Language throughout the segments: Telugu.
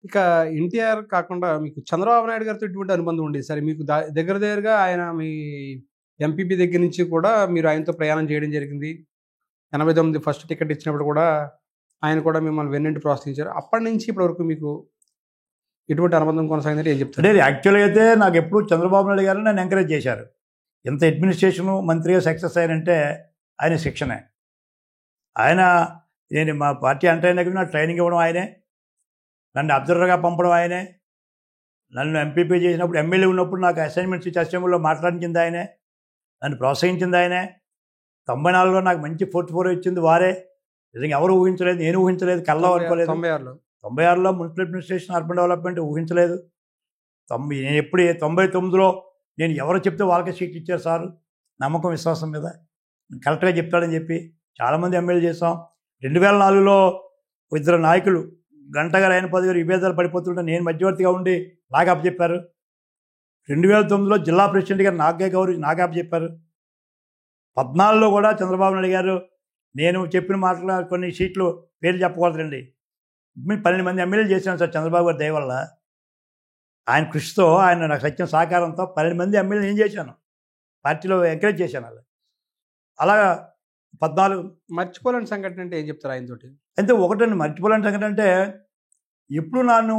ఇక ఎన్టీఆర్ కాకుండా మీకు చంద్రబాబు నాయుడు గారితో ఎటువంటి అనుబంధం ఉండేది? సరే మీకు దగ్గర దగ్గరగా ఆయన మీ ఎంపీపీ దగ్గర నుంచి కూడా మీరు ఆయనతో ప్రయాణం చేయడం జరిగింది. 89 ఫస్ట్ టికెట్ ఇచ్చినప్పుడు కూడా ఆయన కూడా మిమ్మల్ని వెన్నంటి ప్రోత్సహించారు. అప్పటి నుంచి ఇప్పటి వరకు మీకు ఎటువంటి అనుబంధం కొనసాగిందంటే ఏం చెప్తారు? అంటే యాక్చువల్గా అయితే నాకు ఎప్పుడు చంద్రబాబు నాయుడు గారు నన్ను ఎంకరేజ్ చేశారు. ఎంత అడ్మినిస్ట్రేషను మంత్రిగా సక్సెస్ అయ్యానంటే ఆయన శిక్షణే. ఆయన నేను మా పార్టీ అంటే నాకు ట్రైనింగ్ ఇవ్వడం ఆయనే, నన్ను అబ్జర్వర్గా పంపడం ఆయనే, నన్ను ఎంపీపీ చేసినప్పుడు ఎమ్మెల్యే ఉన్నప్పుడు నాకు అసైన్మెంట్స్ ఇచ్చి అసెంబ్లీలో మాట్లాడించింది ఆయనే, నన్ను ప్రోత్సహించింది ఆయనే. 94లో నాకు మంచి పోర్ట్ఫోలియో ఇచ్చింది వారే. నిజంగా ఎవరు ఊహించలేదు, నేను ఊహించలేదు, కల్లో అనుకోలేదు. 96లో మున్సిపల్ అడ్మినిస్ట్రేషన్ అర్బన్ డెవలప్మెంట్ ఊహించలేదు. నేను ఎప్పుడు 99లో నేను ఎవరు చెప్తే వాళ్ళకే సీట్ ఇచ్చారు సార్, నమ్మకం విశ్వాసం మీద కరెక్ట్గా చెప్తాడని చెప్పి చాలామంది ఎమ్మెల్యే చేసాం. 2004లో ఇద్దరు నాయకులు గంట గారు ఆయన పదవి విభేదాలు పడిపోతుంటే నేను మధ్యవర్తిగా ఉండి నాకు అప్పచెప్పారు. 2009లో జిల్లా ప్రెసిడెంట్ గారు నాకు అప్పచెప్పారు. 14లో కూడా చంద్రబాబు నాయుడు గారు నేను చెప్పిన మాటలు కొన్ని సీట్లు పేరు చెప్పకూడదండి, 12 మంది ఎమ్మెల్యేలు చేశాను సార్ చంద్రబాబు గారి దయ వల్ల. ఆయన కృషితో, ఆయన నాకు సత్యం సహకారంతో 12 మంది ఎమ్మెల్యేలు నేను చేశాను, పార్టీలో ఎంకరేజ్ చేశాను. అలా 14 మర్చిపోలేని సంఘటన అంటే ఏం చెప్తారు ఆయనతోటి? అయితే ఒకటండి, మర్చిపోలేని సంఘటన అంటే ఎప్పుడు నన్ను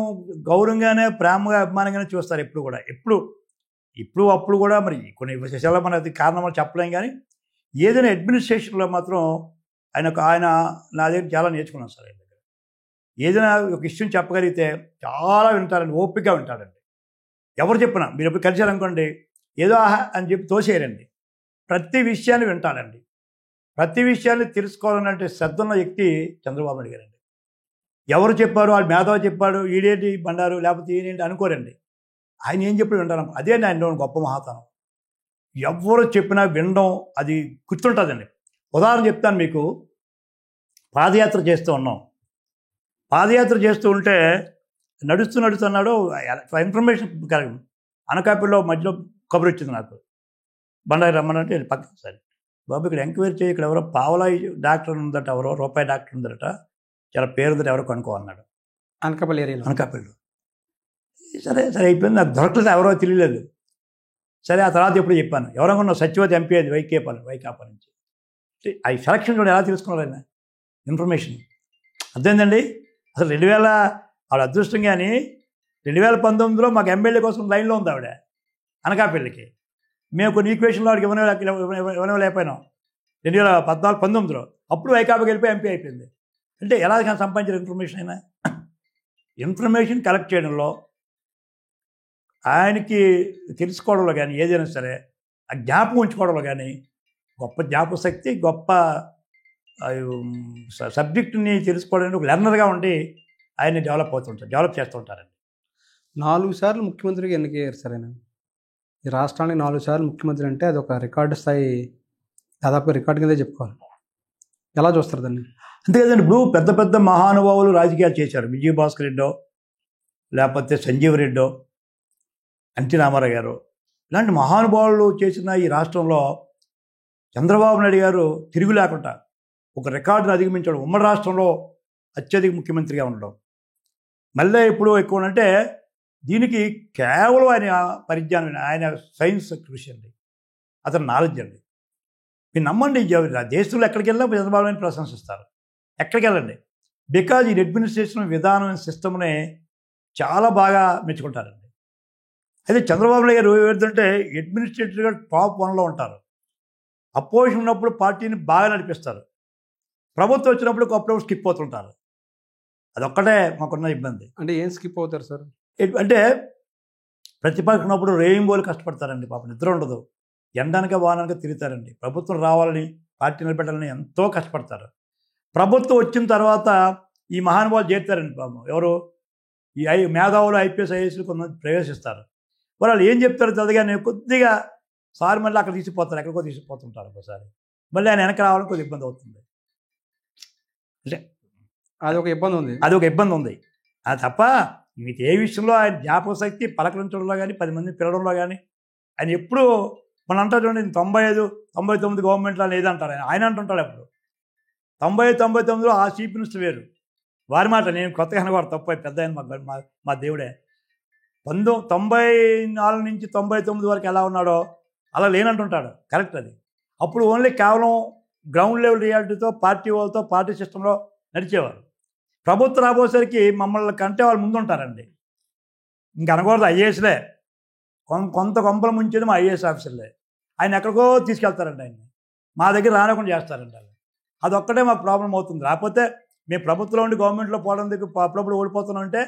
గౌరవంగానే, ప్రేమగా, అభిమానంగానే చూస్తారు ఎప్పుడు కూడా. ఇప్పుడు అప్పుడు కూడా మరి కొన్ని విషయాల్లో మన అది కారణాలు చెప్పలేం, కానీ ఏదైనా అడ్మినిస్ట్రేషన్లో మాత్రం ఆయన నా దగ్గర చాలా నేర్చుకున్నాను సార్. ఆయన దగ్గర ఏదైనా ఒక ఇష్యూని చెప్పగలిగితే చాలా వింటారండి, ఓపికగా వింటారండి. ఎవరు చెప్పినా మీరు ఎప్పుడు కలిసారనుకోండి, ఏదో ఆహా అని చెప్పి తోసేయరండి, ప్రతి విషయాన్ని వింటారండి. ప్రతి విషయాన్ని తెలుసుకోవాలనంటే శ్రద్ధ ఉన్న వ్యక్తి చంద్రబాబు నాయుడు గారండి. ఎవరు చెప్పారు, వాళ్ళు మేధావి చెప్పాడు, ఈడేంటి బండారు, లేకపోతే ఈడేంటి అనుకోరండి. ఆయన ఏం చెప్పి వింటాను, అదే ఆయన గొప్ప మహాతనం. ఎవరు చెప్పినా వినడం, అది గుర్తుంటుందండి. ఉదాహరణ చెప్తాను మీకు. పాదయాత్ర చేస్తూ ఉన్నాం. పాదయాత్ర చేస్తూ ఉంటే నడుస్తున్నాడు, ఇన్ఫర్మేషన్ కలిగి అనకాపల్లిలో మధ్యలో కబురు వచ్చింది నాకు. బండారు రమ్మనంటే పక్కన సరే బాబు ఇక్కడ ఎంక్వైరీ చేయి, ఇక్కడ ఎవరో పావలా డాక్టర్ ఉందట, ఎవరో రూపాయి డాక్టర్ ఉందట, చాలా పేరుదట, ఎవరో కనుక్కో అన్నాడు. అనకాపల్లి ఏరియాలో. అనకాపల్లిలో. సరే అయిపోయింది, నాకు దొరకలేదు, ఎవరో తెలియలేదు. సరే ఆ తర్వాత ఎప్పుడు చెప్పాను, ఎవరనుకున్నా సత్యవతి ఎంపీ అది వైకాపా నుంచి. ఆ సెలక్షన్ కూడా ఎలా తెలుసుకున్నారు ఆయన ఇన్ఫర్మేషన్ అర్థమైందండి. అసలు 2000 ఆవిడ అదృష్టం, కానీ 2019లో మాకు ఎమ్మెల్యే కోసం లైన్లో ఉంది ఆవిడ అనకాపల్లికి. మేము కొన్ని ఈక్వేషన్లో ఆవిడకి ఇవ్వలేకపోయినాం 2014-19లో. అప్పుడు వైకాపాకి వెళ్ళిపోయి ఎంపీ అయిపోయింది. అంటే ఎలా సంపాదించిన ఇన్ఫర్మేషన్ అయినా, ఇన్ఫర్మేషన్ కలెక్ట్ చేయడంలో, ఆయనకి తెలుసుకోవడంలో కానీ, ఏదైనా సరే ఆ జ్ఞాపకం ఉంచుకోవడంలో కానీ గొప్ప జ్ఞాపక శక్తి, గొప్ప సబ్జెక్టుని తెలుసుకోవడానికి ఒక లెర్నర్గా ఉండి ఆయన్ని డెవలప్ చేస్తుంటారండి. 4 సార్లు ముఖ్యమంత్రిగా ఎన్నికయ్యారు సార్ ఆయన. ఈ రాష్ట్రానికి 4 సార్లు ముఖ్యమంత్రి అంటే అది ఒక రికార్డు స్థాయి, దాదాపు రికార్డు కిందే చెప్పుకోవాలి. ఎలా చూస్తారు దాన్ని? అంతే కదండి. ఇప్పుడు పెద్ద పెద్ద మహానుభావులు రాజకీయాలు చేశారు. విజయభాస్కర్ రెడ్డో, లేకపోతే సంజీవ్ రెడ్డో, ఎన్టీ రామారావు గారు, ఇలాంటి మహానుభావులు చేసిన ఈ రాష్ట్రంలో చంద్రబాబు నాయుడు గారు తిరుగు లేకుండా ఒక రికార్డును అధిగమించడం, ఉమ్మడి రాష్ట్రంలో అత్యధిక ముఖ్యమంత్రిగా ఉండడం. మళ్ళీ ఇప్పుడు ఎక్కువ అంటే దీనికి కేవలం ఆయన పరిజ్ఞానం, ఆయన సైన్స్ కృషి అండి, అతని నాలెడ్జ్ అండి. మీరు నమ్మండి, దేశంలో ఎక్కడికి వెళ్ళినా చంద్రబాబు నాయుడు ప్రశంసిస్తారు. ఎక్కడికి వెళ్ళండి, బికాజ్ ఈ అడ్మినిస్ట్రేషన్ విధానం, సిస్టమ్ని చాలా బాగా మెచ్చుకుంటారండి. అయితే చంద్రబాబు నాయుడు గారు ఏంటంటే అడ్మినిస్ట్రేటివ్గా టాప్ 1లో ఉంటారు. అపోజిషన్ ఉన్నప్పుడు పార్టీని బాగా నడిపిస్తారు, ప్రభుత్వం వచ్చినప్పుడు అప్పుడప్పుడు స్కిప్ అవుతుంటారు. అదొక్కటే మాకున్న ఇబ్బంది. అంటే ఏం స్కిప్ అవుతారు సార్? అంటే ప్రతిపక్షం ఉన్నప్పుడు రేయింబోలు కష్టపడతారండి, పాపం నిద్ర ఉండదు, ఎండనక వాననక తిరుగుతారండి. ప్రభుత్వం రావాలని, పార్టీ నిలబెట్టాలని ఎంతో కష్టపడతారు. ప్రభుత్వం వచ్చిన తర్వాత ఈ మహానుభావులు చేరుతారండి పాపం. ఎవరు ఈ మేధావులు, ఐపీఎస్, ఐఏఎస్లు కొంతమంది ప్రవేశిస్తారు. వాళ్ళు ఏం చెప్తారో చదిగానే కొద్దిగా సార్ మళ్ళీ అక్కడ తీసిపోతారు, ఎక్కడికో తీసిపోతుంటారు. ఒకసారి మళ్ళీ ఆయన వెనక రావాలని కొద్దిగా ఇబ్బంది అవుతుంది. అంటే అదొక ఇబ్బంది ఉంది. అది తప్ప మీకు ఏ విషయంలో ఆయన జ్ఞాపక శక్తి, పలకరించడంలో కానీ, 10 మందిని పిలవడంలో కానీ ఆయన ఎప్పుడు మనం అంటారు చూడండి, 95-99 గవర్నమెంట్లో లేదంటారు ఆయన అంటుంటాడు. అప్పుడు 90-99లో ఆ చీఫ్ మినిస్టర్ వేరు, వారి మాట నేను కొత్తగా అనకూడదు, తప్పు పెద్ద ఆయన మా దేవుడే. 94 నుంచి 99 వరకు ఎలా ఉన్నాడో అలా లేనంటుంటాడు, కరెక్ట్ అది. అప్పుడు ఓన్లీ కేవలం గ్రౌండ్ లెవెల్ రియాలిటీతో పార్టీ వాళ్ళతో పార్టీ సిస్టంలో నడిచేవారు. ప్రభుత్వం రాబోసరికి మమ్మల్ని కంటే వాళ్ళు ముందుంటారండి. ఇంక అనకూడదు, ఐఏఎస్లే కొంత కొంపలు ముంచేది మా ఐఏఎస్ ఆఫీసర్లే. ఆయన ఎక్కడికో తీసుకెళ్తారండి, ఆయన్ని మా దగ్గర రానకుండా చేస్తారండి. అదొక్కటే మాకు ప్రాబ్లం అవుతుంది. రాకపోతే మేము ప్రభుత్వంలో ఉండి గవర్నమెంట్లో పోవడం దగ్గర అప్పుడప్పుడు ఓడిపోతున్నాం అంటే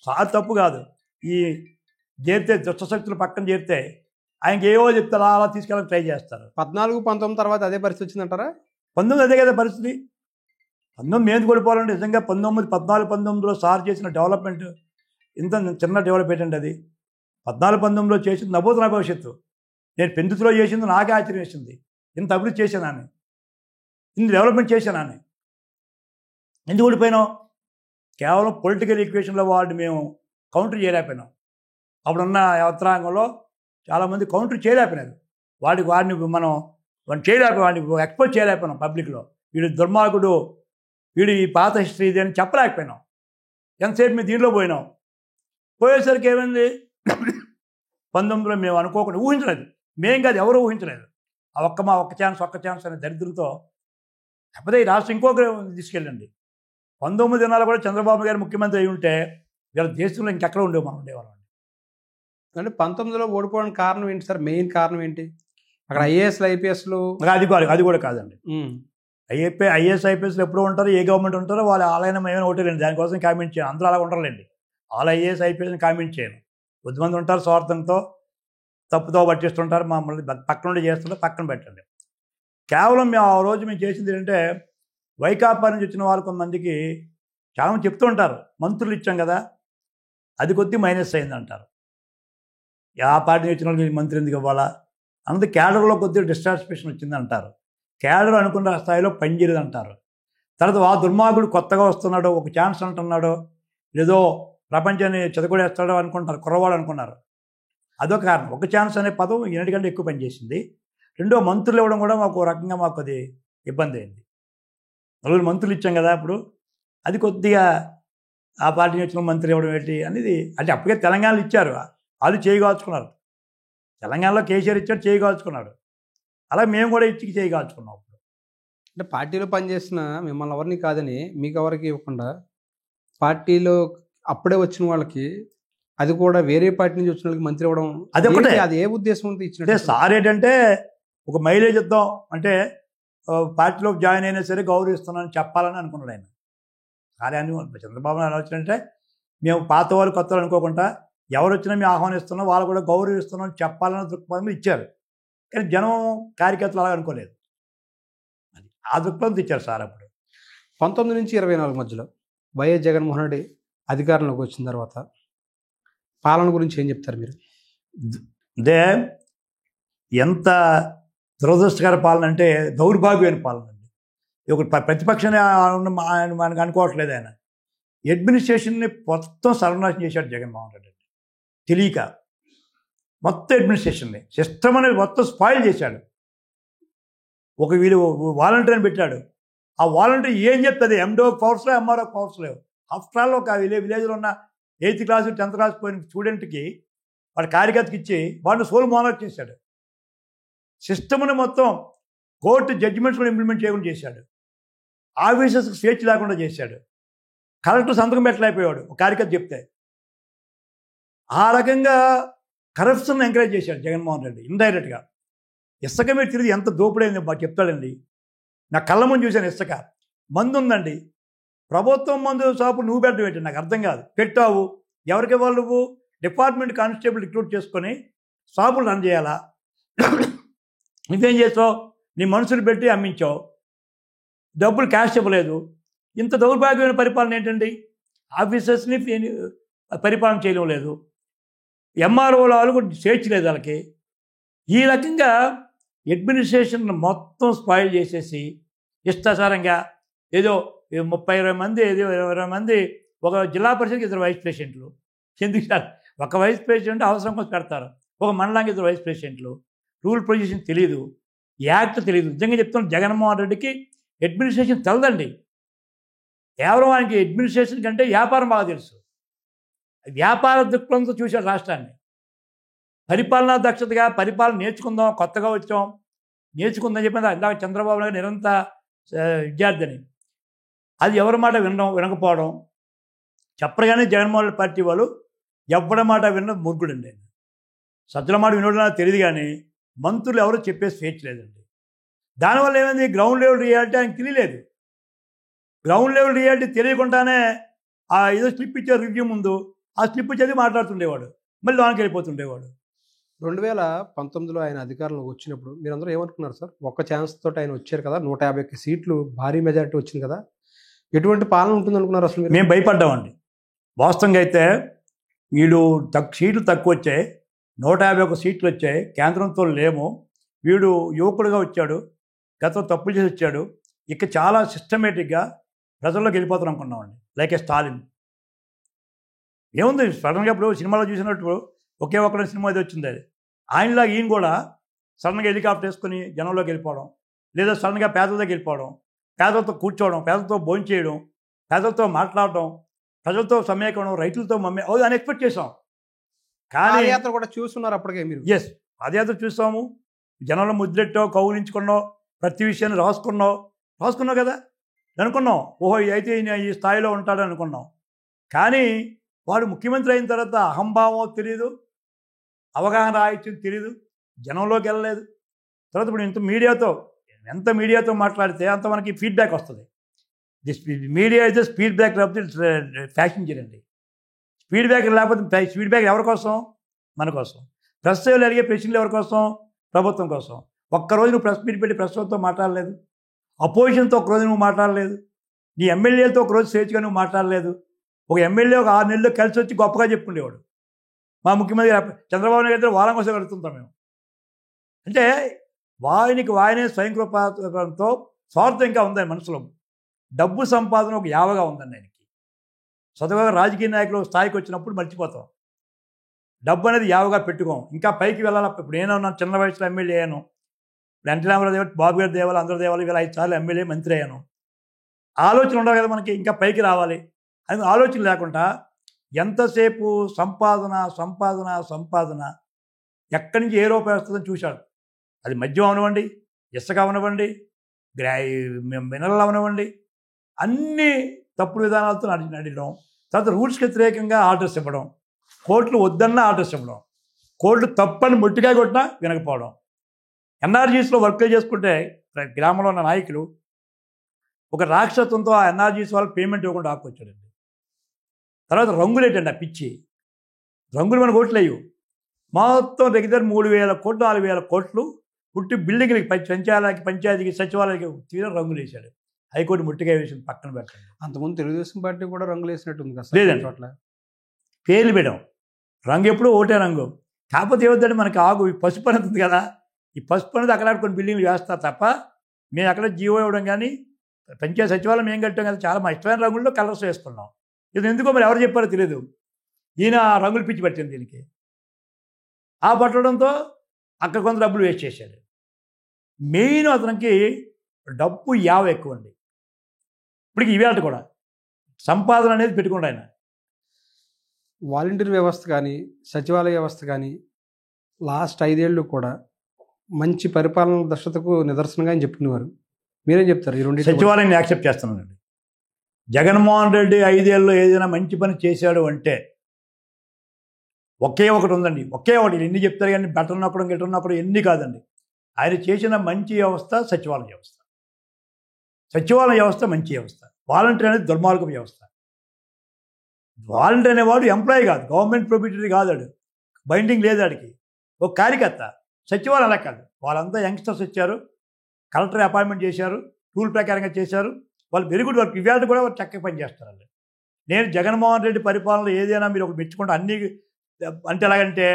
సార్ తప్పు కాదు. ఈ చేరితే దుష్టశక్తులు పక్కన చేరితే ఆయనకి ఏవో చెప్తారు, అలా తీసుకెళ్ళడానికి ట్రై చేస్తారు. 14-19 తర్వాత అదే పరిస్థితి వచ్చిందంటారా? 19 అదే కదా పరిస్థితి. 19 మేము ఓడిపోవాలంటే నిజంగా 14-19లో సార్ చేసిన డెవలప్మెంట్ ఇంత చిన్న డెవలప్మెంట్ అండి అది. 14-19లో చేసింది నభూతన భవిష్యత్తు. నేను పెందుతులో చేసింది నాకే ఆశ్చర్యం వేసింది. ఇంత అభివృద్ధి చేశానని, ఇంత డెవలప్మెంట్ చేశానని. ఎందుకు ఓడిపోయినాం? కేవలం పొలిటికల్ ఈక్వేషన్లో వాడిని మేము కౌంటర్ చేయలేకపోయినాం. అప్పుడున్న యంత్రాంగంలో చాలామంది కౌంటర్ చేయలేకపోయినారు. వాడిని వాడిని ఎక్స్పోజ్ చేయలేకపోయినాం పబ్లిక్లో. వీడు దుర్మార్గుడు, వీడు ఈ పాత హిస్టరీ ఇది అని చెప్పలేకపోయినాం. ఎంతసేపు మేము దీంట్లో పోయినాం. పోయేసరికి ఏమైంది? 19లో మేము అనుకోకుండా ఊహించలేదు, మేం కాదు ఎవరూ ఊహించలేదు. మా ఒక్క ఛాన్స్ అనే దరిద్రంతో లేకపోతే ఈ రాష్ట్రం ఇంకొక తీసుకెళ్ళండి. 19 దినాలు కూడా చంద్రబాబు గారు ముఖ్యమంత్రి అయి ఉంటే వీళ్ళ దేశంలో ఇంకెక్కడ ఉండేవాళ్ళం. అంటే 19లో ఓడిపోవడానికి కారణం ఏంటి సార్? మెయిన్ కారణం ఏంటి? అక్కడ ఐఏఎస్లు ఐపీఎస్లు అది కూడా కాదండి. ఐఏఎస్ ఐపీఎస్లు ఎప్పుడు ఉంటారు, ఏ గవర్నమెంట్ ఉంటారో వాళ్ళ ఆలైన ఏమైనా ఓటేలండి. దానికోసం కామెంట్ చేయను. అందరూ అలా ఉంటారులేండి. వాళ్ళ ఐఏఎస్ ఐపీఎస్ని కామెంట్ చేయను. కొద్దిమంది ఉంటారు స్వార్థంతో తప్పుతో పట్టిస్తుంటారు, మమ్మల్ని పక్కన నుండి చేస్తుంటే పక్కన పెట్టండి. కేవలం మేము ఆ రోజు మేము చేసింది ఏంటంటే, వైకాపా నుంచి వచ్చిన వాళ్ళు కొంతమందికి చాలామంది చెప్తూ ఉంటారు, మంత్రులు ఇచ్చాం కదా అది కొద్ది మైనస్ అయింది అంటారు. ఆ పార్టీ వచ్చిన వాళ్ళకి మంత్రి ఎందుకు ఇవ్వాలా? అందుకే క్యాడర్లో కొద్దిగా డిస్సాటిస్ఫాక్షన్ వచ్చింది అంటారు. క్యాడర్ అనుకున్న స్థాయిలో పనిచేయదు అంటారు. తర్వాత ఆ దుర్మార్గుడు కొత్తగా వస్తున్నాడో, ఒక ఛాన్స్ అంటున్నాడో, ఏదో ప్రపంచాన్ని చెదగొడేస్తాడో అనుకుంటారు, కుర్రవాడు అనుకున్నారు. అదొక కారణం. ఒక ఛాన్స్ అనే పదం ఈనాటికంటే ఎక్కువ పనిచేసింది. రెండో మంత్రులు ఇవ్వడం కూడా మాకు రకంగా మాకు అది ఇబ్బంది అయింది. 4 మంత్రులు ఇచ్చాం కదా అప్పుడు, అది కొద్దిగా ఆ పార్టీ వచ్చిన మంత్రి ఇవ్వడం ఏంటి అనేది. అంటే అప్పటికే తెలంగాణలో ఇచ్చారు, వాళ్ళు చేయగాల్చుకున్నారు. తెలంగాణలో కేసీఆర్ ఇచ్చాడు, చేయగాల్చుకున్నాడు. అలా మేము కూడా ఇచ్చి చేయగాల్చుకున్నాం. అప్పుడు అంటే పార్టీలో పనిచేసిన మిమ్మల్ని ఎవరిని కాదని మీకు ఎవరికి ఇవ్వకుండా పార్టీలో అప్పుడే వచ్చిన వాళ్ళకి, అది కూడా వేరే పార్టీ నుంచి వచ్చిన వాళ్ళకి మంత్రి ఇవ్వడం, అది ఏ ఉద్దేశంతో ఇచ్చినట్టే? సార్ ఏంటంటే ఒక మైలేజ్ ఇద్దాం అంటే పార్టీలో జాయిన్ అయినా సరే గౌరవిస్తున్నానని చెప్పాలని అనుకున్నాడు ఆయన. కానీ చంద్రబాబు నాయుడు ఆలోచన అంటే మేము పాత వాళ్ళు కొత్త వాళ్ళు అనుకోకుండా ఎవరు వచ్చినా మేము ఆహ్వానిస్తున్నాం, వాళ్ళు కూడా గౌరవిస్తున్నాం చెప్పాలన్న దృక్పథం ఇచ్చారు. కానీ జనం కార్యకర్తలు అలా అనుకోలేదు. అది ఆ దృక్పథం ఇచ్చారు సార్. అప్పుడు 19 నుంచి 24 మధ్యలో వైఎస్ జగన్మోహన్ రెడ్డి అధికారంలోకి వచ్చిన తర్వాత పాలన గురించి ఏం చెప్తారు మీరు? అంటే ఎంత దురదృష్టకర పాలన అంటే దౌర్భాగ్యమైన పాలన అండి. ఒక ప్రతిపక్షాన్ని మనకు అనుకోవట్లేదు. ఆయన అడ్మినిస్ట్రేషన్ని మొత్తం సర్వనాశనం చేశాడు జగన్మోహన్ రెడ్డి. తెలియక మొత్తం అడ్మినిస్ట్రేషన్ని సిస్టమ్ అనేది మొత్తం స్పాయిల్ చేశాడు. ఒక వీళ్ళు వాలంటీర్ని పెట్టాడు. ఆ వాలంటీర్ ఏం చెప్తుంది? ఎండో పవర్స్ లేవు, ఎంఆర్ఓ పవర్స్ లేవు. ఆఫ్టర్ ఆల్ ఒక విలేజ్లో ఉన్న 8th క్లాస్ 10th క్లాస్ పోయిన స్టూడెంట్కి వాడి కార్యకర్తకి ఇచ్చి వాడిని సోల్ మోనర్ చేశాడు. సిస్టమ్ని మొత్తం కోర్టు జడ్జిమెంట్స్ కూడా ఇంప్లిమెంట్ చేయకుండా చేశాడు. ఆఫీసర్స్కి స్వేచ్ఛ లేకుండా చేశాడు. కలెక్టర్ సంతకం పెట్టలేకపోయాడు ఒక కార్యకర్త చెప్తే. ఆ రకంగా కరప్షన్ ఎంకరేజ్ చేశాడు జగన్మోహన్ రెడ్డి ఇండైరెక్ట్గా. ఇసుక మీద తిరిగి ఎంత దోపిడైంది చెప్తాడండి. నా కళ్ళ ముందు చూశాను. ఇసుక మందు ఉందండి, ప్రభుత్వం మందు షాపు నువ్వు పెట్టడం ఏంటి నాకు అర్థం కాదు. పెట్టావు, ఎవరికి ఇవ్వాలి? నువ్వు డిపార్ట్మెంట్ కానిస్టేబుల్ రిక్రూట్ చేసుకొని షాపులు రన్ చేయాలా? నువ్వేం చేసావు? నీ మనుషులు పెట్టి అమ్మించావు, డబ్బులు క్యాష్ ఇవ్వలేదు. ఇంత దౌర్భాగ్యమైన పరిపాలన ఏంటండి? ఆఫీసర్స్ని పరిపాలన చేయడం లేదు, ఎంఆర్ఓ వాళ్ళు కూడా స్వేచ్ఛ లేదు వాళ్ళకి. ఈ రకంగా అడ్మినిస్ట్రేషన్ మొత్తం స్పాయిల్ చేసేసి ఇష్టాసారంగా ఏదో 30-20 మంది, ఏదో 20 మంది ఒక జిల్లా పరిషత్కి 2 వైస్ ప్రెసిడెంట్లు. ఎందుకు సార్? ఒక వైస్ ప్రెసిడెంట్ అవసరం కోసం పెడతారు. ఒక మండలానికి 2 వైస్ ప్రెసిడెంట్లు. రూల్ పొజిషన్ తెలియదు, యాక్ట్ తెలియదు. నిజంగా చెప్తున్నాను, జగన్మోహన్ రెడ్డికి అడ్మినిస్ట్రేషన్ తెలదండి. కేవలం ఆయనకి అడ్మినిస్ట్రేషన్ కంటే వ్యాపారం బాగా తెలుసు. వ్యాపార దృక్పథంతో చూశాడు రాష్ట్రాన్ని. పరిపాలనా దక్షతగా పరిపాలన నేర్చుకుందాం, కొత్తగా వచ్చాం, నేర్చుకుందాం చెప్పిన ఇందాక చంద్రబాబు నాయుడు నిరంతర విద్యార్థిని. అది ఎవరి మాట వినకపోవడం, చెప్పగానే జగన్మోహన్ రెడ్డి పార్టీ వాళ్ళు ఎవరి మాట విన్న ముగ్గుడండి. సజ్జల మాట వినోడు నాకు తెలియదు, కానీ మంత్రులు ఎవరు చెప్పే స్వేచ్ఛ లేదండి. దానివల్ల ఏమైంది, గ్రౌండ్ లెవెల్ రియాలిటీ ఆయనకు తెలియలేదు. గ్రౌండ్ లెవెల్ రియాలిటీ తెలియకుండానే ఆ ఏదో స్లిప్ ఇచ్చారు రివ్యూ ముందు, ఆ స్లిప్ చదివి మాట్లాడుతుండేవాడు, మళ్ళీ దానికి వెళ్ళిపోతుండేవాడు. 2019లో ఆయన అధికారంలోకి వచ్చినప్పుడు మీరందరూ ఏమనుకున్నారు సార్? ఒక్క ఛాన్స్ తోటి ఆయన వచ్చారు కదా, 150 సీట్లు భారీ మెజారిటీ వచ్చింది కదా, ఎటువంటి పాలన ఉంటుంది అనుకున్నారు అసలు? మేము భయపడ్డామండి. వాస్తవంగా అయితే వీళ్ళు సీట్లు తక్కువ వచ్చాయి, 151 సీట్లు వచ్చాయి, కేంద్రంతో లేము, వీడు యువకుడుగా వచ్చాడు, గతం తప్పులు చేసి వచ్చాడు, ఇక చాలా సిస్టమేటిక్గా ప్రజల్లోకి వెళ్ళిపోతారు అనుకున్నామండి. Like a Stalin. ఏముంది సడన్గా ఇప్పుడు సినిమాలో చూసినట్టు ఒకే ఒక్కడే సినిమా అది వచ్చింది. అది ఆయనలా ఈయన కూడా సడన్గా హెలికాప్టర్ వేసుకొని జనంలోకి వెళ్ళిపోవడం, లేదా సడన్గా పేదల దగ్గరికి వెళ్ళిపోవడం, పేదలతో కూర్చోవడం, పేదలతో భోంచేయడం, పేదలతో మాట్లాడడం, ప్రజలతో సమ్మేకడం, రైతులతో అని ఎక్స్పెక్ట్ చేసాం. కానీ పాదయాత్ర కూడా చూస్తున్నారు అప్పటికే మీరు? ఎస్, పాదయాత్ర చూసాము. జనంలో ముద్రెట్టో, కౌగులించుకున్నావు, ప్రతి విషయాన్ని రాసుకున్నావు కదా, అనుకున్నాం ఓహో అయితే ఈయన ఈ స్థాయిలో ఉంటాడని అనుకున్నాం. కానీ వాడు ముఖ్యమంత్రి అయిన తర్వాత అహంభావం తెలియదు, అవగాహన రాహిత్యం తెలియదు, జనంలోకి వెళ్ళలేదు. తర్వాత ఇప్పుడు ఎంత మీడియాతో మాట్లాడితే అంత మనకి ఫీడ్బ్యాక్ వస్తుంది. మీడియా అయితే ఫీడ్బ్యాక్ లేకపోతే ఫ్యాషన్ చేయండి. ఫీడ్బ్యాక్ లేకపోతే ఫీడ్బ్యాక్ ఎవరి కోసం? మన కోసం. ప్రెస్ సేవలు అడిగే ప్రశ్నలు ఎవరి కోసం? ప్రభుత్వం కోసం. ఒక్కరోజు నువ్వు ప్రెస్ మీట్ పెట్టి ప్రభుత్వంతో మాట్లాడలేదు, అపోజిషన్తో ఒకరోజు నువ్వు మాట్లాడలేదు, నీ ఎమ్మెల్యేలతో ఒకరోజు స్వేచ్ఛగా నువ్వు మాట్లాడలేదు. ఒక ఎమ్మెల్యే ఒక 6 నెలలు కలిసి వచ్చి గొప్పగా చెప్పుకునేవాడు. మా ముఖ్యమంత్రి చంద్రబాబు నాయుడు గారు వారం కోసం కడుతుంటాం మేము. అంటే వాయనే స్వయం కృపాతో స్వార్థం ఇంకా ఉందని మనసులో. డబ్బు సంపాదన ఒక యావగా ఉందండి ఆయనకి. చదువుగా రాజకీయ నాయకులు స్థాయికి వచ్చినప్పుడు మర్చిపోతాం. డబ్బు అనేది యావగా పెట్టుకోం, ఇంకా పైకి వెళ్ళాలి. ఇప్పుడు నేను ఉన్నాను, చిన్న వయసులో ఎమ్మెల్యే అయ్యాను, ఎన్టీ రామారావు దేవాలి, బాబు గారి దేవాలి, అందరి దేవాలి, వీళ్ళ 5 సార్లు ఎమ్మెల్యే, మంత్రి అయ్యాను. ఆలోచన ఉండవు కదా మనకి, ఇంకా పైకి రావాలి అని ఆలోచన లేకుండా ఎంతసేపు సంపాదన ఎక్కడి నుంచి ఏ రూపాయి వస్తుందని చూశాడు. అది మద్యం అవనివ్వండి, ఇసుక అవనివ్వండి, మినరల్ అవనివ్వండి, అన్ని తప్పుడు విధానాలతో నడవడం. తర్వాత రూల్స్కి వ్యతిరేకంగా ఆర్డర్స్ ఇవ్వడం, కోర్టులు వద్దన్న ఆర్డర్స్ ఇవ్వడం, కోర్టులు తప్పని మొట్టికాయ కొట్టినా వినకపోవడం. ఎన్ఆర్జీస్లో వర్క్లు చేసుకుంటే గ్రామంలో ఉన్న నాయకులు ఒక రాక్షసత్వంతో ఆ ఎన్ఆర్జీస్ వాళ్ళకి పేమెంట్ ఇవ్వకుండా ఆపుకొచ్చాడండి. తర్వాత రంగులేటండి, ఆ పిచ్చి రంగులు మనకు ఓట్లు అయ్యి మొత్తం దగ్గర 3,000 కోట్లు 4,000 కోట్లు పుట్టి బిల్డింగ్లకి పంచాయతీకి సచివాలయానికి తీరా రంగులు వేశాడు. హైకోర్టు ముట్టిగా వేసింది, పక్కన పెట్టండి. అంతకుముందు తెలుగుదేశం పార్టీ కూడా రంగులు వేసినట్టుంది కదా? లేదండి, అట్లా పేర్లు పెట్టాం. రంగు ఎప్పుడు ఒకటే రంగు. కాకపోతే ఏమవుతుందంటే మనకి ఈ పసుపు అనేది ఉంది కదా, ఈ పసుపు అనేది అక్కడ కొన్ని బిల్డింగ్లు వేస్తారు తప్ప మేము అక్కడ జీవో ఇవ్వడం కానీ పంచాయతీ సచివాలయం ఏం కట్టాం కదా, చాలా మా ఇష్టమైన రంగుల్లో కలర్స్ వేసుకున్నాం. ఇది ఎందుకో మరి ఎవరు చెప్పారో తెలియదు. ఈయన రంగులు పిచ్చి పట్టింది దీనికి. ఆ పట్టడంతో అక్కడ కొంత డబ్బులు వేస్ట్ చేశాడు. మెయిన్ అతనికి డబ్బు యావ ఎక్కువ అండి. ఇప్పటికి ఇవేళ కూడా సంపాదన అనేది పెట్టుకుంటా ఆయన. వాలంటీర్ వ్యవస్థ కానీ సచివాలయ వ్యవస్థ కానీ లాస్ట్ 5 ఏళ్ళు కూడా మంచి పరిపాలన దక్షతకు నిదర్శనంగా ఆయన చెప్పుకునేవారు. మీరేం చెప్తారు ఈ రెండు? సచివాలయాన్ని యాక్సెప్ట్ చేస్తున్నానండి. జగన్మోహన్ రెడ్డి 5 ఏళ్ళలో ఏదైనా మంచి పని చేశాడు అంటే ఒకే ఒకటి ఉందండి, ఒకే ఒకటి. ఎన్ని చెప్తారు కానీ బట్టలు నొక్కడం గిట్టడం నొక్కడం ఎన్ని కాదండి. ఆయన చేసిన మంచి వ్యవస్థ సచివాలయ వ్యవస్థ. సచివాలయ వ్యవస్థ మంచి వ్యవస్థ. వాలంటీర్ అనేది దుర్మార్గ వ్యవస్థ. వాలంటీర్ అనేవాడు ఎంప్లాయీ కాదు, గవర్నమెంట్ ప్రొబిటరీ కాదు, బైండింగ్ లేదు ఆడికి, ఒక కార్యకర్త. సచివాలయం అలా కాదు, వాళ్ళంతా యంగ్స్టర్స్ వచ్చారు, కలెక్టర్ అపాయింట్మెంట్ చేశారు, రూల్ ప్రకారంగా చేశారు, వాళ్ళు వెరీ గుడ్ వర్క్. ఇవాళ కూడా వాళ్ళు చక్కగా పనిచేస్తారండి. నేను జగన్మోహన్ రెడ్డి పరిపాలనలో ఏదైనా మీరు ఒకటి మెచ్చుకుంటా అన్ని అంటే ఎలాగంటే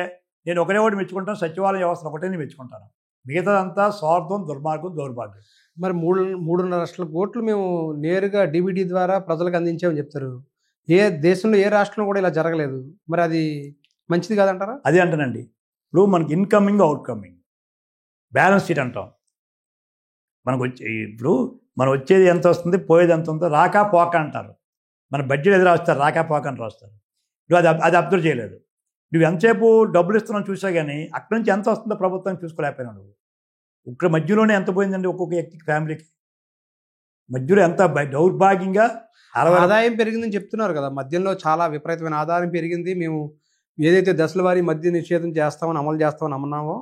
నేను ఒకటి మెచ్చుకుంటాను, సచివాలయ వ్యవస్థ ఒకటే నేను మెచ్చుకుంటాను. మిగతాదంతా స్వార్థం, దుర్మార్గం, దౌర్భాగ్యం. మరి 3.5 లక్షల కోట్లు మేము నేరుగా డిబిటీ ద్వారా ప్రజలకు అందించామని చెప్తారు. ఏ దేశంలో ఏ రాష్ట్రంలో కూడా ఇలా జరగలేదు. మరి అది మంచిది కాదంటారా? అదే అంటానండి. ఇప్పుడు మనకి ఇన్కమింగ్ అవుట్కమింగ్ బ్యాలెన్స్ షీట్ అంటాం. మనకు వచ్చి ఇప్పుడు మనం వచ్చేది ఎంత వస్తుంది, పోయేది ఎంత ఉందో రాకా పోక అంటారు. మన బడ్జెట్ ఎదురు రాస్తారు, రాకా పోక అని రాస్తారు. నువ్వు అది అబ్జర్వ్ చేయలేదు. నువ్వు ఎంతసేపు డబ్బులు ఇస్తున్నావు చూసా కానీ అక్కడి నుంచి ఎంత వస్తుందో ప్రభుత్వం చూసుకోలేకపోయినావు నువ్వు. ఇక్కడ మధ్యలోనే ఎంత పోయిందండి ఒక్కొక్క వ్యక్తికి, ఫ్యామిలీకి మధ్యలో ఎంత దౌర్భాగ్యంగా ఆదాయం పెరిగిందని చెప్తున్నారు కదా, మద్యంలో చాలా విపరీతమైన ఆదాయం పెరిగింది. మేము ఏదైతే దశల వారీ మద్య నిషేధం చేస్తామని అమలు చేస్తామని అన్నామో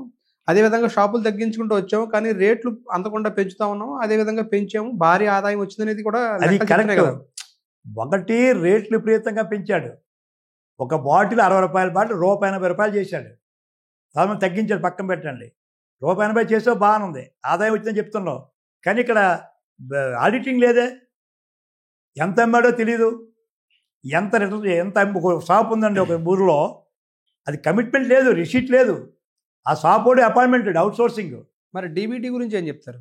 అదేవిధంగా షాపులు తగ్గించుకుంటూ వచ్చాము, కానీ రేట్లు అంతకుండా పెంచుతా ఉన్నాము, అదేవిధంగా పెంచాము, భారీ ఆదాయం వచ్చిందనేది కూడా అది కరెక్ట్ కదా. ఒకటి రేట్లు విపరీతంగా పెంచాడు. ఒక బాటిల్ 60 రూపాయల బాటిల్ ₹180 చేశాడు. చాలా తగ్గించాడు, పక్కన పెట్టండి. ₹180 చేసే బాగానే ఉంది, ఆదాయం వచ్చిందని చెప్తున్నావు. కానీ ఇక్కడ ఆడిటింగ్ లేదే, ఎంత అమ్మాడో తెలీదు, ఎంత ఒక షాప్ ఉందండి ఒక ఊరిలో, అది కమిట్మెంట్ లేదు, రిసీట్ లేదు. ఆ షాప్ ఒకటి అపాయింట్మెంట్ అవుట్ సోర్సింగ్. మరి డీబీటీ గురించి ఏం చెప్తారు?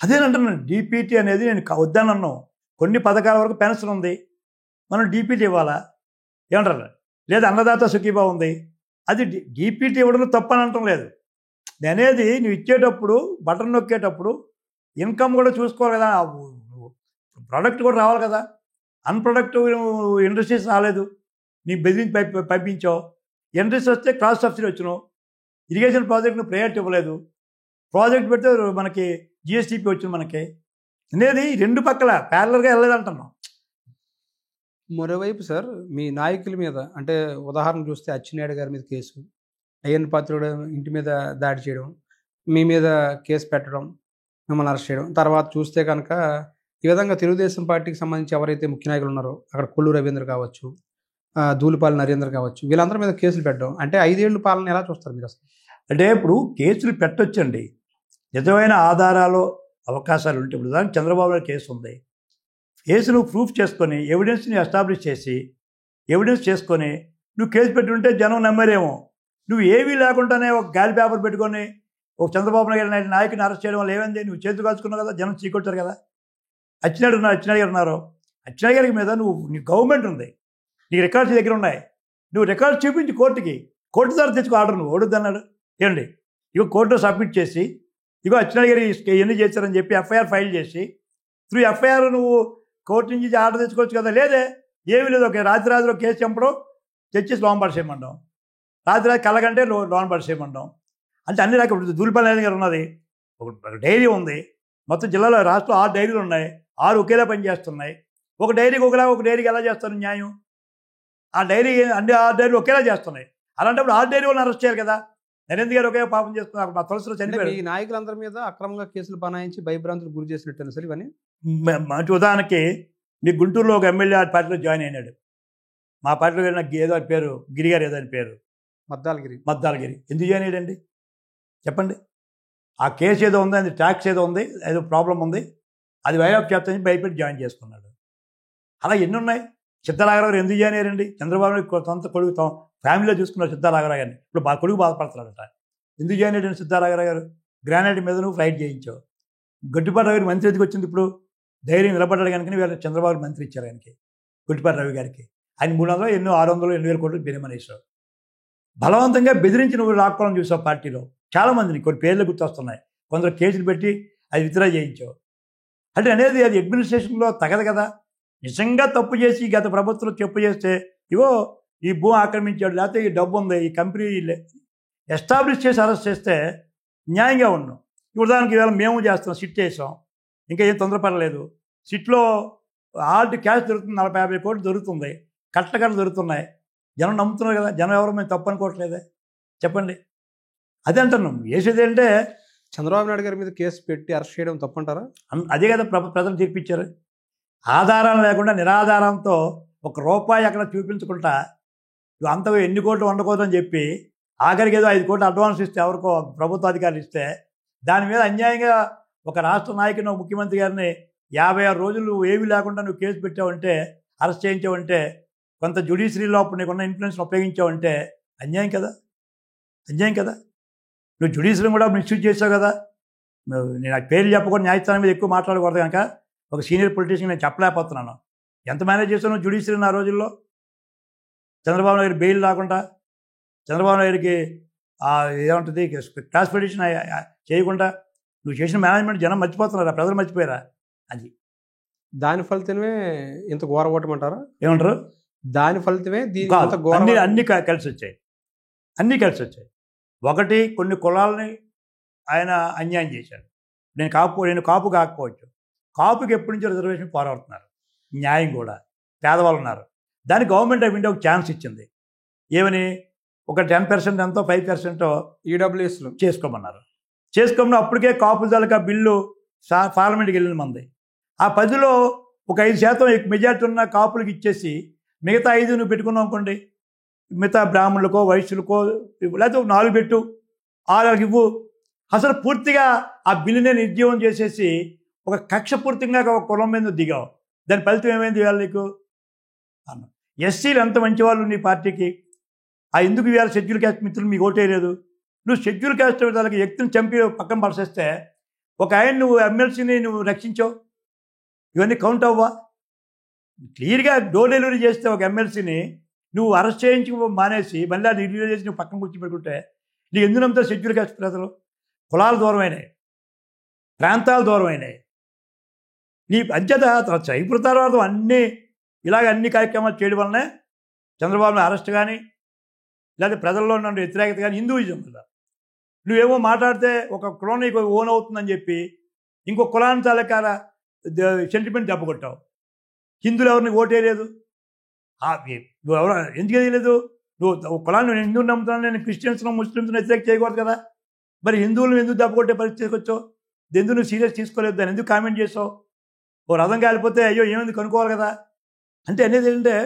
అదేనంటున్నాను, డీపీటీ అనేది నేను వద్దనన్నాను. కొన్ని పథకాల వరకు పెన్షన్ ఉంది, మనం డీపీటీ ఇవ్వాలా ఏమంటారు? లేదా అన్నదాత సుఖీభావ ఉంది, అది డీపీటీ ఇవ్వడం తప్పని అనటం లేదు. అనేది నువ్వు ఇచ్చేటప్పుడు బటన్ నొక్కేటప్పుడు ఇన్కమ్ కూడా చూసుకోవాలి కదా, ప్రోడక్ట్ కూడా రావాలి కదా. అన్ప్రొడక్టివ్ ఇండస్ట్రీస్ రాలేదు, నీ బెదిరించి పంపించావు. ఇండస్ట్రీ వస్తే క్రాస్ సబ్సిడీ వచ్చినావు. ఇరిగేషన్ ప్రాజెక్ట్ నువ్వు ప్రయారిటీ ఇవ్వలేదు, ప్రాజెక్ట్ పెడితే మనకి జిఎస్టీపీ వచ్చింది మనకి. అనేది రెండు పక్కల ప్యారలర్గా వెళ్ళలేదంటున్నాం. మరోవైపు సార్, మీ నాయకుల మీద అంటే ఉదాహరణ చూస్తే అచ్చెన్నాయుడు గారి మీద కేసు, అయ్యన్న పాత్రుడు ఇంటి మీద దాడి చేయడం, మీ మీద కేసు పెట్టడం, మిమ్మల్ని అరెస్ట్ చేయడం, తర్వాత చూస్తే కనుక ఈ విధంగా తెలుగుదేశం పార్టీకి సంబంధించి ఎవరైతే ముఖ్య నాయకులు ఉన్నారో అక్కడ కొల్లు రవీంద్ర కావచ్చు, ధూళిపాలి నరేంద్ర కావచ్చు, వీళ్ళందరి మీద కేసులు పెట్టడం అంటే 5 ఏళ్ళు పాలన ఎలా చూస్తారు మీరు అసలు? అంటే ఇప్పుడు కేసులు పెట్టొచ్చండి, నిజమైన ఆధారాలు అవకాశాలు ఉంటే. ఇప్పుడు దానికి చంద్రబాబు నాయుడు కేసు ఉంది, కేసును ప్రూఫ్ చేసుకొని ఎవిడెన్స్ని ఎస్టాబ్లిష్ చేసి ఎవిడెన్స్ చేసుకొని నువ్వు కేసు పెట్టుంటే జనం నమ్మరేమో. నువ్వు ఏమీ లేకుండానే ఒక గాలి పేపర్ పెట్టుకొని ఒక చంద్రబాబు నాయుడు నాయకుని అరెస్ట్ చేయడం వల్ల ఏమైంది? నువ్వు చేతులు కాల్చుకున్నావు కదా, జనం చీకొట్టారు కదా. అచ్చెన్నాయుడు గారు అచ్చెన్నాయుడు గారి మీద నీ గవర్నమెంట్ ఉంది, నీ రికార్డ్స్ దగ్గర ఉన్నాయి, నువ్వు రికార్డ్స్ చూపించి కోర్టు ద్వారా తెచ్చుకో ఆర్డర్. నువ్వు ఓడుద్దన్నాడు ఏమండి? ఇగో కోర్టులో సబ్మిట్ చేసి ఇగో అచ్చెన్నాయుడు గారు ఎన్ని చేశారని చెప్పి ఎఫ్ఐఆర్ ఫైల్ చేసి త్రూ ఎఫ్ఐఆర్ నువ్వు కోర్టు నుంచి ఆర్డర్ తెచ్చుకోవచ్చు కదా. లేదే, ఏమీ లేదు. ఒక రాత్రిలో కేసు చంపడం, తెచ్చేసి లోన్ పడిసేయమంటాం, రాత్రి కళ్ళకంటే లోన్ పడిసేయమంటాం. అంటే అన్ని రకాల ధూళిపాలి నరేంద్ర గారు ఉన్నది, ఒక డైరీ ఉంది, మొత్తం జిల్లాలో రాష్ట్రంలో 6 డైరీలు ఉన్నాయి, 6 ఒకేలా పనిచేస్తున్నాయి. ఒక డైరీకి ఒక డైరీకి ఎలా చేస్తారు న్యాయం? ఆ డైరీ అన్ని 6 డైరీలు ఒకేలా చేస్తున్నాయి. అలాంటప్పుడు 6 డైరీ వాళ్ళని అరెస్ట్ చేయాలి కదా. నరేంద్ర గారు ఒకే పాపం చేస్తున్నారు, మా తులసిలో చనిపోయారు. ఈ నాయకులందరి మీద అక్రమంగా కేసులు బనాయించి భయభ్రాంతులు గురి చేసినట్టు సార్ ఇవన్నీ. మంచి ఉదాహరణకి మీ గుంటూరులో ఒక ఎమ్మెల్యే ఆ పార్టీలో జాయిన్ అయినాడు. మా పార్టీలో వెళ్ళిన ఏదో అని పేరు గిరిగారు, ఏదో అని పేరు మద్దాలగిరి. ఎందుకు జాయిన్ అయ్యాడండి చెప్పండి? ఆ కేసు ఏదో ఉంది, అది ట్యాక్స్ ఏదో ఉంది, ఏదో ప్రాబ్లం ఉంది, అది వైరాప్ చేస్తానని భయపెట్టి జాయిన్ చేసుకున్నాడు. అలా ఎన్ని ఉన్నాయి. సిద్ధరాఘరావు గారు ఎందుకు జాయిన్ అయ్యారండి? చంద్రబాబు నాయుడు సొంత కొడుకు ఫ్యామిలీలో చూసుకున్నారు సిద్ధరాఘరావు గారిని. ఇప్పుడు కొడుకు బాధపడుతున్నాడట. ఎందుకు జాయిన్ అయ్యాడు సిద్ధరాఘరావు గారు? గ్రానైట్ మీద నువ్వు ఫ్లైట్ చేయించావు. గొడ్డిపాటి రవి మంత్రి ఎందుకు వచ్చింది? ఇప్పుడు ధైర్యం నిలబడ్డాడు కనుక వీళ్ళు చంద్రబాబు మంత్రి ఇచ్చారు ఆయనకి, గొడ్డిపాటి రవి గారికి. ఆయన 300 ఎన్నో 600 8,000 కోట్లు బెనిమనేసావు. బలవంతంగా బెదిరించి నువ్వు లాక్కోవాలని చూసావు పార్టీలో చాలామందిని. కొన్ని పేర్లు గుర్తొస్తున్నాయి, కొందరు కేసులు పెట్టి అది విత్డ్రా చేయించావు. అంటే అనేది అది అడ్మినిస్ట్రేషన్లో తగదు కదా. నిజంగా తప్పు చేసి గత ప్రభుత్వంలో చెప్పు చేస్తే ఇగో ఈ భూమి ఆక్రమించాడు, లేకపోతే ఈ డబ్బు ఉంది, ఈ కంపెనీ ఎస్టాబ్లిష్ చేసి అరెస్ట్ చేస్తే న్యాయంగా ఉన్నాం. ఇప్పుడు దానికి ఇవాళ మేము చేస్తున్నాం, సిట్ చేసాం, ఇంకా ఏం తొందరపడలేదు. సిట్లో హార్డ్ క్యాష్ దొరుకుతుంది, 40-50 కోట్లు దొరుకుతుంది, కట్టలు దొరుకుతున్నాయి. జనం నమ్ముతున్నారు కదా. జనం ఎవరు మేము తప్పు అనుకోవట్లేదే చెప్పండి. అదే అంటున్నాం. వేసేది అంటే చంద్రబాబు నాయుడు గారి మీద కేసు పెట్టి అరెస్ట్ చేయడం తప్పంటారా? అదే కదా ప్రజలు తీర్పిచ్చారు. ఆధారం లేకుండా నిరాధారంతో ₹1 అక్కడ చూపించుకుంటా నువ్వు అంత ఎన్ని కోట్లు వండుకోదని చెప్పి ఆఖరికి ఏదో 5 కోట్లు అడ్వాన్స్ ఇస్తే ఎవరికో ప్రభుత్వ అధికారులు ఇస్తే దాని మీద అన్యాయంగా ఒక రాష్ట్ర నాయకుని, ఒక ముఖ్యమంత్రి గారిని 56 రోజులు ఏమీ లేకుండా నువ్వు కేసు పెట్టావంటే, అరెస్ట్ చేయించావంటే, కొంత జ్యుడిషియరీలో అప్పుడు నీకున్న ఇన్ఫ్లుయెన్స్ ఉపయోగించావంటే అన్యాయం కదా. నువ్వు జ్యుడిషియరీ కూడా మిస్యూజ్ చేసావు కదా. నేను ఆ పేర్లు చెప్పకుండా న్యాయస్థానం మీద ఎక్కువ మాట్లాడకూడదు కనుక ఒక సీనియర్ పొలిటీషియన్ నేను చెప్పలేకపోతున్నాను. ఎంత మేనేజ్ చేసావు నువ్వు జ్యుడిషియరీని ఆ రోజుల్లో? చంద్రబాబు నాయుడు బెయిల్ రాకుండా, చంద్రబాబు నాయుడికి ఏమంటుంది క్లాస్ పిటిషన్ చేయకుండా నువ్వు చేసిన మేనేజ్మెంట్ జనం మర్చిపోతున్నారా, ప్రజలు మర్చిపోయారా? అది దాని ఫలితమే ఇంత ఘోర ఓటమంటారా? ఏమంటారు? దాని ఫలితమే దీని కాదు, ఇంత ఘోర అన్నీ కలిసి వచ్చాయి. అన్నీ కలిసి వచ్చాయి. ఒకటి, కొన్ని కులాలని ఆయన అన్యాయం చేశాడు. నేను కాపు కాకపోవచ్చు. కాపుకి ఎప్పటి నుంచో రిజర్వేషన్ పోరాడుతున్నారు, న్యాయం కూడా. పేదవాళ్ళు ఉన్నారు. దానికి గవర్నమెంట్ ఆఫ్ ఇండియా ఒక ఛాన్స్ ఇచ్చింది. ఏమని? ఒక 10% ఎంతో 5% ఈడబ్ల్యూఎస్లో చేసుకోమన్నారు. చేసుకోమని అప్పటికే కాపుల తాలూకా బిల్లు పార్లమెంట్కి వెళ్ళింది మంది. ఆ 10లో ఒక 5% మెజార్టీ ఉన్న కాపులకు ఇచ్చేసి మిగతా 5 నువ్వు పెట్టుకున్నావు అనుకోండి, మిగతా బ్రాహ్మణులకో వైశ్యులకో లేకపోతే 4 పెట్టు, 6 ఇవ్వు. అసలు పూర్తిగా ఆ బిల్లునే నిర్జీవం చేసేసి ఒక కక్ష పూర్తిగా ఒక కులం మీద దిగావు. దాని ఫలితం ఏమైంది ఇవాళ నీకు అన్న? ఎస్సీలు ఎంత మంచివాళ్ళు నీ పార్టీకి, ఎందుకు ఇవాళ షెడ్యూల్ క్యాస్ట్ మిత్రులు మీకు ఓటేయలేదు? నువ్వు షెడ్యూల్ క్యాస్ట్ వాళ్ళకి వ్యక్తిని చంపి పక్కన పడిసేస్తే ఒక ఆయన నువ్వు ఎమ్మెల్సీని నువ్వు రక్షించావు. ఇవన్నీ కౌంట్ అవ్వా? క్లియర్గా డోర్ డెలివరీ చేస్తే ఒక ఎమ్మెల్సీని నువ్వు అరెస్ట్ చేయించి మానేసి మళ్ళీ రివ్యూ చేసి నువ్వు పక్కన కూర్చోబెట్టుకుంటే నీకు ఎందుకు నమ్ముతావు? షెడ్యూల్ క్యాస్ట్ ప్రజలు కులాలు దూరమైనాయి, ప్రాంతాలు దూరమైనాయి. నీ అంచేత అయిపోయిన తర్వాత అన్ని కార్యక్రమాలు చేయడం వల్లనే చంద్రబాబుని అరెస్ట్ కానీ లేదా ప్రజల్లో ఉన్న వ్యతిరేకత కానీ హిందూయిజం కదా. నువ్వేమో మాట్లాడితే ఒక కులం నీకు ఓన్ అవుతుందని చెప్పి ఇంకో కులాన్ని తాలూకా సెంటిమెంట్ దెబ్బకొట్టావు. హిందువులు ఎవరిని ఓటేయలేదు. నువ్వు ఎవరు ఎందుకు వేయలేదు? నువ్వు కులాన్ని నేను హిందువుని నమ్ముతున్నాను, నేను క్రిస్టియన్స్ను ముస్లిమ్స్ను వ్యతిరేక చేయకూడదు కదా. మరి హిందువులను ఎందుకు దెబ్బకొట్టే పరిస్థితికి వచ్చావు? ఎందుకు నువ్వు సీరియస్ తీసుకోలేదు? దాన్ని ఎందుకు కామెంట్ చేసావు? ఓ రథం కాలిపోతే అయ్యో ఏమైంది కనుక్కోవాలి కదా. అంటే అనేది ఏంటంటే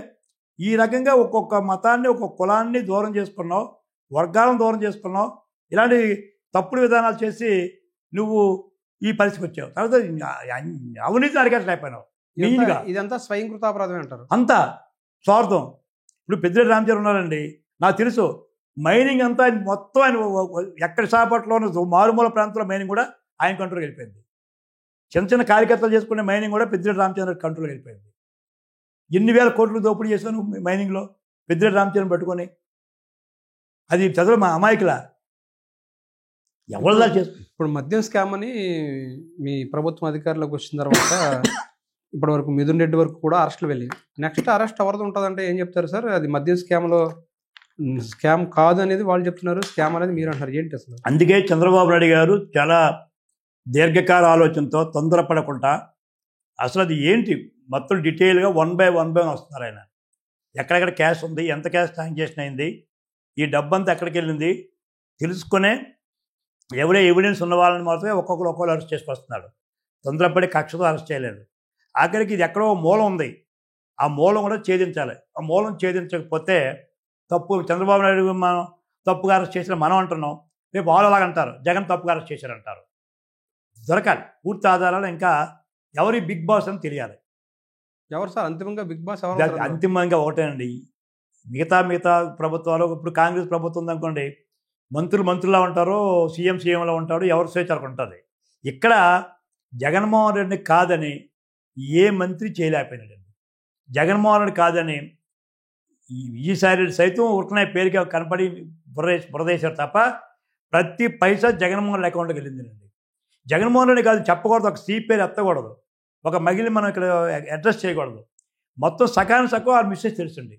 ఈ రకంగా ఒక్కొక్క మతాన్ని ఒక్కొక్క కులాన్ని దూరం చేసుకున్నావు, వర్గాలను దూరం చేసుకున్నావు. ఇలాంటి తప్పుడు విధానాలు చేసి నువ్వు ఈ పరిస్థితికి వచ్చావు. తర్వాత అవినీతిని అరికట్టలేకపోయినావు. ఇదంతా స్వయంకృతాపరాధమే అంటారు. అంతా స్వార్థం. ఇప్పుడు పెద్దిరెడ్డి రామచంద్ర ఉన్నారండి, నాకు తెలుసు మైనింగ్ అంతా మొత్తం ఆయన ఎక్కడ విశాఖపట్నంలో మారుమూల ప్రాంతంలో మైనింగ్ కూడా ఆయన కంట్రోల్కి వెళ్ళిపోయింది. చిన్న చిన్న కార్యకర్తలు చేసుకునే మైనింగ్ కూడా పెద్దిరెడ్డి రామచంద్ర కంట్రోల్కి వెళ్ళిపోయింది. ఎన్ని వేల కోట్లు దోపిడీ చేశాను మైనింగ్లో పెద్దిరెడ్డి రామచంద్రని పట్టుకొని. అది చదువు మా అమాయకుల ఎవరిలా చేస్తుంది. ఇప్పుడు మద్యం స్కామ్ అని మీ ప్రభుత్వం అధికారులకు వచ్చిన తర్వాత ఇప్పటి వరకు మిథున్ రెడ్డి వరకు కూడా అరెస్టులు వెళ్ళాయి. నెక్స్ట్ అరెస్ట్ ఎవరిది ఉంటుందంటే ఏం చెప్తారు సార్? అది మద్యం స్కామ్ కాదు అనేది వాళ్ళు చెప్తున్నారు, స్కామ్ అనేది మీరు అంటారు. ఏంటి అసలు? అందుకే చంద్రబాబు నాయుడు గారు చాలా దీర్ఘకాల ఆలోచనతో తొందరపడకుండా అసలు అది ఏంటి మొత్తం డీటెయిల్గా 1 by 1 వస్తున్నారు. ఆయన ఎక్కడెక్కడ క్యాష్ ఉంది, ఎంత క్యాష్ ట్రాన్సాక్షన్ అయింది, ఈ డబ్బంతా ఎక్కడికి వెళ్ళింది తెలుసుకునే ఎవరే ఎవిడెన్స్ ఉన్న వాళ్ళని మాత్రమే ఒక్కొక్కరు అరెస్ట్ చేసి వస్తున్నాడు. తొందరపడి కక్షతో అరెస్ట్ చేయలేదు. ఆఖరికి ఇది ఎక్కడో మూలం ఉంది, ఆ మూలం కూడా ఛేదించాలి. ఆ మూలం ఛేదించకపోతే తప్పు. చంద్రబాబు నాయుడు మనం తప్పుగా అరెస్ట్ చేసిన మనం అంటున్నాం, రేపు వాళ్ళు అలాగంటారు జగన్ తప్పుగా అరెస్ట్ చేశారంటారు. దొరకాలి పూర్తి ఆధారాలు. ఇంకా ఎవరి బిగ్ బాస్ అని తెలియాలి. ఎవరు సార్ అంతిమంగా బిగ్ బాస్? ఎవరు అంతిమంగా ఒకటేనండి. మిగతా ప్రభుత్వాలు, ఇప్పుడు కాంగ్రెస్ ప్రభుత్వం ఉందనుకోండి, మంత్రులా ఉంటారు, సీఎంలో ఉంటాడు, ఎవరి స్వేచ్ఛలకు ఉంటుంది. ఇక్కడ జగన్మోహన్ రెడ్డిని కాదని ఏ మంత్రి చేయలేకపోయినాడండి. జగన్మోహన్ రెడ్డి కాదని ఈసారి సైతం ఉరకనే పేరుగా కనపడి బురదేశారు తప్ప ప్రతి పైసా జగన్మోహన్ రెడ్డి అకౌంట్కి వెళ్ళిందండి. జగన్మోహన్ రెడ్డి కాదు చెప్పకూడదు, ఒక సీ పేరు ఎత్తకూడదు, ఒక మగిలి మనం ఇక్కడ అడ్రస్ చేయకూడదు. మొత్తం సకానికి సక్కువ ఆ మిస్సెస్ తెలుసండి.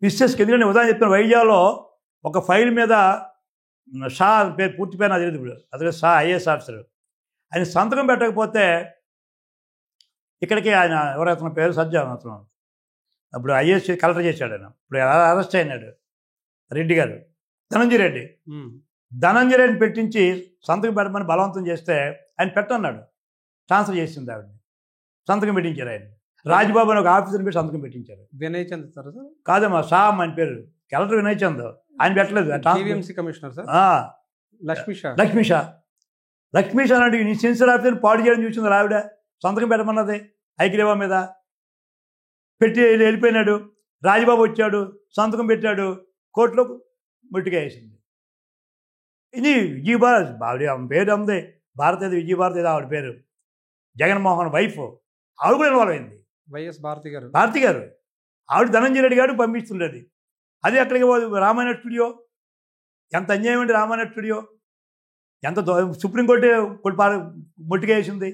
మిస్సెస్కి ఎందుకంటే ఉదాహరణ చెప్పిన వైజాగ్లో ఒక ఫైల్ మీద షా పేరు పూర్తి పేరు నాకు తెలియదు. ఇప్పుడు అదే షా ఐఏఎస్ ఆఫీసర్, ఆయన సంతకం పెట్టకపోతే ఇక్కడికి ఆయన ఎవరైతున్న పేరు సజ్జాన్ అతను అప్పుడు ఐఏఎస్ కలెక్టర్ చేశాడు. ఆయన ఇప్పుడు అరెస్ట్ అయినాడు రెడ్డి గారు, ధనంజయ రెడ్డిని పెట్టించి సంతకం పెట్టమని బలవంతం చేస్తే ఆయన పెట్టన్నాడు. ట్రాన్స్ఫర్ చేసింది ఆవిడని, సంతకం పెట్టించారు. ఆయన రాజ్బాబు అని ఒక ఆఫీసర్ని పెట్టి సంతకం పెట్టించారు. వినయ్ చంద్ సార్? కాదమ్మా, షా ఆయన పేరు, కలెక్టర్ వినయ్ చంద్. ఆయన పెట్టలేదు. కమిషనర్ సార్ లక్ష్మీ షా అంటే నీ సెన్సర్ ఆఫీసర్ పాడు చేయడం చూసింది ఆవిడ. సంతకం పెట్టమన్నది ఐక్యలేవా మీద పెట్టి వెళ్ళిపోయినాడు. రాజబాబు వచ్చాడు, సంతకం పెట్టాడు, కోర్టులో ముట్టిగా వేసింది. ఇది విజయభారతి ఆవిడ పేరు ఉంది, భారతీయ విజయభారతి ఆవిడ పేరు. జగన్మోహన్ వైఫ్, ఆవిడ కూడా ఇన్వాల్వ్ అయింది. వైఎస్ భారతి గారు ఆవిడ ధనంజయ రెడ్డి గారు పంపిస్తుండేది. అది అక్కడికి రామాయణ స్టూడియో. ఎంత అన్యాయం అండి రామాయణ స్టూడియో. ఎంత సుప్రీంకోర్టు మొట్టిగా వేసింది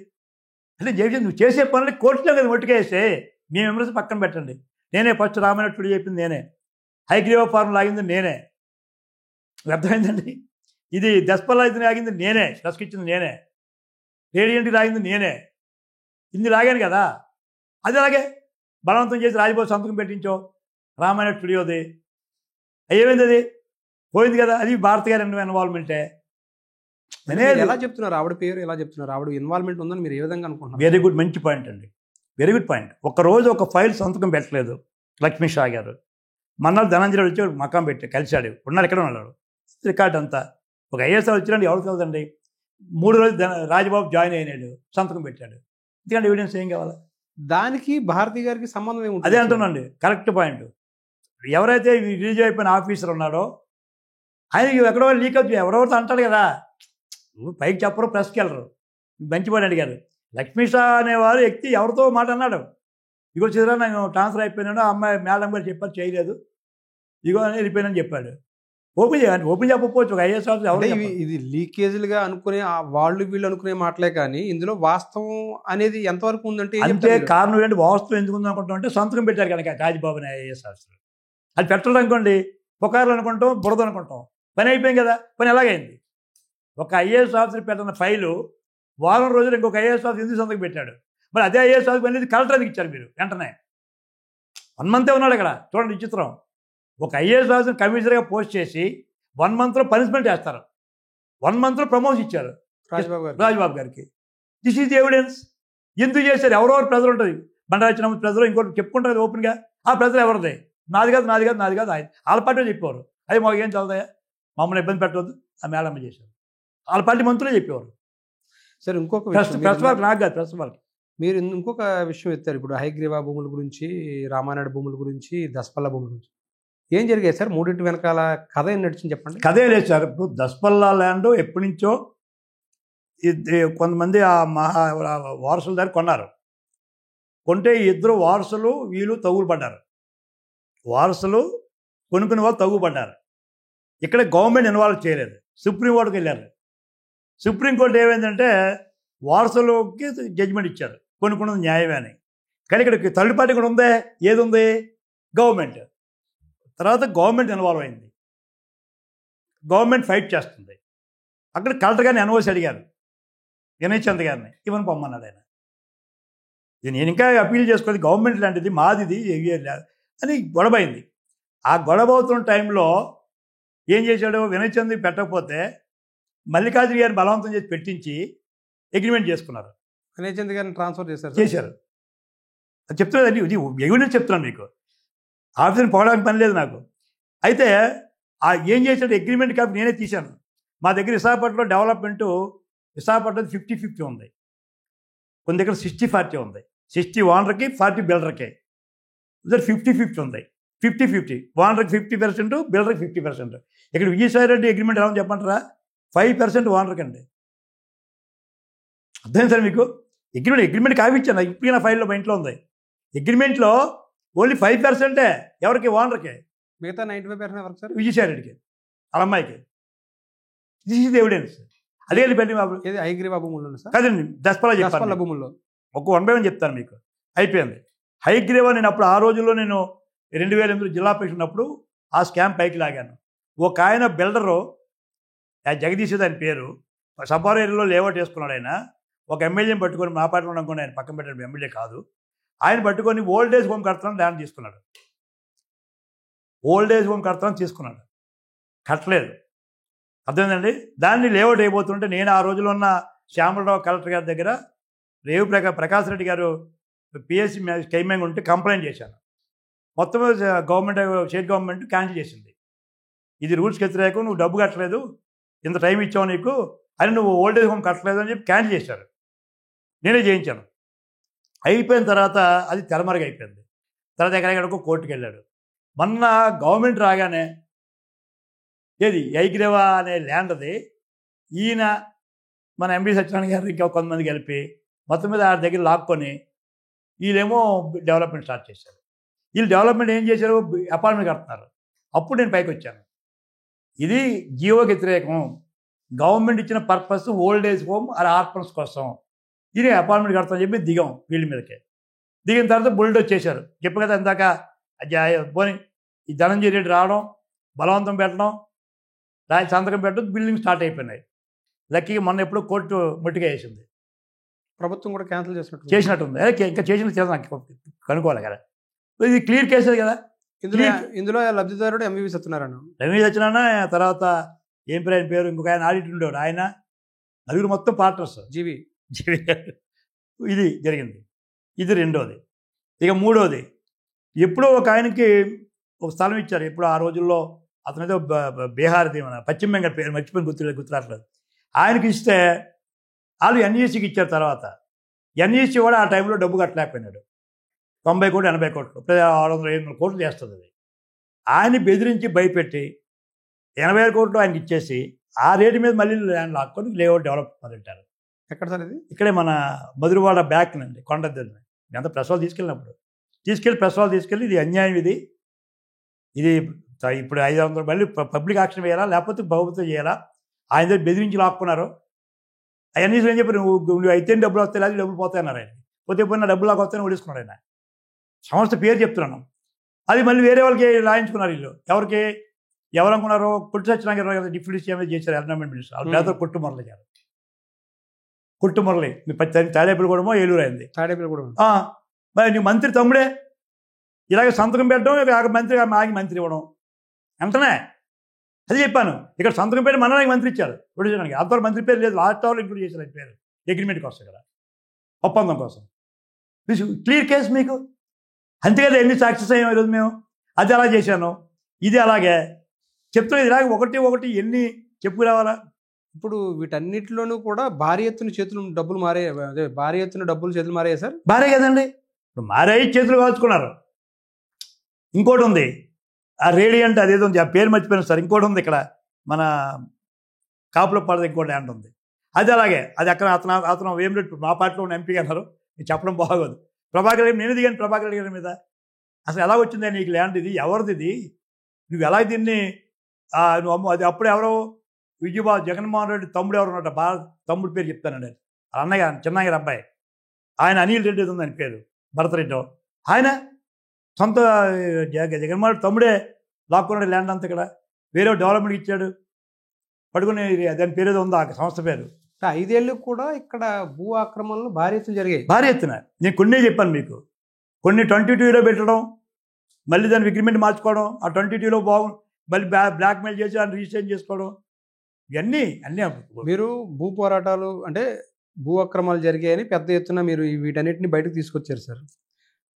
అంటే జడ్జి నువ్వు చేసే పనులు కోర్టులో కదా మొట్టిగా వేస్తే మీ మెంబర్స్ పక్కన పెట్టండి. నేనే ఫస్ట్ రామాయణుడు చెప్పింది నేనే, హైగ్రీవ ఫార్మ్ లాగింది నేనే, అర్థమైందండి. ఇది దస్పల్లా ఇది లాగింది నేనే, రస్క్ ఇచ్చింది నేనే, రేడియంట్కి లాగింది నేనే, ఇన్ని లాగాను కదా. అది అలాగే బలవంతం చేసి రాజబాబు సంతకం పెట్టించో రామాయణ స్టూడియోది, ఏమైంది అది పోయింది కదా. అది భారత్ గారి ఇన్వాల్వ్మెంటే. ఎలా చెప్తున్నారు ఆవిడ పేరు, ఎలా చెప్తున్నారు ఆవిడ ఇన్వాల్వ్మెంట్ ఉందని మీరు ఏ విధంగా అనుకుంటున్నారు? వెరీ గుడ్, మంచి పాయింట్ అండి, వెరీ గుడ్ పాయింట్. ఒక్కరోజు ఒక ఫైల్ సంతకం పెట్టలేదు లక్ష్మీ షా గారు. మన్నాడు ధనంజయ వచ్చి మకాం పెట్టి కలిశాడు, ఉన్నాడు ఎక్కడ ఉన్నాడు, రికార్డ్ అంతా. ఒక ఐఎస్ఆర్ వచ్చినాడు, ఎవరికి తెలుదండి. 3 రోజులు రాజబాబు జాయిన్ అయినాడు, సంతకం పెట్టాడు. ఎందుకంటే ఎవిడెన్స్ ఏం కావాలి దానికి? భారతి గారికి సంబంధం ఏముంటుంది? అదే అంటున్నాండి, కరెక్ట్ పాయింట్. ఎవరైతే రిలీజ్ అయిపోయిన ఆఫీసర్ ఉన్నాడో ఆయన ఎక్కడో లీక్ అవుతుంది, ఎవరెవరితో అంటాడు కదా, పైకి చెప్పరు, ప్రెస్కి వెళ్ళరు. మంచి పని అడిగారు. లక్ష్మీ షా అనేవారు వ్యక్తి ఎవరితో మాట అన్నాడు, ఇగో చిత్రా నేను ట్రాన్స్ఫర్ అయిపోయినాడు, అమ్మాయి మేడం గారు చెప్పారు చేయలేదు, ఇగో అని వెళ్ళిపోయినని చెప్పాడు. ఓపెన్ చేయాలి, ఓపెన్ చెప్పకపోవచ్చు. ఒక ఐఏఎస్ ఆఫీసర్ ఎవరు ఇది లీకేజీలుగా అనుకునే వాళ్ళు వీళ్ళు అనుకునే మాటలే కానీ ఇందులో వాస్తవం అనేది ఎంతవరకు ఉందంటే అంతే. కారణం ఏంటంటే వాస్తవం ఎందుకు ఉంది అనుకుంటాం అంటే సంతకం పెట్టారు కనుక రాజబాబు అనే ఐఏఎస్ ఆఫీసర్. అది పెట్టడం అనుకోండి పుకార్లు అనుకుంటాం, బురద అనుకుంటాం, పని అయిపోయింది కదా. పని ఎలాగైంది? ఒక ఐఏఎస్ ఆఫీసర్ పెట్టిన ఫైలు వారం రోజులు ఇంకొక ఐఏఎస్ ఆఫీసర్ ఎందుకు సంతకం పెట్టాడు? మరి అదే ఐఏఎస్ ఆఫీసర్ అనేది కలెక్టర్కి ఇచ్చారు మీరు వెంటనే. 1 మంతే ఉన్నాడు ఇక్కడ. చూడండి విచిత్రం. ఒక ఐఏఎస్ ఆఫీసర్ కమిషనర్గా పోస్ట్ చేసి 1 మంత్లో పనిష్మెంట్ వేస్తారు, 1 మంత్లో ప్రమోషన్ ఇచ్చారు రాజబాబు గారికి. This is evidence. ఎందుకు చేశారు? ఎవరెవరు ప్రజలు ఉంటుంది, బండారు ప్రజలు ఇంకోటి చెప్పుకుంటారు ఓపెన్గా. ఆ ప్రజలు ఎవరిది? నాది కాదు, నాది కాదు, నాది కాదు, ఆయన వాళ్ళ పార్టీ చెప్పేవారు. అది మాకు ఏం చదువుతాయా, మమ్మల్ని ఇబ్బంది పెట్టవద్దు, ఆ మేడమ్మ చేశారు. వాళ్ళ పార్టీ మంత్రులే చెప్పేవారు. సరే, ఇంకొక ప్రెస్ వాళ్ళకి, నాకు కాదు, ప్రెస్ వాళ్ళకి. మీరు ఇంకొక విషయం ఎత్తారు ఇప్పుడు, హైగ్రీవా భూముల గురించి, రామానాయుడు భూముల గురించి, దసపల్ల భూముల గురించి. ఏం జరిగాయి సార్? మూడింటి వెనకాల కథ ఏం నడిచింది చెప్పండి. కథ ఏం లేదు సార్. ఇప్పుడు దసపల్లా ల్యాండ్ ఎప్పటి నుంచో కొంతమంది ఆ వారసుల దగ్గర కొన్నారు. కొంటే 2 వారసులు వీళ్ళు తగులు పడ్డారు. వారసులు కొనుక్కునే వాళ్ళు తగులు పడ్డారు. ఇక్కడ గవర్నమెంట్ ఇన్వాల్వ్ చేయలేదు, సుప్రీంకోర్టుకి వెళ్ళారు. సుప్రీంకోర్టు ఏమైందంటే వారసులకి జడ్జిమెంట్ ఇచ్చారు, కొనుక్కున్నది న్యాయమే అని. కానీ ఇక్కడ థర్డ్ పార్టీ కూడా ఉందే, ఏది ఉంది? గవర్నమెంట్. తర్వాత గవర్నమెంట్ ఇన్వాల్వ్ అయింది, గవర్నమెంట్ ఫైట్ చేస్తుంది. అక్కడ కలెక్టర్ గారిని ఎన్ఓసి అడిగారు, వినయ్ చంద్ గారిని, ఇవన్నీ పొమ్మన్నాడు ఆయన. ఇది నేను ఇంకా అప్పీల్ చేసుకోవాలి, గవర్నమెంట్ లాంటిది మాదిది అని గొడవైంది. ఆ గొడవ అవుతున్న టైంలో ఏం చేశాడు? వినయ్ చంద్ పెట్టకపోతే మల్లికార్జున గారిని బలవంతం చేసి పెట్టించి అగ్రిమెంట్ చేసుకున్నారు. వినయ్ చంద్ గారిని ట్రాన్స్ఫర్ చేశారు. అది చెప్తున్నాను, ఇది ఎవిడెన్స్ చెప్తున్నాను మీకు. ఆఫీసర్ని పోవడానికి పని లేదు నాకు. అయితే ఏం చేశాడు? అగ్రిమెంట్ కాపీ నేనే తీశాను. మా దగ్గర విశాఖపట్నంలో డెవలప్మెంటు, విశాఖపట్నం 50-50 ఉంది, కొన్ని దగ్గర 60-40 ఉంది. 60 ఓనర్కి, 40 బిల్డర్కి. ఇద్దరు 50-50 ఉంది. 50-50 ఓనర్కి 50%, బిల్డర్కి 50%. ఇక్కడ విజయసాయి రెడ్డి అగ్రిమెంట్ ఎలా చెప్పంటారా? 5% ఓనర్కి అండి. అర్థం సార్ మీకు? అగ్రిమెంట్ కాపీ ఇచ్చాను, ఇప్పుడు నా ఫైల్లో మా ఇంట్లో ఉంది. అగ్రిమెంట్లో ఓన్లీ 5% ఎవరికి? ఓనర్కి. మిగతా 95% ఎవరికి సార్? విజయసాయి రెడ్డికి, వాళ్ళ అమ్మాయికి. This is evidence. అదే పెళ్లి ఏది హైగ్రీవా భూముల్లో సార్? కదండి, దసపల్లా భూముల్లో. ఒక 1 by 1 చెప్తాను మీకు. అయిపోయింది. హైగ్రీవా నేను అప్పుడు ఆ రోజుల్లో నేను 2008 జిల్లా పరిషత్ ఉన్నప్పుడు ఆ స్కామ్ పైకి లాగాను. ఒక ఆయన బిల్డరు, జగదీష్ దాని పేరు, సబ్బార్ ఏరియాలో లేఅవుట్ వేసుకున్నాడు. ఆయన ఒక ఎమ్మెల్యేని పట్టుకొని, మా పార్టీలో అనుకోండి, ఆయన పక్కన పెట్టాడు, ఎమ్మెల్యే కాదు, ఆయన పట్టుకొని ఓల్డ్ ఏజ్ హోమ్ కడతాను ల్యాండ్ తీసుకున్నాడు. ఓల్డ్ ఏజ్ హోమ్ కడతాను తీసుకున్నాడు, కట్టలేదు. అర్థమైందండి. దాన్ని లేఅవుట్ అయిపోతుంటే నేను ఆ రోజులో ఉన్న శ్యామలరావు కలెక్టర్ గారి దగ్గర రేవు ప్రకాష్ రెడ్డి గారు పిఎస్సి స్కైమింగ్ ఉంటే కంప్లైంట్ చేశాను. మొత్తం గవర్నమెంట్, స్టేట్ గవర్నమెంట్ క్యాన్సిల్ చేసింది. ఇది రూల్స్కి వ్యతిరేకం, నువ్వు డబ్బు కట్టలేదు, ఇంత టైం ఇచ్చావు నీకు అని, నువ్వు ఓల్డ్ ఏజ్ హోమ్ కట్టలేదు అని చెప్పి క్యాన్సిల్ చేశారు. నేనే చేయించాను. అయిపోయిన తర్వాత అది తెరమరుగు అయిపోయింది. తర్వాత ఎక్కడెక్కడికో కోర్టుకు వెళ్ళాడు. మొన్న గవర్నమెంట్ రాగానే ఏది హైగ్రీవా అనే ల్యాండ్ అది ఈయన మన ఎంపీ సత్యనారాయణ గారు ఇంకా కొంతమంది కలిపి మొత్తం మీద ఆ దగ్గర లాక్కొని వీళ్ళేమో డెవలప్మెంట్ స్టార్ట్ చేశారు. వీళ్ళు డెవలప్మెంట్ ఏం చేశారు? అపార్ట్మెంట్ కడుతున్నారు. అప్పుడు నేను పైకి వచ్చాను. ఇది జీవోకి వ్యతిరేకం, గవర్నమెంట్ ఇచ్చిన పర్పస్ ఓల్డ్ ఏజ్ హోమ్ అది ఆర్ఫన్స్ కోసం ఇది అపార్ట్మెంట్ కడతామని చెప్పి దిగాం ఫీల్డ్ మీదకి. దిగిన తర్వాత బుల్డోజ్ చేశారు. చెప్పు కదా ఇందాక పోనీ ఈ ధనంజయ రెడ్డి రావడం, బలవంతం పెట్టడం, సంతకం పెట్టడం, బిల్డింగ్ స్టార్ట్ అయిపోయినాయి. లక్కీగా మొన్న ఎప్పుడు కోర్టు ముట్టిగా వేసింది, ప్రభుత్వం కూడా క్యాన్సిల్ చేసినట్టుంది. ఇంకా చేసిన నాకు కనుక్కోవాలి కదా. ఇది క్లియర్ కేసే కదా. ఇందులో లబ్ధిదారుడు ఎంవివి సత్యనారాయణ. ఎంవివి సత్యనారాయణ తర్వాత ఏం పేరు ఇంకొక ఆయన ఆడిటర్ ఉండేవాడు, ఆయన నలుగురు మొత్తం పార్ట్నర్స్ జీవి. ఇది జరిగింది. ఇది రెండోది. ఇక మూడోది, ఎప్పుడో ఒక ఆయనకి ఒక స్థలం ఇచ్చారు. ఎప్పుడు ఆ రోజుల్లో అతనితో బీహార్ది మన పశ్చిమ బెంగాల్ పేరు మర్చిపోయిన గుర్తురాట్లేదు. ఆయనకి ఇస్తే వాళ్ళు ఎన్ఈసీకి ఇచ్చారు. తర్వాత ఎన్ఈసీ కూడా ఆ టైంలో డబ్బు కట్టలేకపోయినాడు. 90 కోట్లు 80 కోట్లు 600-700 కోట్లు చేస్తుంది అది. ఆయన్ని బెదిరించి భయపెట్టి 80 కోట్లు ఆయనకి ఇచ్చేసి ఆ రేటు మీద మళ్ళీ ల్యాండ్ లాక్కొని లేఅవుట్ డెవలప్ మొదలెట్టారు. ఎక్కడ సార్ ఇది? ఇక్కడే మన మధురవాడ బ్యాక్ నుండి కొండద్దరిని ఎంత ప్రసవాలు తీసుకెళ్ళి ప్రసవాలు తీసుకెళ్ళి ఇది అన్యాయం, ఇది ఇప్పుడు 500 మళ్ళీ పబ్లిక్ ఆక్షన్ వేయాలా లేకపోతే ప్రభుత్వం చేయాలా, ఆయన దగ్గర బెదిరించి లాక్కున్నారు. అవన్నీ ఏం చెప్పి నువ్వు అయితే డబ్బులు వస్తాయి లేదా డబ్బులు పోతాయి అన్నారు. ఆయన పోతే పోయిన డబ్బులు లాగా వస్తాయని ఓడిసుకున్నాడు ఆయన. సంస్థ పేరు చెప్తున్నాను. అది మళ్ళీ వేరే వాళ్ళకి లాయించుకున్నారు వీళ్ళు. ఎవరు అనుకున్నారో కొట్టు సత్యనారాయణ గారు డిప్యూటీ సీఎం చేశారు, ఎన్విరాన్మెంట్ మినిస్టర్. వాళ్ళ పేద కొట్టు మురళి గారు. కొట్టు మురళి మీ తాడేపల్లిగూడెమో ఏలూరు అయింది. తాడేపల్లిగూడెం. మరి నీ మంత్రి తమ్ముడే ఇలాగే సంతకం పెట్టడం, మంత్రి మాకి మంత్రి ఇవ్వడం వెంటనే. అది చెప్పాను. ఇక్కడ సంతకం పెట్టి మనకి మంత్రి ఇచ్చారు విడిచడానికి. అంతవరకు మంత్రి పేరు లేదు, లాస్ట్ అవర్లో ఇంక్లూడ్ చేశారు ఆయన పేరు అగ్రిమెంట్ కోసం, ఇక్కడ ఒప్పందం కోసం. క్లియర్ కేసు మీకు. అంతేకాదు ఎన్ని సక్సెస్ అయ్యాం ఈరోజు మేము. అది అలా చేశాను, ఇది అలాగే చెప్తున్నది. ఇలాగే ఒకటి ఎన్ని చెప్పుకురావాలా. ఇప్పుడు వీటన్నిటిలోనూ కూడా భారీ ఎత్తున డబ్బులు చేతులు మారాయి సార్. భారీ కదండి, ఇప్పుడు మారాయి, చేతులు కాల్చుకున్నారు. ఇంకోటి ఉంది, ఆ రేడియంట్ అదేదో ఉంది, ఆ పేరు మర్చిపోయినా సార్. ఇంకోటి ఉంది ఇక్కడ మన కాపులో పడదు, ఇంకోటి ల్యాండ్ ఉంది. అది అలాగే, అది అక్కడ అతను వేమిరెడ్డి మా పార్టీలో ఉన్న ఎంపీ అన్నారు. నేను చెప్పడం బాగోదు. ప్రభాకర్ రెడ్డి నేను దిగాను ప్రభాకర్ రెడ్డి గారి మీద. అసలు ఎలా వచ్చిందా నీకు ల్యాండ్, ఇది ఎవరిది, ఇది నువ్వు ఎలా దీన్ని నువ్వు అమ్ము. అది అప్పుడు ఎవరో విజయబాబు జగన్మోహన్ రెడ్డి తమ్ముడు ఎవరు ఉన్నట్టు, బాగా తమ్ముడు పేరు చెప్తానండి. అన్నయ్య చిన్నయ్య గారి అబ్బాయి, ఆయన అనిల్ రెడ్డి ఉంది ఆయన పేరు, భరతరెడ్డి. ఆయన సొంత జగన్మోహన్ రెడ్డి తమ్ముడే లాక్కున్నాడు ల్యాండ్ అంతా. ఇక్కడ వేరే డెవలప్మెంట్కి ఇచ్చాడు పడుకుని, దాని పేరు ఏదో ఉందా ఆ సంస్థ పేరు. 5 ఏళ్ళు కూడా ఇక్కడ భూ ఆక్రమణలు భారీ ఎత్తున జరిగాయి. భారీ ఎత్తున నేను కొన్నే చెప్పాను మీకు. కొన్ని 22లో పెట్టడం, మళ్ళీ దాని అగ్రిమెంట్ మార్చుకోవడం, ఆ 22లో మళ్ళీ బ్లాక్మెయిల్ చేసి దాన్ని రిజిస్ట్రేషన్ చేసుకోవడం, ఇవన్నీ అన్నీ. మీరు భూ పోరాటాలు అంటే భూ అక్రమాలు జరిగాయని పెద్ద ఎత్తున మీరు వీటన్నిటిని బయటకు తీసుకొచ్చారు సార్.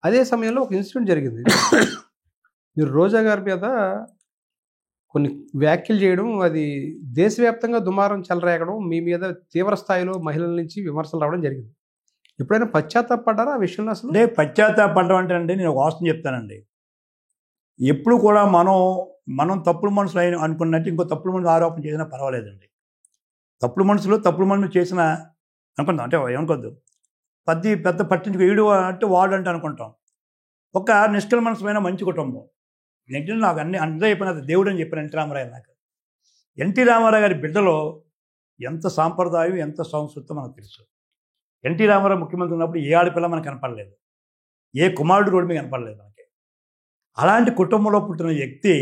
అదే సమయంలో ఒక ఇన్సిడెంట్ జరిగింది. మీరు రోజా గారి మీద కొన్ని వ్యాఖ్యలు చేయడం, అది దేశవ్యాప్తంగా దుమారం చెలరేగడం, మీ మీద తీవ్ర స్థాయిలో మహిళల నుంచి విమర్శలు రావడం జరిగింది. ఎప్పుడైనా పశ్చాత్తాపడ్డారా ఆ విషయంలో? అసలు అంటే పశ్చాత్తాపడ్డం అంటే అండి, నేను ఒక వాస్తవం చెప్తానండి. ఎప్పుడు కూడా మనం తప్పుడు మనుషులు అనుకున్నట్టు ఇంకో తప్పుడు మనుషులు ఆరోపణ చేసినా పర్వాలేదండి. తప్పుడు మనుషులు చేసిన అనుకుంటాం, అంటే ఏమనుకోద్దు, పెద్ద పట్టించుకు వీడు అంటే వాడు అంటే అనుకుంటాం. ఒక నిష్కల్మషమైన మంచి కుటుంబం. ఏంటంటే నాకు అందరూ చెప్పిన దేవుడు అని చెప్పిన ఎన్టీ రామారావు. నాకు ఎన్టీ రామారావు గారి బిడ్డలో ఎంత సాంప్రదాయం, ఎంత సంస్కృతి మనకు తెలుసు. ఎన్టీ రామారావు ముఖ్యమంత్రి ఉన్నప్పుడు ఏ ఆడపిల్ల మనకు కనపడలేదు, ఏ కుమారుడు రోడ్డు మీద కనపడలేదు మనకి. అలాంటి కుటుంబంలో పుట్టిన వ్యక్తి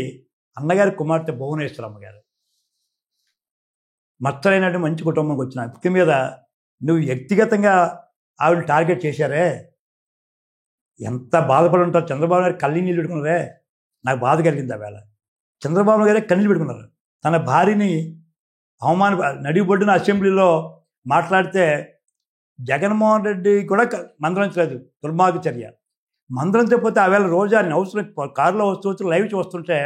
అన్నగారి కుమార్తె భువనేశ్వరమ్మ గారు. మచ్చలైనట్టు మంచి కుటుంబంకి వచ్చిన వ్యక్తి మీద నువ్వు వ్యక్తిగతంగా ఆవిడ టార్గెట్ చేశారే, ఎంత బాధపడి ఉంటారు. చంద్రబాబు గారు కళ్ళీళ్ళు పెట్టుకున్నారే, నాకు బాధ కలిగింది. ఆ వేళ చంద్రబాబు గారే కన్నీళ్ళు పెట్టుకున్నారు. తన భార్యని నడిబొడ్డున అసెంబ్లీలో మాట్లాడితే జగన్మోహన్ రెడ్డి కూడా మందలించలేదు. దుర్మార్గ చర్య. మందలించకపోతే ఆ వేళ రోజా అవసరం కారులో వస్తూ లైవ్ చూస్తుంటే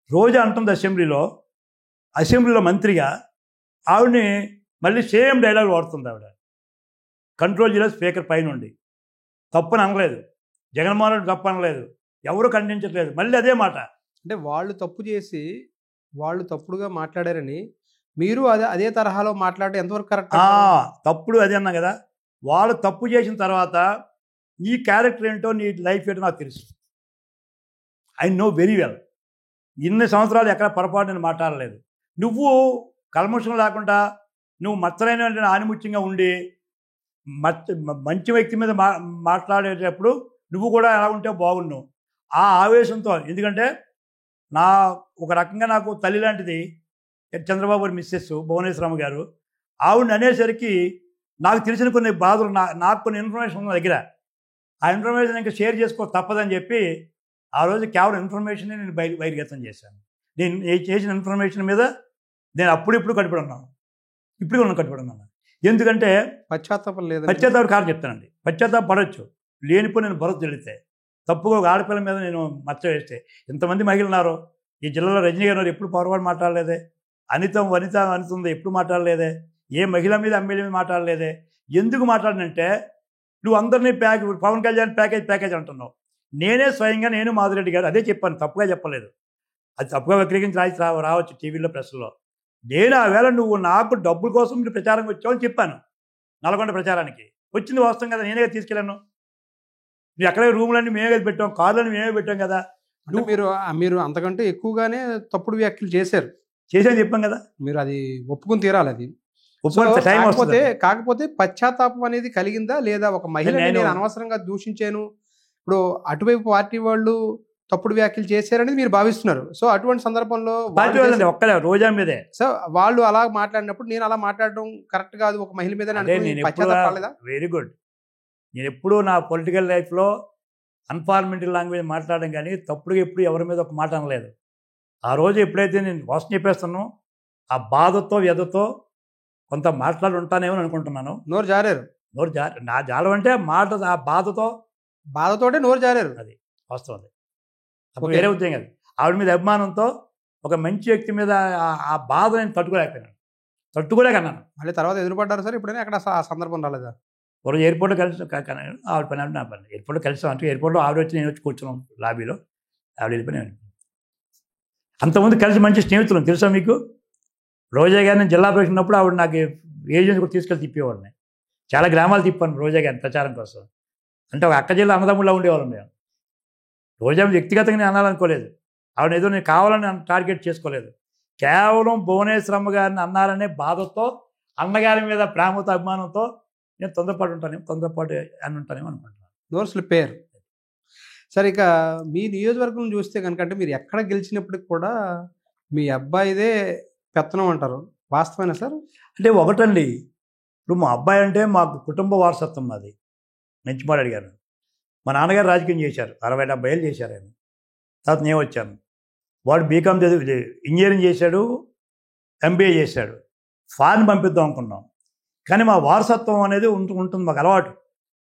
రోజా అంటుంది అసెంబ్లీలో మంత్రిగా ఆవిడని మళ్ళీ సేమ్ డైలాగ్ వాడుతుంది. ఆవిడ కంట్రోల్ చేయలేదు స్పీకర్ పైనుండి. తప్పని అనలేదు, జగన్మోహన్ రెడ్డి తప్పు అనలేదు, ఎవరు ఖండించట్లేదు, మళ్ళీ అదే మాట. అంటే వాళ్ళు తప్పు చేసి వాళ్ళు తప్పుడుగా మాట్లాడారని మీరు అదే తరహాలో మాట్లాడడం ఎంతవరకు కరెక్ట్? తప్పుడు అదే అన్నా కదా. వాళ్ళు తప్పు చేసిన తర్వాత నీ క్యారెక్టర్ ఏంటో, నీ లైఫ్ ఏంటో నాకు తెలుసు. I know very well. ఇన్ని సంవత్సరాలు ఎక్కడ పొరపాటు నేను మాట్లాడలేదు. నువ్వు కల్మషం లేకుండా నువ్వు మచ్చలైన ఆనిముత్యంగా ఉండి మంచి వ్యక్తి మీద మాట్లాడేటప్పుడు నువ్వు కూడా ఎలా ఉంటే బాగున్నావు. ఆ ఆవేశంతో, ఎందుకంటే నా ఒక రకంగా నాకు తల్లి లాంటిది చంద్రబాబు గారి మిస్సెస్ భువనేశ్వరమ్మ గారు. ఆవిడని అనేసరికి నాకు తెలిసిన కొన్ని బాధలు, నాకు కొన్ని ఇన్ఫర్మేషన్ ఉన్న దగ్గర, ఆ ఇన్ఫర్మేషన్ ఇంకా షేర్ చేసుకో తప్పదని చెప్పి ఆ రోజు కేవలం ఇన్ఫర్మేషన్ని నేను బహిర్గతం చేశాను. నేను చేసిన ఇన్ఫర్మేషన్ మీద నేను అప్పుడు కట్టుబడి ఉన్నాను, ఇప్పుడు కట్టుబడి ఉన్నాను. ఎందుకంటే పశ్చాత్తాపం లేదు. పశ్చాత్తాపం కారణం చెప్తానండి. పశ్చాత్తాపం పడవచ్చు, లేనిపోయి నేను బరువు తెలితే తప్పుగా ఒక ఆడపిల్ల మీద నేను మచ్చ వేస్తే. ఇంతమంది మహిళలు ఉన్నారు ఈ జిల్లాలో. రజనీ గారు ఎప్పుడు పొరపాటు మాట్లాడలేదే, వనిత ఉంది ఎప్పుడు మాట్లాడలేదే, ఏ మహిళ మీద ఎమ్మెల్యే మీద మాట్లాడలేదే. ఎందుకు మాట్లాడినంటే నువ్వు అందరినీ పవన్ కళ్యాణ్ ప్యాకేజ్ అంటున్నావు. నేనే స్వయంగా మాధురెడ్డి గారు అదే చెప్పాను, తప్పుగా చెప్పలేదు. అది తప్పుగా వక్రీకరించి రావచ్చు టీవీలో ప్రెస్లో. నేను ఆ వేళ నువ్వు నాకు డబ్బుల కోసం మీరు ప్రచారం వచ్చావని చెప్పాను. నల్గొండ ప్రచారానికి వచ్చింది వాస్తవం కదా, నేనే తీసుకెళ్ళాను. మీరు ఎక్కడ రూములన్నీ మేమే పెట్టాం, కార్లన్నీ మేమే పెట్టాం కదా. మీరు అంతకంటే ఎక్కువగానే తప్పుడు వ్యాఖ్యలు చేశాను చెప్పాం కదా. మీరు అది ఒప్పుకుని తీరాలి. అది కాకపోతే పశ్చాత్తాపం అనేది కలిగిందా లేదా? ఒక మహిళ నేను అనవసరంగా దూషించాను, ఇప్పుడు అటువైపు పార్టీ వాళ్ళు తప్పుడు వ్యాఖ్యలు చేశారనేది మీరు భావిస్తున్నారు. సో అటువంటి సందర్భంలో ఒక్కలే రోజా మీదే సో వాళ్ళు అలా మాట్లాడినప్పుడు నేను అలా మాట్లాడడం కరెక్ట్ కాదు ఒక మహిళ మీద. Very good. నేను ఎప్పుడూ నా పొలిటికల్ లైఫ్లో అన్పార్లమెంటరీ లాంగ్వేజ్ మాట్లాడడం కానీ తప్పుడుగా ఎప్పుడు ఎవరి మీద ఒక మాట అనలేదు. ఆ రోజు ఎప్పుడైతే నేను వాసన చెప్పేస్తానో ఆ బాధతో వ్యధతో కొంత మాట్లాడి ఉంటానేమో అనుకుంటున్నాను. నోరు జారారు. నా జారం అంటే మాట, ఆ బాధతోటే నోరు జారారు. అది వాస్తవం. అది అప్పుడు వేరే ఉద్యోగం కాదు. ఆవిడ మీద అభిమానంతో ఒక మంచి వ్యక్తి మీద ఆ బాధ నేను తట్టుకోలేకన్నాను. మళ్ళీ తర్వాత ఎదురుపడ్డారు సార్ ఎప్పుడైనా? అక్కడ ఆ సందర్భం రాలేదా? ఒక ఎయిర్పోర్ట్లో కలిసి ఆవిడ పని అంటే నా పని. ఎయిర్పోర్ట్లో కలిసాం అంటే ఎయిర్పోర్ట్లో ఆవిడ వచ్చి నేను వచ్చి కూర్చున్నాం లాబీలో. ఆవిడ వెళ్ళిపోయి అంతకుముందు కలిసి మంచి స్నేహితులు తెలుసా మీకు? రోజా గారిని జిల్లా పరిషత్ ఉన్నప్పుడు ఆవిడ నాకు ఏజెన్సీ కూడా తీసుకెళ్ళి తిప్పేవాడిని. చాలా గ్రామాలు తిప్పాను రోజా గారిని ప్రచారం కోసం. అంటే ఒక అక్క జిల్లా అన్నదమ్ములా ఉండేవాళ్ళం మేము. రోజా వ్యక్తిగతంగా నేను అనాలనుకోలేదు, ఆవిడ ఏదో నేను కావాలని టార్గెట్ చేసుకోలేదు. కేవలం భువనేశ్వరమ్మ గారిని అన్నారనే బాధతో, అన్నగారి మీద ప్రేమతో అభిమానంతో నేను తొందరపాటు అని ఉంటానేమో అనుకుంటున్నాను. నోరు స్లిప్ అయ్యారు. సరే, ఇక మీ నియోజకవర్గం చూస్తే కనుక అంటే మీరు ఎక్కడ గెలిచినప్పటికి కూడా మీ అబ్బాయిదే పెత్తనం అంటారు, వాస్తవేనా సార్? అంటే ఒకటండి, ఇప్పుడు మా అబ్బాయి అంటే మాకు కుటుంబ వారసత్వం. మాది మంచిమాడు గారు. మా నాన్నగారు రాజకీయం చేశారు, 60-70 ఏళ్ళు చేశారు ఆయన. తర్వాత నేను వచ్చాను. వాడు బీకామ్ చదివి ఇంజనీరింగ్ చేశాడు, ఎంబీఏ చేశాడు. ఫారెన్ పంపిద్దాం అనుకున్నాం, కానీ మా వారసత్వం అనేది ఉంటుంది, మాకు అలవాటు.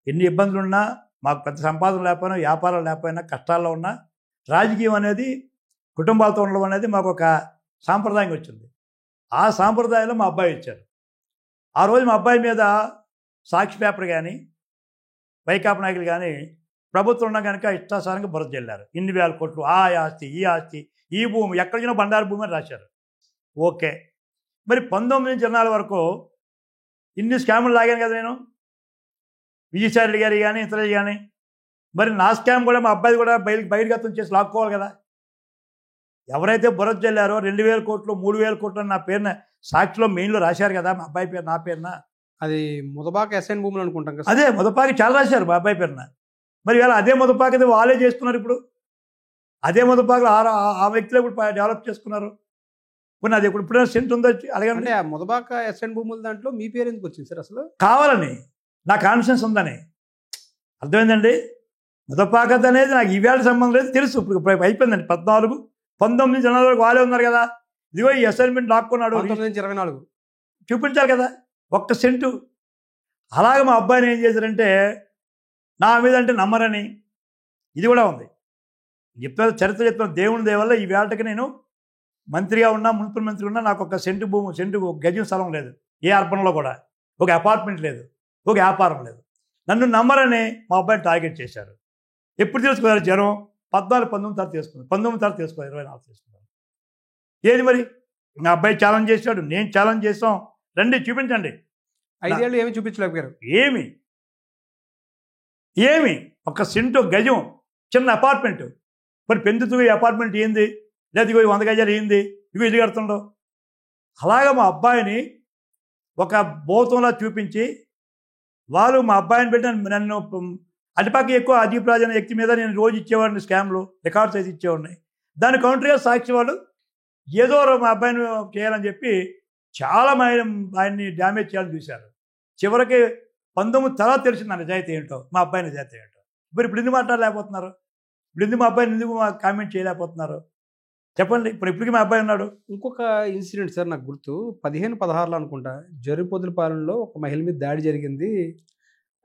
ఎన్ని ఇబ్బందులు ఉన్నా, మాకు పెద్ద సంపాదన లేకపోయినా, వ్యాపారం లేకపోయినా, కష్టాల్లో ఉన్నా రాజకీయం అనేది కుటుంబాలతో ఉండడం అనేది మాకు ఒక సాంప్రదాయం వచ్చింది. ఆ సాంప్రదాయంలో మా అబ్బాయి ఇచ్చారు. ఆ రోజు మా అబ్బాయి మీద సాక్షి పేపర్ కానీ, వైకాపా నాయకులు కానీ ప్రభుత్వం ఉన్నా కనుక ఇష్టాసారంగా బురద జల్లారు. ఇన్ని వేల కోట్లు, ఆ ఆస్తి, ఈ ఆస్తి, ఈ భూమి, ఎక్కడికైనా బండారు భూమి అని రాశారు. ఓకే, మరి 19 నుంచి 24 వరకు ఇన్ని స్కాములు లాగాను కదా నేను, విజయసాయి గారి కానీ ఇతరులు కానీ. మరి నా స్కామ్ కూడా మా అబ్బాయి కూడా బహిర్గతం చేసి లాక్కోవాలి కదా. ఎవరైతే బురద జల్లారో 2,000 కోట్లు 3,000 కోట్లు నా పేరున సాక్షిలో మెయిన్లో రాశారు కదా మా అబ్బాయి పేరు, నా పేరున. అది ముదపాక ఎస్ఎన్ భూములు అనుకుంటాం కదా. అదే ముదపాకి చాలా రాశారు మా అబ్బాయి పేరున. మరి ఇలా అదే ముదపాకి వాళ్ళే చేస్తున్నారు. ఇప్పుడు అదే ముదపాకులు ఆ వ్యక్తులు ఇప్పుడు డెవలప్ చేసుకున్నారు. కొన్ని అది ఇప్పుడు సెంట్ ఉందో అలాగే. ఆ ముదపాక ఎస్ఎన్ భూముల దాంట్లో మీ పేరు ఎందుకు వచ్చింది సార్? అసలు కావాలని నా కాన్ఫిడెన్స్ ఉందని. అర్థమైందండి. ముదపాకత్ అనేది నాకు ఈవేళ సంబంధం లేదు, తెలుసు. ఇప్పుడు అయిపోయిందండి. 14, 19 జనాల వరకు వాళ్ళే ఉన్నారు కదా. ఇదిగో ఈ అసైన్మెంట్ లాక్కున్నాడు, 1924 చూపించాలి కదా 1 సెంటు. అలాగే మా అబ్బాయిని ఏం చేశారంటే నా మీద అంటే నమ్మరని, ఇది కూడా ఉంది. చెప్తాను, చరిత్ర చెప్తాను. దేవుని దేవల్ల ఈ వేళకి నేను మంత్రిగా ఉన్నా, మున్సిపల్ మంత్రి ఉన్నా, నాకు 1 సెంటు భూమి, సెంటు గజం స్థలం లేదు. ఏ అర్బన్లో కూడా ఒక అపార్ట్మెంట్ లేదు, ఒక వ్యాపారం లేదు. నన్ను నమ్మరని మా అబ్బాయిని టార్గెట్ చేశారు. ఎప్పుడు తెలుసుకున్నారు జనం? 14, 19 తర్వాత తెలుసుకున్నారు. 19 తర్వాత తెలుసుకున్నారు, 24 తెలుసుకున్నారు. ఏది మరి? నా అబ్బాయి ఛాలెంజ్ చేశాడు, నేను ఛాలెంజ్ చేసాం. రండి చూపించండి. 5 ఏళ్ళు ఏమి చూపించలేకపోయారు. ఏమి 1 సెంటు గజం చిన్న అపార్ట్మెంట్. మరి పెందుతూ ఈ అపార్ట్మెంట్ ఏంది? లేదా ఇగో 100 గజాలు ఏంది? ఇగో ఇల్లు కడుతుండవు. అలాగా మా అబ్బాయిని ఒక భూతంలా చూపించి వాళ్ళు మా అబ్బాయిని పెట్టి నన్ను అటుపక్క ఎక్కువ అదీప్ రాజు అనే వ్యక్తి మీద నేను రోజు ఇచ్చేవాడిని స్కామ్లు రికార్డ్స్ అయితే ఇచ్చేవాడిని. దాని కౌంటర్గా సాక్షి వాళ్ళు ఏదో మా అబ్బాయిని చేయాలని చెప్పి చాలా ఆయన్ని డ్యామేజ్ చేయాలని చూశారు. చివరికి 19 తర్వాత తెలిసింది నా నిజాయితీ ఏంటో, మా అబ్బాయి నిజాయితీ ఏంటో. ఇప్పుడు ఎందుకు మాట్లాడలేకపోతున్నారు? ఇప్పుడు ఎందుకు మా అబ్బాయిని ఎందుకు కామెంట్ చేయలేకపోతున్నారు చెప్పండి? ఇప్పటికీ మా అబ్బాయి ఉన్నాడు. ఇంకొక ఇన్సిడెంట్ సార్ నాకు గుర్తు 15-16లో అనుకుంటా, జరుపొదులపాలెంలో ఒక మహిళ మీద దాడి జరిగింది.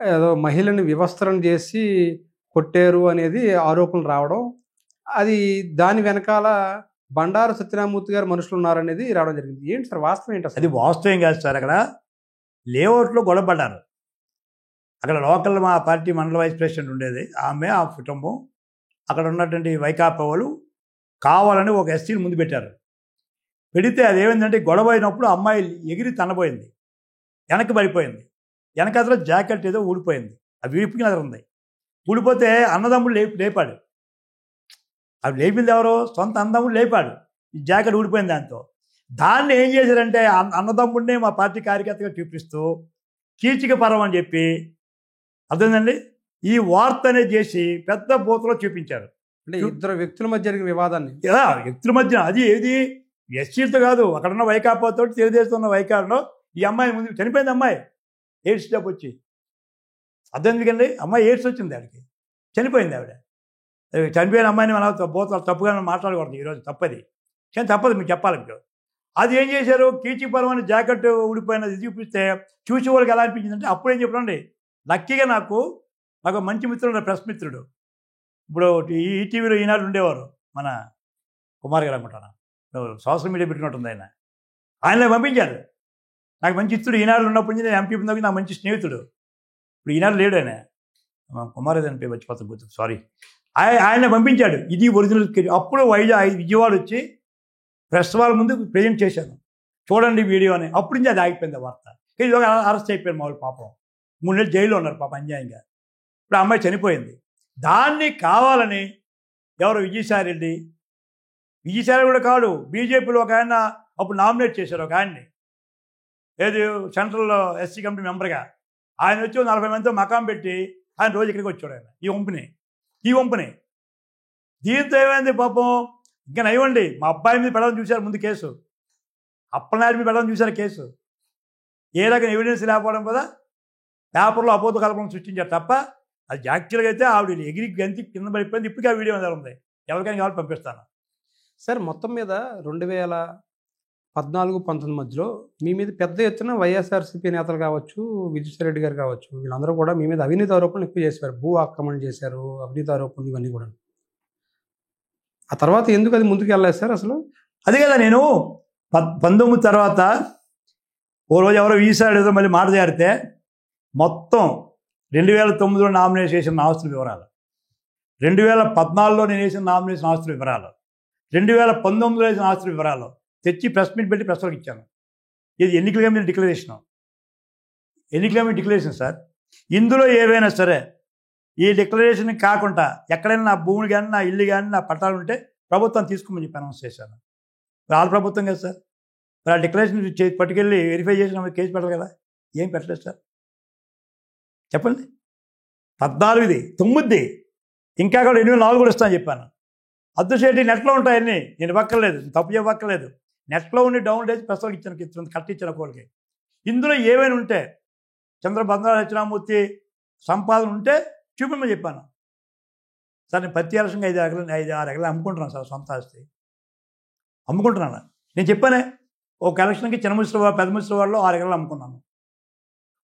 ఏదో మహిళని వివస్త్రం చేసి కొట్టారు అనేది ఆరోపణలు రావడం, అది దాని వెనకాల బండారు సత్యనారాయణమూర్తి గారు మనుషులు ఉన్నారనేది రావడం జరిగింది. ఏంటి సార్ వాస్తవం ఏంటి? అది వాస్తవం కాదు సార్. అక్కడ లేఅవుట్లో గొడవపడ్డారు. అక్కడ లోకల్ మా పార్టీ మండల వైస్ ప్రెసిడెంట్ ఉండేది, ఆమె ఆ కుటుంబం, అక్కడ ఉన్నటువంటి వైకాపా వాళ్ళు కావాలని ఒక ఎస్సీని ముందు పెట్టారు. పెడితే అది ఏమైందంటే గొడవ అయినప్పుడు అమ్మాయి ఎగిరి తనబోయింది, వెనక్కి పడిపోయింది. వెనకాతలో జాకెట్ ఏదో ఊడిపోయింది, అది వీపుకి అది ఉంది. ఊడిపోతే అన్నదమ్ముడు లేపాడు. అవి లేపింది ఎవరో? సొంత అన్నదమ్ముడు లేపాడు. ఈ జాకెట్ ఊడిపోయింది. దాన్ని ఏం చేశారంటే అన్నదమ్ముడినే మా పార్టీ కార్యకర్తగా చూపిస్తూ కీచిక పరం అని చెప్పి, అర్థమైందండి, ఈ వార్త అనేది చేసి పెద్ద బూతలో చూపించారు. అంటే ఇద్దరు వ్యక్తుల మధ్య జరిగిన వివాదాన్ని, ఇలా వ్యక్తుల మధ్య, అది ఏది ఎస్సీలతో కాదు, అక్కడ ఉన్న వైకాపాతో తెలుగుదేశం ఉన్న వైకాపాలో ఈ అమ్మాయి ముందు చనిపోయింది. అమ్మాయి ఎయిడ్స్ జబ్బు వచ్చి, అర్థం ఎందుకండి, అమ్మాయి ఎయిడ్స్ వచ్చింది, ఆవిడకి చనిపోయింది. ఆవిడ చనిపోయిన అమ్మాయిని మన బోతలు తప్పుగా మాట్లాడకూడదు ఈరోజు, తప్పది, కానీ తప్పదు మీకు చెప్పాలి. మీకు అది ఏం చేశారు, కీచిపరమని జాకెట్ ఊడిపోయినది చూపిస్తే చూసి వాళ్ళకి ఎలా అనిపించిందంటే, అప్పుడేం చెప్పండి, లక్కీగా నాకు మంచి మిత్రుడు, ప్రెస్ మిత్రుడు, ఇప్పుడు ఈటీవీలో ఈనాడు ఉండేవారు, మన కుమార్ గారు అనుకుంటాను, సోషల్ మీడియా పెట్టినట్టుంది ఆయనలో పంపించారు. నాకు మంచి మిత్రుడు ఈనాడు ఉన్నప్పటి నుంచి, నేను ఎంపీ ఉన్నప్పుడు నాకు మంచి స్నేహితుడు. ఇప్పుడు ఈనాడు లేడు ఆయన, కుమార్ అని పేరు వచ్చిపోతాం గుర్తు, సారీ. ఆయన పంపించాడు, ఇది ఒరిజినల్. అప్పుడు విజయవాడ వచ్చి ప్రెస్ వాళ్ళ ముందు ప్రజెంట్ చేశాను, చూడండి వీడియో అని. అప్పుడు నుంచి అది ఆగిపోయింది ఆ వార్త. ఇది అరెస్ట్ అయిపోయారు మా వాళ్ళు, పాపం 3 నెలలు జైల్లో ఉన్నారు పాపం అన్యాయంగా. ఇప్పుడు ఆ అమ్మాయి చనిపోయింది. దాన్ని కావాలని ఎవరు, విజయసాయిరెడ్డి కూడా కాదు, బీజేపీలో ఒక ఆయన అప్పుడు నామినేట్ చేశారు ఒక ఆయన్ని, ఏది సెంట్రల్ ఎస్సీ కమిటీ మెంబర్గా. ఆయన వచ్చి 40 మందితో మకాం పెట్టి ఆయన రోజు ఇక్కడికి వచ్చాడు. ఆయన ఈ వంపుని దీంతో ఏమైంది పాపం, ఇంకా నయ్యండి, మా అబ్బాయి మీద పెడదాం చూశారు ముందు కేసు, అప్పలనాయుడు మీద పెడదాం చూశారు కేసు. ఏ రకమైన ఎవిడెన్స్ లేకపోవడం కదా పేపర్లో అపోత కల్పన సృష్టించారు తప్ప, అది యాక్చువల్గా అయితే ఆవిడ ఎగిరి గంతి కింద పడిపోయింది. ఇప్పటికీ ఆ వీడియో మీద ఉంది, ఎవరికైనా కావాలి పంపిస్తాను. సార్ మొత్తం మీద 2014-19 మధ్యలో మీ మీద పెద్ద ఎత్తున వైఎస్ఆర్సీపీ నేతలు కావచ్చు, విజయసాయిరెడ్డి గారు కావచ్చు, వీళ్ళందరూ కూడా మీ మీద అవినీతి ఆరోపణలు ఎక్కువ చేశారు, భూ ఆక్రమణ చేశారు, అవినీతి ఆరోపణలు, ఇవన్నీ కూడా. ఆ తర్వాత ఎందుకు అది ముందుకు వెళ్ళలేదు సార్ అసలు? అదే కదా, నేను 19 తర్వాత ఓ రోజు ఎవరో విజయసాయిరెడ్డి మళ్ళీ మాట జారితే మొత్తం 2009లో నామినేషన్ చేసిన ఆస్తుల వివరాలు, 2014లో నేను వేసిన నామినేషన్ ఆస్తుల వివరాలు, 2019లో వేసిన ఆస్తుల వివరాలు తెచ్చి ప్రెస్ మీట్ పెట్టి ప్రెస్ వాళ్ళకి ఇచ్చాను. ఇది ఎన్నికల కమిటీ డిక్లరేషన్ సార్. ఇందులో ఏవైనా సరే ఈ డిక్లరేషన్ కాకుండా ఎక్కడైనా నా భూములు కానీ, నా ఇల్లు కానీ, నా పట్టాలు ఉంటే ప్రభుత్వం తీసుకోమని చెప్పి అనౌన్స్ చేశాను. వాళ్ళ ప్రభుత్వం కదా సార్, మరి ఆ డిక్లరేషన్ పట్టుకెళ్ళి వెరిఫై చేసిన కేసు పెట్టాలి కదా, ఏం పెట్టలేదు సార్ చెప్పండి. 14ది 9ది ఇంకా కూడా 2004 కూడా ఇస్తాను చెప్పాను. అదృష్టం నెట్లో ఉంటాయన్నీ, నేను ఇవ్వక్కర్లేదు, తప్పు చెప్పక్కర్లేదు, నెట్లో ఉండి డౌన్లోడ్ చేసి ప్రస్తుతం ఇచ్చాను, కరెక్ట్ ఇచ్చాను ఒకరికి. ఇందులో ఏమైనా ఉంటే బండారు సత్యనారాయణమూర్తి సంపాదన ఉంటే చూపించమని చెప్పాను సార్. నేను ప్రతి ఎలక్షన్కి 5-6 ఎకరాలు అమ్ముకుంటున్నాను సార్, సొంత ఆస్తి అమ్ముకుంటున్నాను. నేను చెప్పానే, ఒక ఎలక్షన్కి చిన్నముశ్రవాడ, పెద్ద ముశ్రవాడలో 6 ఎకరాలు అమ్ముకున్నాను.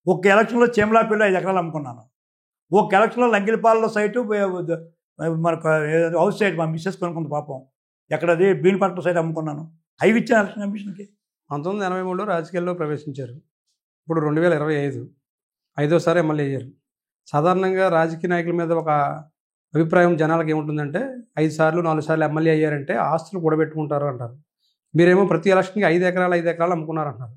ఒక ఎలక్షన్లో చేమలాపల్లిలో 5 ఎకరాలు అమ్ముకున్నాను. ఒక ఎలక్షన్లో లంగిలిపాలలో సైటు, మనకు హౌస్ సైట్ మా మిస్సెస్ కొనుక్కుంది పాపం, ఎక్కడది బీన్పట్నం సైట్ అమ్ముకున్నాను. అవి ఇచ్చాను ఎలక్షన్ కమిషన్కి. 1983లో రాజకీయాల్లో ప్రవేశించారు, ఇప్పుడు 2025 5వ ఎమ్మెల్యే అయ్యారు. సాధారణంగా రాజకీయ నాయకుల మీద ఒక అభిప్రాయం జనాలకు ఏముంటుందంటే, 5 సార్లు 4 సార్లు ఎమ్మెల్యే అయ్యారంటే ఆస్తులు కూడబెట్టుకుంటారు అంటారు. మీరేమో ప్రతి ఎలక్షన్కి 5 ఎకరాలు అమ్ముకున్నారు అంటారు.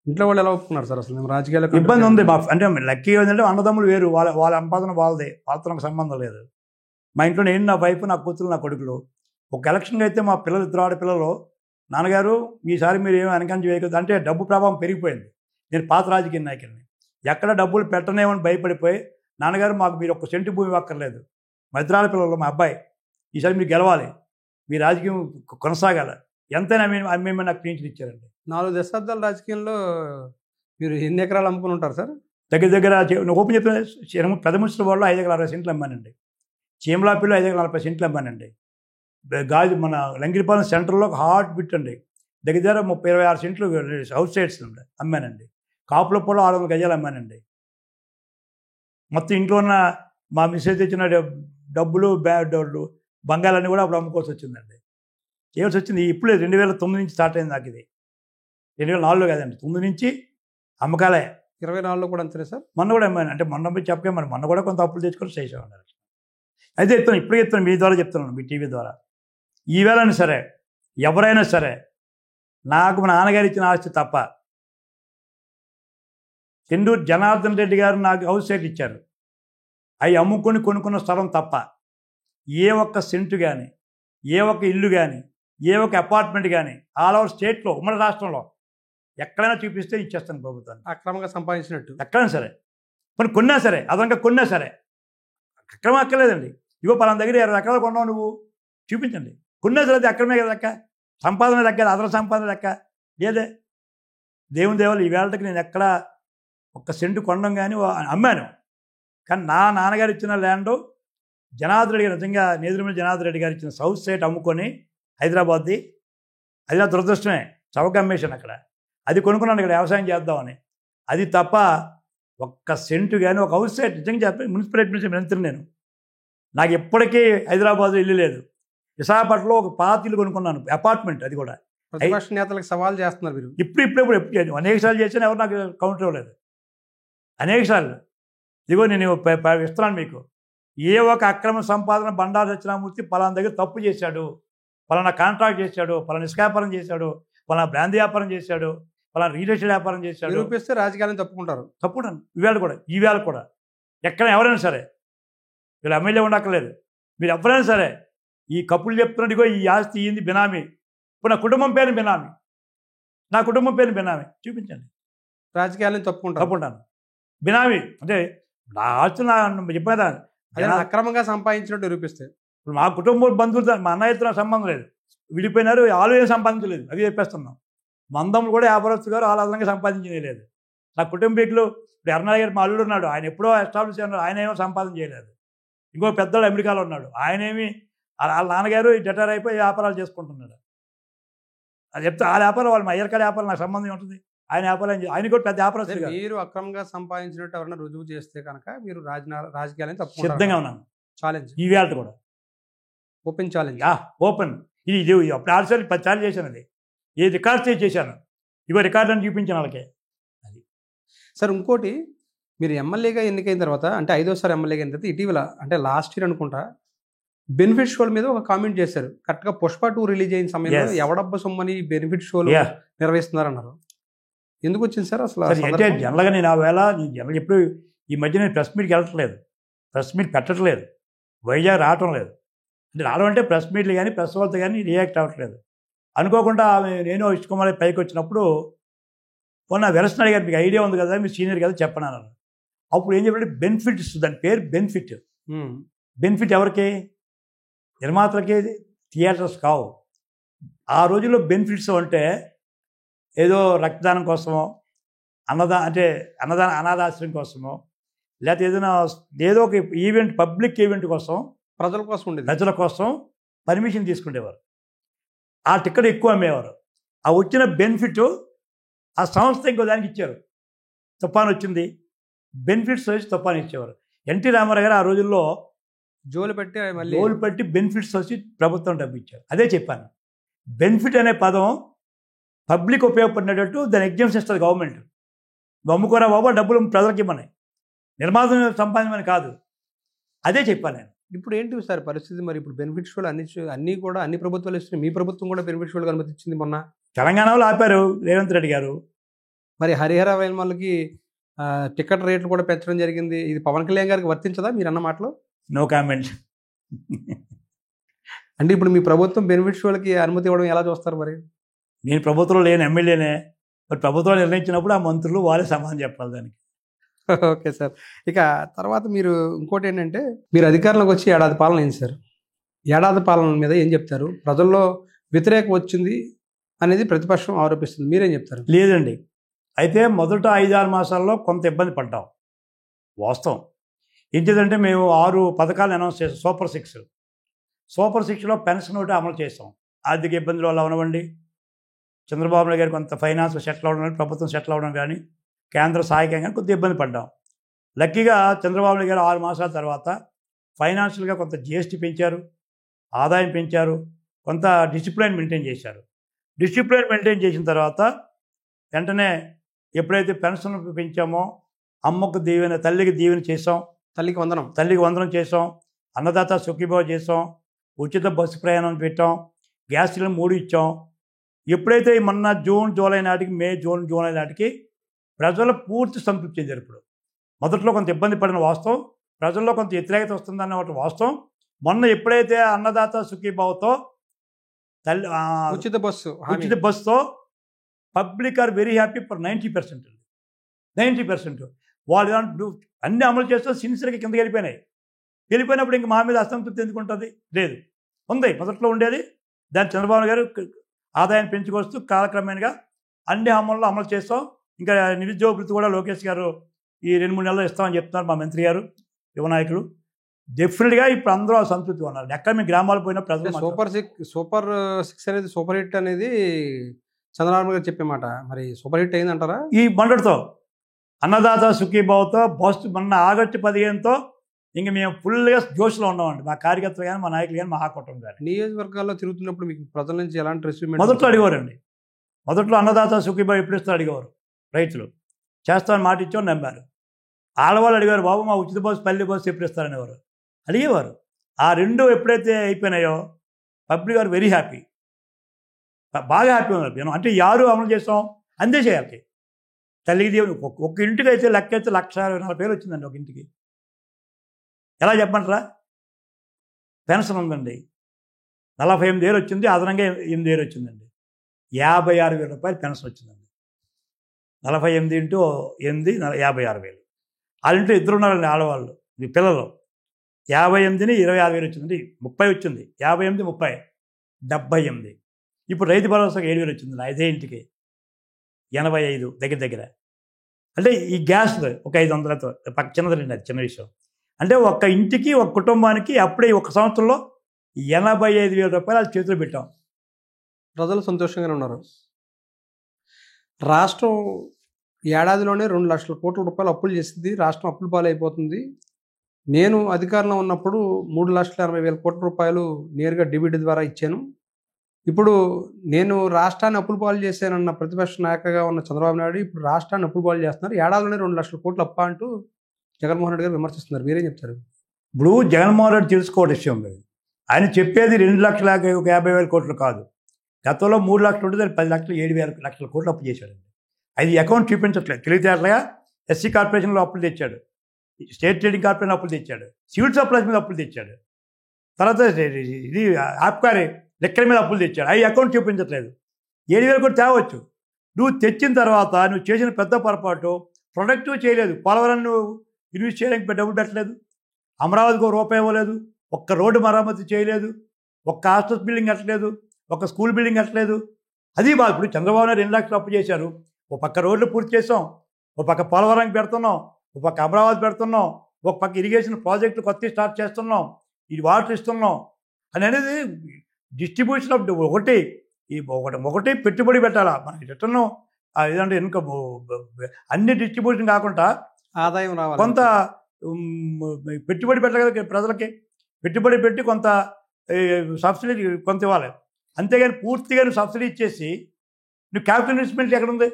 ఇంట్లో వాళ్ళు ఎలా ఒప్పుకున్నారు సార్? అసలు మేము రాజకీయాలకు ఇబ్బంది ఉంది. అంటే లక్కీ ఏంటంటే అన్నదమ్ములు వేరు, వాళ్ళ సంపాదన వాళ్ళదే, వాళ్ళతో నాకు సంబంధం లేదు. మా ఇంట్లో నేను, నా వైఫ్, నా కూతురు, నా కొడుకులు. ఒక ఎలక్షన్కి అయితే మా పిల్లలు 2 ఆడపిల్లలు నాన్నగారు ఈసారి మీరు ఏమి వెనకంజ వేయకూడదు అంటే డబ్బు ప్రభావం పెరిగిపోయింది. నేను పాత రాజకీయ నాయకుడిని, ఎక్కడ డబ్బులు పెట్టనేమని భయపడిపోయి, నాన్నగారు మాకు మీరు ఒక్క సెంటు భూమి ఇవ్వక్కర్లేదు, మద్రాల పిల్లలు మా అబ్బాయి ఈసారి మీరు గెలవాలి, మీ రాజకీయం కొనసాగాల, ఎంతైనా అమ్మేమని నాకు క్లీన్ ఇచ్చారండి. 4 దశాబ్దాల రాజకీయంలో మీరు ఎన్ని ఎకరాలు అమ్ముకుని ఉంటారు సార్? దగ్గర ఓపెన్ చెప్పిన పెద్ద మున్సిపల్ వాళ్ళు 5 ఎకరాల 60 సెంట్లు అమ్మానండి. చీమలాపిల్లో 5 ఎకరాల 40 సెంట్లు అమ్మానండి. గాజు మన లంగిరిపాలెం సెంటర్లో ఒక హాట్ బిట్ అండి, దగ్గర 30-26 సెంట్లు అవుట్ సైడ్స్ అమ్మానండి. కాపులపల్లో 600 గజాలు అమ్మానండి. మొత్తం ఇంట్లో ఉన్న మా మిస్సెస్ తెచ్చిన డబ్బులు బంగాళాన్ని కూడా అప్పుడు అమ్ముకోవాల్సి వచ్చిందండి. చేయాల్సి వచ్చింది. ఇప్పుడు 2009 నుంచి స్టార్ట్ అయింది నాకు ఇది. 2004లో కాదండి, 9 నుంచి అమ్మకాలే. 24లో కూడా అంతేనా సార్? మొన్న కూడా అమ్మాను. అంటే మొన్న చెప్పే మరి మొన్న కూడా కొంత అప్పులు తెచ్చుకొని చేసేవాళ్ళు. అయితే చెప్తాను, ఇప్పుడే చెప్తాను, మీ ద్వారా చెప్తున్నాను, మీ టీవీ ద్వారా. ఈవేళైనా సరే ఎవరైనా సరే నాకు మా నాన్నగారు ఇచ్చిన ఆస్తి తప్ప, చెండూరు జనార్దన్ రెడ్డి గారు నాకు హౌస్ సైట్ ఇచ్చారు, అవి అమ్ముకొని కొనుక్కున్న స్థలం తప్ప ఏ ఒక్క సెంటు కానీ, ఏ ఒక్క ఇల్లు కానీ, ఏ ఒక్క అపార్ట్మెంట్ కానీ ఆల్ ఓవర్ స్టేట్లో, ఉమ్మడి రాష్ట్రంలో ఎక్కడైనా చూపిస్తే ఇచ్చేస్తాను ప్రభుత్వాన్ని. అక్రమంగా సంపాదించినట్టు ఎక్కడైనా సరే, మరి కొన్నా సరే, అదనంగా కొన్నా సరే, అక్రమం అక్కర్లేదండి. ఇగో పలానా దగ్గర 20 ఎకరాలు కొన్నావు నువ్వు చూపించండి, కొన్నా సరే అది అక్రమే కదా లెక్క, సంపాదన లెక్క, అదన సంపాదన లెక్క లేదే. దేవుని దేవాలు ఈవేళకి నేను ఎక్కడ ఒక్క సెంటు కొనడం కానీ అమ్మాను. కానీ నా నాన్నగారు ఇచ్చిన ల్యాండ్ జనార్దన్ రెడ్డి గారు, నిజంగా నేదురుమల్లి జనార్దన్ రెడ్డి గారు ఇచ్చిన సౌత్ సైట్ అమ్ముకొని హైదరాబాద్ది, అది నా దురదృష్టమే, చవక అమ్మేశాను అక్కడ. అది కొనుక్కున్నాను ఇక్కడ వ్యవసాయం చేద్దామని. అది తప్ప ఒక్క సెంటు కానీ ఒక హౌస్ సైట్, నిజంగా చెప్పి మున్సిపల్ అడ్మినిస్ట్రేషన్ మంత్రి నేను, నాకు ఎప్పటికీ హైదరాబాద్లో ఇల్లు లేదు. విశాఖపట్నంలో ఒక పాత ఇల్లు కొనుక్కున్నాను, అపార్ట్మెంట్, అది కూడా. ప్రతిపక్ష నేతలకు సవాల్ చేస్తున్నారు మీరు. ఇప్పుడు అనేక సార్లు చేశాను, ఎవరు నాకు కౌంటర్ ఇవ్వలేదు, అనేక సార్లు. ఇదిగో నేను ఇస్తున్నాను మీకు, ఏ ఒక అక్రమ సంపాదన బండారు దక్షిణామూర్తి పలానా దగ్గర తప్పు చేశాడు, పలానా కాంట్రాక్ట్ చేశాడు, పలానా నిష్కాపరం చేశాడు, పలానా బ్రాండ్ వ్యాపారం చేశాడు, పలానా రియల్ ఎస్టేట్ వ్యాపారం చేశాడు, నిరూపిస్తే రాజకీయాలను తప్పుకుంటారు. తప్పుకుంటాను. ఈవేళ కూడా ఎక్కడ ఎవరైనా సరే, వీళ్ళు ఎమ్మెల్యే ఉండక్కర్లేదు, మీరు ఎవరైనా సరే ఈ కప్పులు చెప్తున్నట్టుగో ఈ ఆస్తి ఇయ్యింది బినామీ, ఇప్పుడు నా కుటుంబం పేరు బినామీ, నా కుటుంబం పేరు బినామీ చూపించండి, రాజకీయాలను తప్పుకుంటాను. బినామీ అంటే నా ఆస్తి చెప్పేదా అక్రమంగా సంపాదించినట్టు నిరూపిస్తే. ఇప్పుడు మా కుటుంబ బంధువులతో మా అన్నయ్యతో నాకు సంబంధం లేదు, విడిపోయినారు, వాళ్ళు ఏం సంపాదించలేదు, అది చెప్పేస్తున్నాం. మందములు కూడా వ్యాపారస్తు గారు ఆధారంగా సంపాదించేది లేదు. నా కుటుంబీకులు ఇప్పుడు ఎర్నాయ్ గారు మా అల్లుడు ఉన్నాడు, ఆయన ఎప్పుడో ఎస్టాబ్లిష్ అయినాడు, ఆయన ఏమో సంపాదన చేయలేదు. ఇంకో పెద్దోడు అమెరికాలో ఉన్నాడు, ఆయనేమి వాళ్ళ నాన్నగారు రిటైర్ అయిపోయి వ్యాపారాలు చేసుకుంటున్నాడు. అది చెప్తే ఆ వ్యాపారం వాళ్ళు మా అయ్యర్కాడ వ్యాపారం నాకు సంబంధం ఉంటుంది, ఆయన వ్యాపారం ఆయన కూడా పెద్ద వ్యాపారం. మీరు అక్రమంగా సంపాదించినట్టు ఎవరైనా రుజువు చేస్తే కనుక మీరు రాజకీయాలను తప్పు సిద్ధంగా ఉన్నాను. ఛాలెంజ్ ఈ వేళ కూడా ఓపెన్ ఛాలెంజ్, ఓపెన్. ఇది అప్పుడు 6 సార్లు 10 సార్లు చేశాను, అది ఏ రికార్డ్స్ చేశాను, ఇగో రికార్డు అని చూపించాను వాళ్ళకి. అది సార్. ఇంకోటి, మీరు ఎమ్మెల్యేగా ఎన్నికైన తర్వాత, అంటే 5వ సారి ఎమ్మెల్యేగా అయిన తర్వాత ఇటీవల, అంటే లాస్ట్ ఇయర్ అనుకుంటా, బెనిఫిట్ షోల మీద ఒక కామెంట్ చేశారు. కరెక్ట్గా పుష్ప 2 రిలీజ్ అయిన సమయంలో ఎవడబ్బ సొమ్మని బెనిఫిట్ షోలు నిర్వహిస్తున్నారన్నారు. ఎందుకు వచ్చింది సార్ అసలు? అంటే జనరల్గా నేను ఆ వేళ జనరల్ ఎప్పుడు ఈ మధ్య నేను ప్రెస్ మీట్కి వెళ్ళట్లేదు, ప్రెస్ మీట్ పెట్టట్లేదు, వైజాగ్ రావటం లేదు. అంటే రావడం అంటే ప్రెస్ మీట్లు కానీ ప్రెస్ వాళ్ళతో కానీ రియాక్ట్ అవ్వట్లేదు. అనుకోకుండా నేను ఇష్టకుమార్ పైకి వచ్చినప్పుడు మొన్న వెరసనాయుడు గారు, మీకు ఐడియా ఉంది కదా, మీరు సీనియర్ కదా చెప్పన్నాను. అప్పుడు ఏం చెప్పంటే బెనిఫిట్స్, దాని పేరు బెనిఫిట్. బెనిఫిట్ ఎవరికి? నిర్మాతలకి, థియేటర్స్ కావు. ఆ రోజుల్లో బెనిఫిట్స్ అంటే ఏదో రక్తదానం కోసమో, అనాథాశ్రయం కోసమో, లేకపోతే ఏదో ఒక ఈవెంట్, పబ్లిక్ ఈవెంట్ కోసం, ప్రజల కోసం ఉండేది, ప్రజల కోసం పర్మిషన్ తీసుకునేవారు. ఆ టికెట్ ఎక్కువ అమ్మేవారు. ఆ వచ్చిన బెనిఫిట్ ఆ సంస్థ ఇంకో దానికి ఇచ్చారు. తుఫాన్ వచ్చింది, బెనిఫిట్స్ వచ్చి తుఫాన్ ఇచ్చేవారు. ఎన్టీ రామారావు గారు ఆ రోజుల్లో జోలు పెట్టి బెనిఫిట్స్ వచ్చి ప్రభుత్వం డబ్బు ఇచ్చారు. అదే చెప్పాను, బెనిఫిట్ అనే పదం పబ్లిక్ ఉపయోగపడినట్టు దాని ఎగ్జామ్స్ ఇస్తుంది గవర్నమెంట్. అమ్ముకోరా బాబా, డబ్బులు ప్రజలకి ఇవ్వమని, నిర్మాదం సంపాదించమని కాదు. అదే చెప్పాను నేను. ఇప్పుడు ఏంటి సార్ పరిస్థితి? మరి ఇప్పుడు బెనిఫిట్ షోలు అన్నీ కూడా అన్ని ప్రభుత్వాలు ఇస్తున్నాయి, మీ ప్రభుత్వం కూడా బెనిఫిట్ షోలు అనుమతించింది. మొన్న తెలంగాణలో ఆపారు రేవంత్ రెడ్డి గారు. మరి హరిహర వేల్మలకి టికెట్ రేట్లు కూడా పెంచడం జరిగింది. ఇది పవన్ కళ్యాణ్ గారికి వర్తించదా మీరు అన్న మాటలో? No comment. అంటే ఇప్పుడు మీ ప్రభుత్వం బెనిఫిట్ షోలకి అనుమతి ఇవ్వడం ఎలా చూస్తారు మరి? నేను ప్రభుత్వంలో లేని ఎమ్మెల్యేనే. మరి ప్రభుత్వం నిర్ణయించినప్పుడు ఆ మంత్రులు వాళ్ళే సమాధానం చెప్పాలి దానికి. Okay sir. ఇక తర్వాత మీరు ఇంకోటి ఏంటంటే, మీరు అధికారంలోకి వచ్చి ఏడాది పాలన అయింది సార్. ఏడాది పాలన మీద ఏం చెప్తారు? ప్రజల్లో వ్యతిరేకం వచ్చింది అనేది ప్రతిపక్షం ఆరోపిస్తుంది. మీరేం చెప్తారు? లేదండి. అయితే మొదట 5-6 మాసాల్లో కొంత ఇబ్బంది పడ్డాం, వాస్తవం. ఏంటిదంటే మేము 6 పథకాలు అనౌన్స్ చేసాం. సూపర్ 6లో పెన్షన్ ఒకటి అమలు చేసాం. ఆర్థిక ఇబ్బందుల వల్ల అవనివ్వండి, చంద్రబాబు నాయుడు గారు కొంత ఫైనాన్స్ సెటిల్ అవ్వడం కానీ, ప్రభుత్వం సెటిల్ అవ్వడం కానీ, కేంద్ర సహాయకం కానీ కొంత ఇబ్బంది పడ్డాం. లక్కీగా చంద్రబాబు నాయుడు గారు 6 మాసాల తర్వాత ఫైనాన్షియల్గా కొంత జిఎస్టీ పెంచారు, ఆదాయం పెంచారు, కొంత డిసిప్లిన్ మెయింటైన్ చేశారు. డిసిప్లిన్ మెయింటైన్ చేసిన తర్వాత వెంటనే ఎప్పుడైతే పెన్షన్ పెంచామో, అమ్మకు దీవెన, తల్లికి దీవెన చేసాం, తల్లికి వందనం చేసాం, అన్నదాత సుఖీభావ చేసాం, ఉచిత బస్సు ప్రయాణం పెట్టాం, గ్యాస్ సిలిండర్ 3 ఇచ్చాం. ఎప్పుడైతే మొన్న జూన్ జూలై నాటికి, మే జూన్ జూలై నాటికి ప్రజలు పూర్తి సంతృప్తి చెందారు. ఇప్పుడు మొదట్లో కొంత ఇబ్బంది పడిన వాస్తవం, ప్రజల్లో కొంత వ్యతిరేకత వస్తుందన్న ఒకటి వాస్తవం. మొన్న ఎప్పుడైతే అన్నదాత సుఖీభావతో తల్లి ఉచిత బస్సుతో public are very happy for 90%. 90% వాళ్ళు అన్నీ అమలు చేస్తూ సిన్సియర్గా కిందకి వెళ్ళిపోయినప్పుడు ఇంక మా మీద అసంతృప్తి ఎందుకు ఉంటుంది? లేదు, ఉంది. మొదట్లో ఉండేది. దాన్ని చంద్రబాబు గారు ఆదాయాన్ని పెంచుకొస్తూ కాలక్రమేణగా అన్ని అమల్లో అమలు చేస్తాం. ఇంకా నిరుద్యోగ వృత్తి కూడా లోకేష్ గారు ఈ 2-3 నెలల్లో ఇస్తామని చెప్తున్నారు మా మంత్రి గారు, యువ నాయకులు. డెఫినెట్గా ఇప్పుడు అందరూ సంతృప్తి ఉన్నారు. ఎక్కడ మీ గ్రామాలు పోయినా ప్రజలు సూపర్ 6 అనేది సూపర్ హిట్ అనేది చంద్రబాబు గారు చెప్పే మాట. మరి సూపర్ హిట్ అయిందంటారా? ఈ బండతో అన్నదాత సుఖీభావతో బస్సు మొన్న ఆగస్టు 15తో ఇంక మేము ఫుల్గా జోష్లో ఉన్నామండి. మా కార్యకర్తలు కానీ, మా నాయకులు కానీ, మా కుటుంబం కానీ. నియోజకవర్గాల్లో తిరుగుతున్నప్పుడు మీకు ప్రజల నుంచి ఎలాంటి రిసీవ్మెంట్? మొదట్లో అడిగేవారండి. మొదట్లో అన్నదాత సుఖీభావ ఎప్పుడు ఇస్తారు అడిగేవారు. రైతులు చేస్తామని మాట ఇచ్చామని నమ్మారు. ఆడవాళ్ళు అడిగారు, బాబు మా ఉచిత బస్సు, పల్లె బస్సు ఎప్పుడు ఇస్తారనేవారు, అడిగేవారు. ఆ 2 ఎప్పుడైతే అయిపోయినాయో పబ్లిక్ ఆర్ వెరీ హ్యాపీ, బాగా హ్యాపీ ఉన్నారు. అంటే 6 అమలు చేస్తాం, అంతే చేయాలి. తల్లికి దేవుని ఒక ఇంటికి అయితే లెక్క అయితే 1,24,000 వచ్చిందండి ఒక ఇంటికి. ఎలా చెప్పంటారా? పెన్షన్ ఉందండి, 48,000 వచ్చింది, అదనంగా 8,000 వచ్చిందండి. 56,000 రూపాయలు పెన్షన్ వచ్చిందండి. 48 ఇంటూ 8 56,000. వాళ్ళ ఇంట్లో 2 ఉన్నారండి ఆడవాళ్ళు, మీ పిల్లలు. 58ని 26,000 వచ్చిందండి, 30 వచ్చింది. 58, 30, 78. ఇప్పుడు రైతు భరోసాకి 7,000 వచ్చింది అదే ఇంటికి. 85 దగ్గర. అంటే ఈ గ్యాస్ ఒక 500తో చిన్నదండి, అది చిన్న విషయం. అంటే ఒక ఇంటికి, ఒక కుటుంబానికి అప్పుడే ఒక సంవత్సరంలో 85,000 రూపాయలు వాళ్ళ చేతిలో పెట్టాం. ప్రజలు సంతోషంగానే ఉన్నారు. రాష్ట్రం ఏడాదిలోనే 2 లక్షల కోట్ల రూపాయలు అప్పులు చేసింది. రాష్ట్రం అప్పుల పాలైపోతుంది. నేను అధికారంలో ఉన్నప్పుడు 3,80,000 కోట్ల రూపాయలు నేరుగా డిబిటీ ద్వారా ఇచ్చాను. ఇప్పుడు నేను రాష్ట్రాన్ని అప్పుల పాలు చేశానన్న ప్రతిపక్ష నాయకగా ఉన్న చంద్రబాబు నాయుడు ఇప్పుడు రాష్ట్రాన్ని అప్పుల పాలు చేస్తున్నారు. ఏడాదిలోనే 2 లక్షల కోట్ల అప్ప అంటూ జగన్మోహన్ రెడ్డి గారు విమర్శిస్తున్నారు. మీరేం చెప్తారు? ఇప్పుడు జగన్మోహన్ రెడ్డి తెలుసుకోవడం విషయం లేదు. ఆయన చెప్పేది 2,50,000 కోట్లు కాదు. గతంలో 3 లక్షలు ఉంటుంది, 10 లక్షలు 7,000 లక్షల కోట్లు అప్పు చేశాడు. అది అకౌంట్ చూపించట్లేదు. తెలివితేటలుగా ఎస్సీ కార్పొరేషన్లో అప్పులు తెచ్చాడు, స్టేట్ ట్రేడింగ్ కార్పొరేషన్ అప్పులు తెచ్చాడు, సివిల్ సప్లైస్ మీద అప్పులు తెచ్చాడు, తర్వాత ఇది ఆబ్కారీ లెక్కల మీద అప్పులు తెచ్చాడు. అవి అకౌంట్ చూపించట్లేదు. 7,000 కోట్లు తేవచ్చు. నువ్వు తెచ్చిన తర్వాత నువ్వు చేసిన పెద్ద పొరపాటు, ప్రొడక్టివ్ చేయలేదు. పోలవరం నువ్వు ఇన్వెస్ట్ చేయడానికి డబ్బులు పెట్టలేదు, అమరావతికి ₹1 ఇవ్వలేదు, ఒక్క రోడ్డు మరమ్మతు చేయలేదు, ఒక్క హాస్టల్ బిల్డింగ్ కట్టలేదు, ఒక స్కూల్ బిల్డింగ్ కట్టలేదు. అది బాగా. ఇప్పుడు చంద్రబాబు నాయుడు 2 లక్షలు అప్పు చేశారు. ఒక పక్క రోడ్లు పూర్తి చేసాం, ఒక పక్క పోలవరానికి పెడుతున్నాం, ఒక పక్క అమరావతి పెడుతున్నాం, ఒక పక్క ఇరిగేషన్ ప్రాజెక్టులు కొత్త స్టార్ట్ చేస్తున్నాం, ఇది వాటర్ ఇస్తున్నాం అని అనేది డిస్ట్రిబ్యూషన్ ఆఫ్ ఒకటి పెట్టుబడి పెట్టాలా మనకి రిటర్న్. ఏదంటే ఇన్కమ్ అన్ని డిస్ట్రిబ్యూషన్ కాకుండా ఆదాయం రావాలి, కొంత పెట్టుబడి పెట్టాలి కదా ప్రజలకి. పెట్టుబడి పెట్టి కొంత సబ్సిడీ కొంత ఇవ్వాలి. అంతేగాని పూర్తిగా నువ్వు సబ్సిడీ ఇచ్చేసి నువ్వు క్యాపిటల్ ఇన్వెస్ట్మెంట్ ఎక్కడుంది?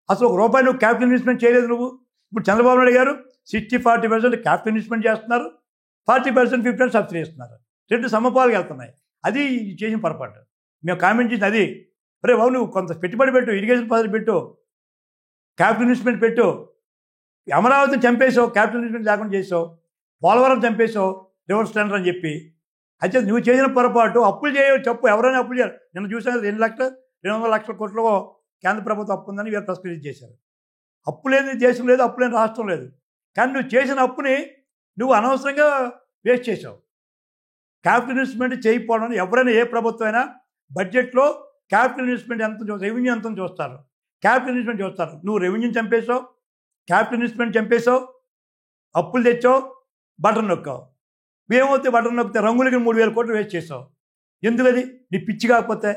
అసలు ₹1 నువ్వు క్యాపిటల్ ఇన్వెస్ట్మెంట్ చేయలేదు నువ్వు. ఇప్పుడు చంద్రబాబు నాయుడు గారు 60-40% క్యాపిటల్ ఇన్వెస్ట్మెంట్ చేస్తున్నారు, 40% 50% సబ్సిడీ ఇస్తున్నారు. 2 సమపాలుగా వెళ్తున్నాయి. అది చేసిన పొరపాటు. మేము కామెంట్ చేసింది అది. అరే బాబు నువ్వు కొంత పెట్టుబడి పెట్టు, ఇరిగేషన్ ప్రాజెక్ట్ పెట్టు, క్యాపిటల్ ఇన్వెస్ట్మెంట్ పెట్టు. అమరావతిని చంపేసావు, క్యాపిటల్ ఇన్వెస్ట్మెంట్ లేకుండా చేసావు. పోలవరం చంపేసావు రివర్స్ టెండర్ అని చెప్పి. అయితే నువ్వు చేసిన పొరపాటు. అప్పులు చేయవు చెప్పు, ఎవరైనా అప్పులు చేయాలి. నిన్న చూసాను 2 లక్షలు 200 లక్షల కోట్లు కేంద్ర ప్రభుత్వం అప్పు ఉందని వీళ్ళు ప్రెస్ రిలీజ్ చేశారు. అప్పు లేని దేశం లేదు, అప్పు లేని రాష్ట్రం లేదు. కానీ నువ్వు చేసిన అప్పుని నువ్వు అనవసరంగా వేస్ట్ చేసావు. క్యాపిటల్ ఇన్వెస్ట్మెంట్ చేయకపోవడం, ఎవరైనా ఏ ప్రభుత్వం అయినా బడ్జెట్లో క్యాపిటల్ ఇన్వెస్ట్మెంట్ ఎంత, రెవెన్యూ ఎంత చూస్తారు, క్యాపిటల్ ఇన్వెస్ట్మెంట్ చూస్తారు. నువ్వు రెవెన్యూ చంపేసావు, క్యాపిటల్ ఇన్వెస్ట్మెంట్ చంపేసావు, అప్పులు తెచ్చావు, బటన్ నొక్కావు. ఏమవుతాయి? బటన్ నొక్కితే రంగులకి 3,000 కోట్లు వేస్ట్ చేసావు. ఎందుకు అది? నీ పిచ్చి కాకపోతే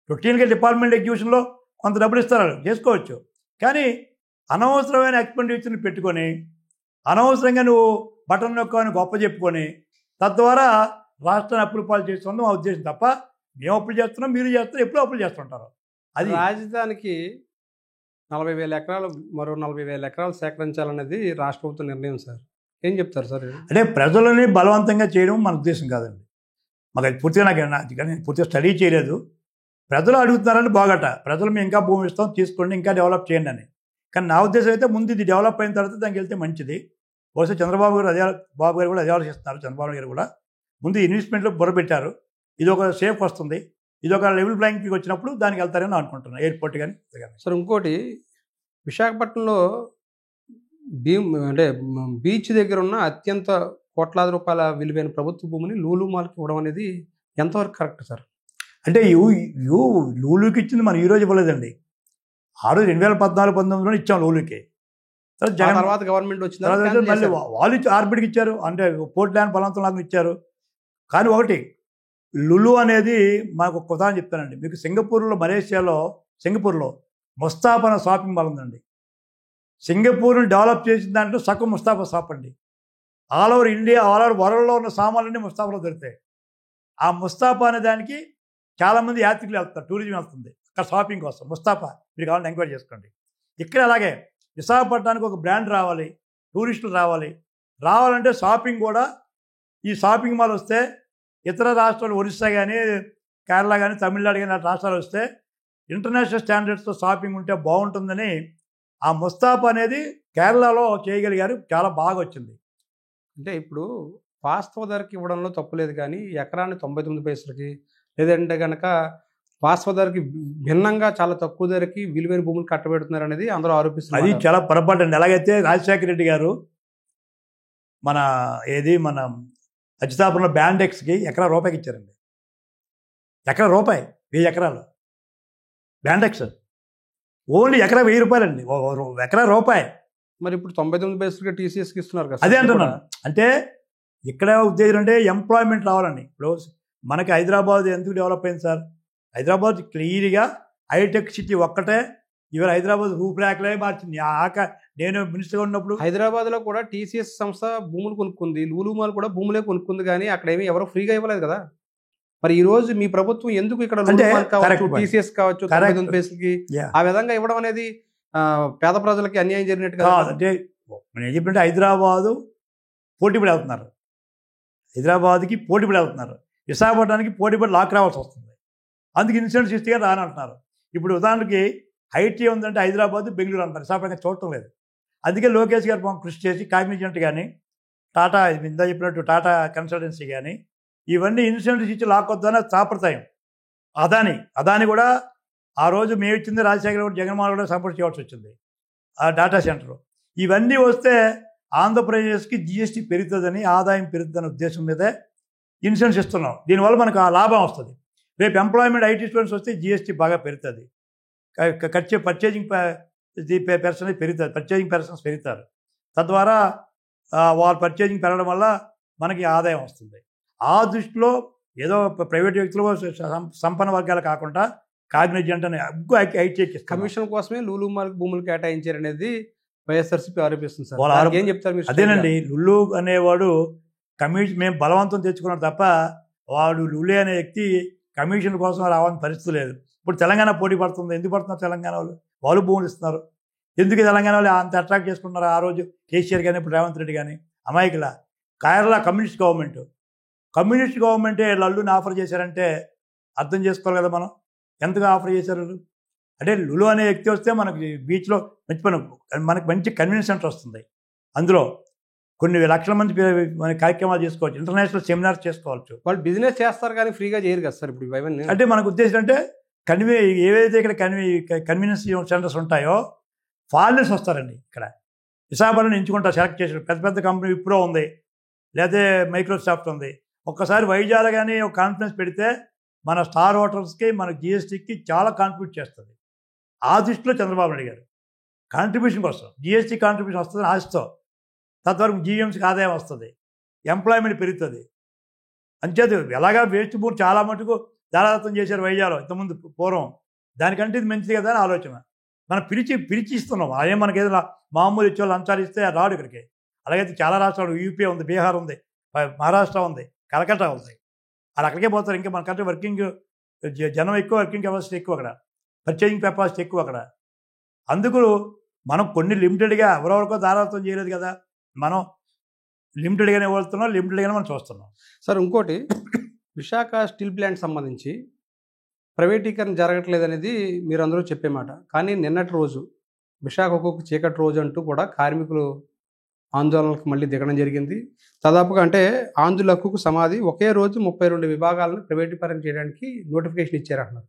రొటీన్గా డిపార్ట్మెంట్ ఎగ్జిక్యూషన్లో కొంత డబ్బులు ఇస్తారు, చేసుకోవచ్చు. కానీ అనవసరమైన ఎక్స్పెండిచర్ని పెట్టుకొని అనవసరంగా నువ్వు బటన్ నొక్కని గొప్ప చెప్పుకొని తద్వారా రాష్ట్రాన్ని అప్పులు పాలు చేస్తున్నాం మా ఉద్దేశం తప్ప, మేము అప్పులు చేస్తున్నాం, మీరు చేస్తారు, ఎప్పుడూ అప్పులు చేస్తుంటారు. అది రాజధానికి 40,000 ఎకరాలు, మరో 40,000 ఎకరాలు సేకరించాలనేది రాష్ట్ర ప్రభుత్వ నిర్ణయం సార్. ఏం చెప్తారు సార్? అంటే ప్రజలని బలవంతంగా చేయడం మన ఉద్దేశం కాదండి. మాకు అది పూర్తిగా కానీ పూర్తిగా స్టడీ చేయలేదు. ప్రజలు అడుగుతున్నారని బాగట, ప్రజలు మేము ఇంకా భూమి ఇస్తాం, తీసుకోండి, ఇంకా డెవలప్ చేయండి అని. కానీ నా ఉద్దేశం అయితే ముందు ఇది డెవలప్ అయిన తర్వాత దానికి వెళ్తే మంచిది. బహుశా చంద్రబాబు గారు కూడా అదే ఆలోచిస్తున్నారు. చంద్రబాబు గారు కూడా ముందు ఇన్వెస్ట్మెంట్లో బుర్రపెట్టారు. ఇది ఒక సేఫ్ వస్తుంది, ఇది ఒక లెవెల్ ప్లేయింగ్ ఫీల్డ్ వచ్చినప్పుడు దానికి వెళ్తారని అనుకుంటున్నాను, ఎయిర్పోర్ట్ కానీ. సార్ ఇంకోటి, విశాఖపట్నంలో అంటే బీచ్ దగ్గర ఉన్న అత్యంత కోట్లాది రూపాయల విలువైన ప్రభుత్వ భూమిని లూలు మాల్కి ఇవ్వడం అనేది ఎంతవరకు కరెక్ట్ సార్? అంటే లూలుకి ఇచ్చింది మనం ఈరోజు ఇవ్వలేదండి. ఆ రోజు 2014-19లో ఇచ్చాం లూలుకి. తర్వాత గవర్నమెంట్ వచ్చిన మళ్ళీ వాళ్ళు ఆర్బిట్కి ఇచ్చారు, అంటే పోర్ట్ ల్యాండ్ బలవంతం లాగా ఇచ్చారు. కానీ ఒకటి, లులు అనేది మాకు ఒక ఉదాహరణ చెప్తానండి మీకు. మలేషియాలో సింగపూర్లో ముస్తాఫా అనే షాపింగ్ మాల్ ఉందండి. సింగపూర్ని డెవలప్ చేసిన దాంట్లో సగం ముస్తాఫా షాప్ అండి. All over India, all over వరల్డ్లో ఉన్న సామాన్లన్నీ ముస్తాఫాలో దొరుకుతాయి. ఆ ముస్తాఫా అనే దానికి చాలామంది యాత్రికులు వెళ్తారు, టూరిజం వెళ్తుంది అక్కడ షాపింగ్ కోసం. ముస్తాఫా మీరు కావాలని ఎంక్వైరీ చేసుకోండి. ఇక్కడ అలాగే విశాఖపట్నానికి ఒక బ్రాండ్ రావాలి, టూరిస్టులు రావాలంటే షాపింగ్ కూడా ఈ షాపింగ్ మాల్ వస్తే ఇతర రాష్ట్రాలు ఒరిస్సా కానీ, కేరళ కానీ, తమిళనాడు కానీ రాష్ట్రాలు వస్తే ఇంటర్నేషనల్ స్టాండర్డ్స్తో షాపింగ్ ఉంటే బాగుంటుందని ఆ ముస్తాఫా అనేది కేరళలో చేయగలిగారు. చాలా బాగా వచ్చింది. అంటే ఇప్పుడు వాస్తవ ధరకి ఇవ్వడంలో తప్పులేదు, కానీ ఎకరాన్ని 99 పైసలకి, లేదంటే కనుక వాస్తవ ధరకి భిన్నంగా చాలా తక్కువ ధరకి విలువైన భూములు కట్టబెడుతున్నారు అనేది అందరూ ఆరోపిస్తున్నారు. అది చాలా పొరపాటు అండి. ఎలాగైతే రాజశేఖర రెడ్డి గారు మన అచ్యుతాపురంలో బ్యాండెక్స్కి ఎకరా రూపాయికి ఇచ్చారండి. ఎకరా రూపాయి, 1000 ఎకరాలు బ్యాండెక్స్ ఓన్లీ ఎకరా 1000 రూపాయలండి, ఎకరా రూపాయి. మరి ఇప్పుడు 99 పైసలుగా టీసీఎస్కి ఇస్తున్నారు కదా. అదే అంటున్నాను. అంటే ఇక్కడ ఉద్దేశం అంటే ఎంప్లాయ్మెంట్ రావాలండి. ఇప్పుడు మనకి హైదరాబాద్ ఎందుకు డెవలప్ అయింది సార్? హైదరాబాద్ క్లియర్గా హైటెక్ సిటీ ఒక్కటే ఇవాళ హైదరాబాద్ రూపురేఖలే మార్చింది. నేను మినిస్టర్గా ఉన్నప్పుడు హైదరాబాద్లో కూడా టీసీఎస్ సంస్థ భూములు కొనుక్కుంది, లూలు మాల్ కూడా భూములే కొనుక్కుంది, కానీ అక్కడ ఏమి ఎవరు ఫ్రీగా ఇవ్వలేదు కదా. మరి ఈ రోజు మీ ప్రభుత్వం ఎందుకు ఇక్కడ టీసీఎస్ కావచ్చు 99 పైసలకి ఆ విధంగా ఇవ్వడం అనేది పేద ప్రజలకి అన్యాయం జరిగినట్టు కదా. అంటే నేను ఏం చెప్పినట్టే హైదరాబాదు పోటీపడి వెళ్తున్నారు, హైదరాబాద్కి పోటీపడి వెళ్తున్నారు, విశాఖపట్నానికి పోటీపడి లాక్ రావాల్సి వస్తుంది. అందుకు ఇన్సూరెన్స్ ఇస్తే రానంటున్నారు. ఇప్పుడు ఉదాహరణకి ఐటీ ఉందంటే హైదరాబాద్, బెంగళూరు అంటారు, విశాఖపట్నం చూడటం లేదు. అందుకే లోకేష్ గారు కృషి చేసి కాగ్నిజెంట్ కానీ, టాటా ఇందా చెప్పినట్టు టాటా కన్సల్టెన్సీ కానీ ఇవన్నీ ఇన్సూరెన్స్ ఇచ్చి లాక్కొద్దని సాంప్రదాయం. అదాని కూడా ఆ రోజు మేము ఇచ్చింది రాజశేఖర రెడ్డి, జగన్మోహన్ కూడా సపోర్ట్ చేయాల్సి వచ్చింది ఆ డేటా సెంటర్. ఇవన్నీ వస్తే ఆంధ్రప్రదేశ్కి జిఎస్టీ పెరుగుతుందని, ఆదాయం పెరుగుతుందనే ఉద్దేశం మీదే ఇన్సూరెన్స్ ఇస్తున్నాం. దీనివల్ల మనకు ఆ లాభం వస్తుంది. రేపు ఎంప్లాయ్మెంట్ ఐటీ స్టూడెంట్స్ వస్తే జిఎస్టీ బాగా పెరుగుతుంది, పర్చేజింగ్ పర్సన్స్ పెరుగుతుంది, పర్చేజింగ్ పర్సన్స్ పెరుగుతారు. తద్వారా వాళ్ళ పర్చేజింగ్ పెరగడం వల్ల మనకి ఆదాయం వస్తుంది. ఆ దృష్టిలో ఏదో ప్రైవేట్ వ్యక్తులు సంపన్న వర్గాలు కాకుండా కాగ్నిజెంట్ అనే ఐటీ కమిషన్ కోసమే లూలు మాల్కి భూములు కేటాయించారనేది వైఎస్ఆర్సీపీ ఆరోపిస్తుంది సార్. ఏం చెప్తారు మీరు? అదేనండి, లుల్లు అనేవాడు మేము బలవంతం తెచ్చుకున్నాడు తప్ప వాడు లులే అనే వ్యక్తి కమిషన్ కోసం రావాలని పరిస్థితి లేదు. ఇప్పుడు తెలంగాణ పోటీ పడుతుంది. ఎందుకు పడుతున్నారు? తెలంగాణ వాళ్ళు భూములు ఇస్తున్నారు. ఎందుకు తెలంగాణ వాళ్ళు అంత అట్రాక్ట్ చేసుకుంటున్నారు? ఆ రోజు కేసీఆర్ కానీ, ఇప్పుడు రేవంత్ రెడ్డి కానీ అమాయకుల. కేరళ కమ్యూనిస్ట్ గవర్నమెంటే లల్లుని ఆఫర్ చేశారంటే అర్థం చేసుకోవాలి కదా మనం, ఎంతగా ఆఫర్ చేశారు. అంటే లులు అనే వ్యక్తి వస్తే మనకి బీచ్లో మనకి మంచి కన్వెన్షన్ సెంటర్ వస్తుంది. అందులో కొన్ని లక్షల మంది మన కార్యక్రమాలు చేసుకోవచ్చు, ఇంటర్నేషనల్ సెమినార్స్ చేసుకోవచ్చు. వాళ్ళు బిజినెస్ చేస్తారు కానీ ఫ్రీగా చేయరు కదా సార్. ఇప్పుడు ఇవన్నీ అంటే మనకు ఉద్దేశం అంటే కన్వీ ఏవైతే ఇక్కడ కన్వీనియన్స్ సెంటర్స్ ఉంటాయో ఫారినర్స్ వస్తారండి. ఇక్కడ విశాఖపట్నం ఎంచుకుంటారు, సెలెక్ట్ చేసి పెద్ద పెద్ద కంపెనీ విప్రో ఉంది, లేకపోతే మైక్రోసాఫ్ట్ ఉంది. ఒక్కసారి వైజాగ్ కానీ ఒక కాన్ఫిడెన్స్ పెడితే మన స్టార్ హోటల్స్కి మన జిఎస్టీకి చాలా కాంట్రిబ్యూట్ చేస్తుంది. ఆ దృష్టిలో చంద్రబాబు నాయుడు గారు కాంట్రిబ్యూషన్ కోసం జిఎస్టీ కాంట్రిబ్యూషన్ వస్తుంది ఆశతో, తద్వరకు జీఎంసీకి ఆదాయం వస్తుంది, ఎంప్లాయ్మెంట్ పెరుగుతుంది. అంచేత ఎలాగా వేస్ట్ బూర్ చాలా మటుకు దారాదత్తం చేశారు వైజాగ్లో ఇంతకుముందు పూర్వం, దానికంటే ఇది మంచిది కదా అని ఆలోచన. మనం పిలిచి ఇస్తున్నాం. అదే మనకి ఏదైనా మామూలు ఇచ్చే లంచాలు ఇస్తే రాడు ఇక్కడికి. అలాగైతే చాలా రాష్ట్రాలు, యూపీ ఉంది, బీహార్ ఉంది, మహారాష్ట్ర ఉంది, కలకత్తా ఉంది, వాళ్ళు అక్కడికే పోతారు. ఇంకా మనకంటే వర్కింగ్ జనం ఎక్కువ, వర్కింగ్ కెపాసిటీ ఎక్కువ అక్కడ, పర్చేజింగ్ కెపాసిటీ ఎక్కువ అక్కడ. అందుకు మనం కొన్ని లిమిటెడ్గా ఎవరెవరికో దారాదత్తం చేయలేదు కదా, మనం లిమిటెడ్గానే వెళ్తున్నాం, లిమిటెడ్గానే మనం చూస్తున్నాం. సార్ ఇంకోటి, విశాఖ స్టీల్ ప్లాంట్ సంబంధించి ప్రైవేటీకరణ జరగట్లేదు అనేది మీరు అందరూ చెప్పే మాట. కానీ నిన్నటి రోజు విశాఖ ఒక్కొక్క చీకటి రోజు అంటూ కూడా కార్మికులు ఆందోళనలకు మళ్ళీ దిగడం జరిగింది. దాదాపుగా అంటే ఆంధ్రుల హక్కుకు సమాధి ఒకే రోజు 32 విభాగాలను ప్రైవేటీకరణ చేయడానికి నోటిఫికేషన్ ఇచ్చారంటున్నారు.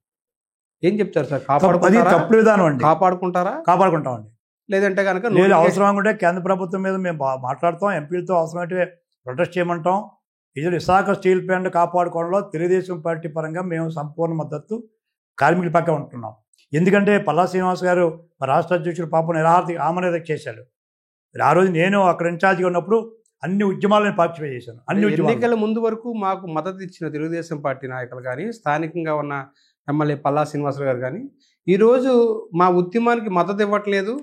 ఏం చెప్తారు సార్? తప్పుడు విధానం అండి. కాపాడుకుంటామండి. లేదంటే కనుక లేదు, అవసరం ఉంటే కేంద్ర ప్రభుత్వం మీద మేము మాట్లాడతాం, ఎంపీలతో అవసరమైతే ప్రొటెస్ట్ చేయమంటాం. ఇది విశాఖ స్టీల్ ప్లాంట్ కాపాడుకోవడంలో తెలుగుదేశం పార్టీ పరంగా మేము సంపూర్ణ మద్దతు కార్మికుల పక్క ఉంటున్నాం. ఎందుకంటే పల్లా శ్రీనివాస్ గారు మా రాష్ట్ర అధ్యక్షుడు పాపం ఆమరదీక్ష చేశాడు. ఆ రోజు నేను అక్కడ ఇన్ఛార్జిగా ఉన్నప్పుడు అన్ని ఉద్యమాలను పార్టిసిపేట్ చేశాను. ఎన్నికల ముందు వరకు మాకు మద్దతు ఇచ్చిన తెలుగుదేశం పార్టీ నాయకులు కానీ, స్థానికంగా ఉన్న ఎమ్మెల్యే పల్లా శ్రీనివాసరావు గారు కానీ ఈరోజు మా ఉద్యమానికి మద్దతు ఇవ్వట్లేదు,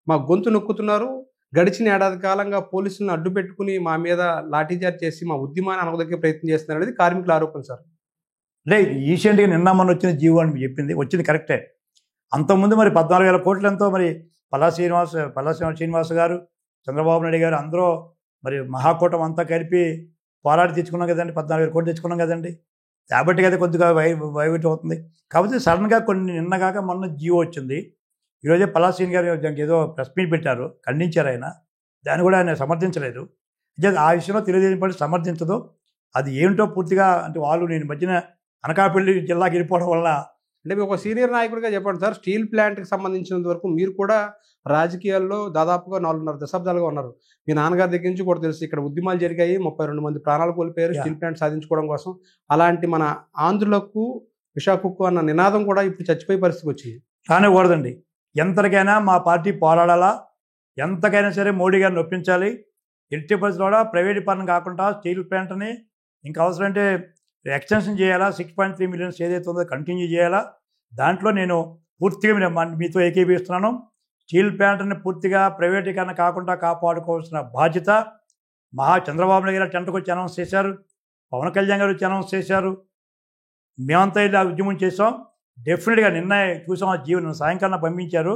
మా గొంతు నొక్కుతున్నారు, గడిచిన ఏడాది కాలంగా పోలీసులను అడ్డు పెట్టుకుని మా మీద లాఠీచార్జ్ చేసి మా ఉద్యమాన్ని అనగదొక్కే ప్రయత్నం చేస్తున్నారు అనేది కార్మికుల ఆరోపణ సార్. అంటే రీసెంట్గా నిన్న మన వచ్చిన జీవో అని చెప్పింది, వచ్చింది కరెక్టే. అంతకుముందు మరి 14,000 కోట్లు ఎంతో మరి పల్లా శ్రీనివాస్ గారు, చంద్రబాబు నాయుడు గారు అందరూ మరి మహాకూటం అంతా కలిపి పోరాడి తెచ్చుకున్నాం కదండి, 14,000 కోట్లు తెచ్చుకున్నాం కదండి. కాబట్టి కదా కొద్దిగా వైవిట్ అవుతుంది. కాకపోతే సడన్గా కొన్ని నిన్నగాక మొన్న జీవో వచ్చింది. ఈరోజే పల్లా శ్రీని గారు దానికి ఏదో ప్రెస్ మీట్ పెట్టారు, ఖండించారు ఆయన. దాన్ని కూడా ఆయన సమర్థించలేదు. ఆ విషయంలో తెలుగుదేశం పార్టీ సమర్థించదు. అది ఏమిటో పూర్తిగా అంటే వాళ్ళు నేను మధ్యన అనకాపల్లి జిల్లాకి వెళ్ళిపోవడం వల్ల అంటే ఒక సీనియర్ నాయకుడిగా చెప్పండి సార్, స్టీల్ ప్లాంట్కి సంబంధించినంత వరకు మీరు కూడా రాజకీయాల్లో దాదాపుగా 4.5 దశాబ్దాలుగా ఉన్నారు. మీ నాన్నగారి దగ్గర నుంచి కూడా తెలుసు ఇక్కడ ఉద్యమాలు జరిగాయి, 32 మంది ప్రాణాలు కోల్పోయారు స్టీల్ ప్లాంట్ సాధించుకోవడం కోసం. అలాంటి మన ఆంధ్రులకు విశాఖకు అన్న నినాదం కూడా ఇప్పుడు చచ్చిపోయే పరిస్థితికి వచ్చింది. కానికూడదండి. ఎంతకైనా మా పార్టీ పోరాడాలా, ఎంతకైనా సరే మోడీ గారిని ఒప్పించాలి. ఎట్టి పరిస్థితుల్లో ప్రైవేటీకరణ కాకుండా స్టీల్ ప్లాంట్ని ఇంకా అవసరమంటే ఎక్స్టెన్షన్ చేయాలా, 6.3 మిలియన్స్ ఏదైతే ఉందో కంటిన్యూ చేయాలా. దాంట్లో నేను పూర్తిగా మీతో ఏకీభవిస్తున్నాను. స్టీల్ ప్లాంట్ని పూర్తిగా ప్రైవేటీకరణ కాకుండా కాపాడుకోవాల్సిన బాధ్యత చంద్రబాబు నాయుడు గారు టెంట్కి వచ్చి అనౌన్స్ చేశారు, పవన్ కళ్యాణ్ గారు వచ్చి అనౌన్స్ చేశారు, మేమంతా ఇలా ఉద్యమం చేసాం. డెఫినెట్గా నిన్న చూసాం, ఆ జీవనం సాయంకాలం పంపించారు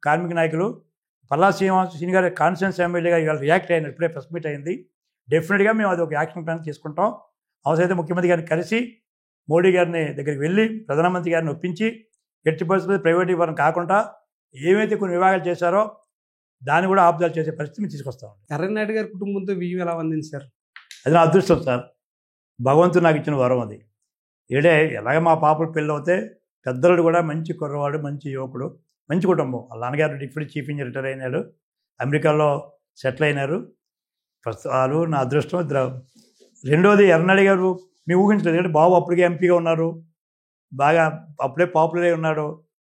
కార్మిక నాయకులు. పల్లా శ్రీని గారి కాన్స్టిట్యూన్సీ ఎమ్మెల్యేగా ఇవాళ రియాక్ట్ అయిన ఇప్పుడే ప్రెస్ మీట్ అయింది. డెఫినెట్గా మేము అది ఒక యాక్షన్ ప్లాన్ తీసుకుంటాం. అవసరమైతే ముఖ్యమంత్రి గారిని కలిసి మోడీ గారిని దగ్గరికి వెళ్ళి ప్రధానమంత్రి గారిని ఒప్పించి ఎట్టి పరిస్థితుల్లో ప్రైవేటీకరణ కాకుండా ఏమైతే కొన్ని విభాగాలు చేశారో దాన్ని కూడా ఆపుదల చేసే పరిస్థితిని తీసుకొస్తాం. ఎర్రనాయుడు గారి కుటుంబంతో విజయం ఎలా అందింది సార్? అది నా అదృష్టం సార్, భగవంతుడు నాకు ఇచ్చిన వరం అది. ఎలాగ మా పాపలు పెళ్ళి అవుతే పెద్దలు కూడా మంచి కుర్రవాడు, మంచి యువకుడు, మంచి కుటుంబం. వాళ్ళ నాన్నగారు డిప్యూటీ చీఫ్ ఇంజనీర్ రిటైర్ అయినాడు, అమెరికాలో సెటిల్ అయినారు. వాళ్ళు నా అదృష్టం. రెండోది ఎర్రనాయుడు గారు మేము ఊహించలేదు, ఎందుకంటే బాబు అప్పటికే ఎంపీగా ఉన్నారు, బాగా అప్పుడే పాపులర్ అయి ఉన్నాడు.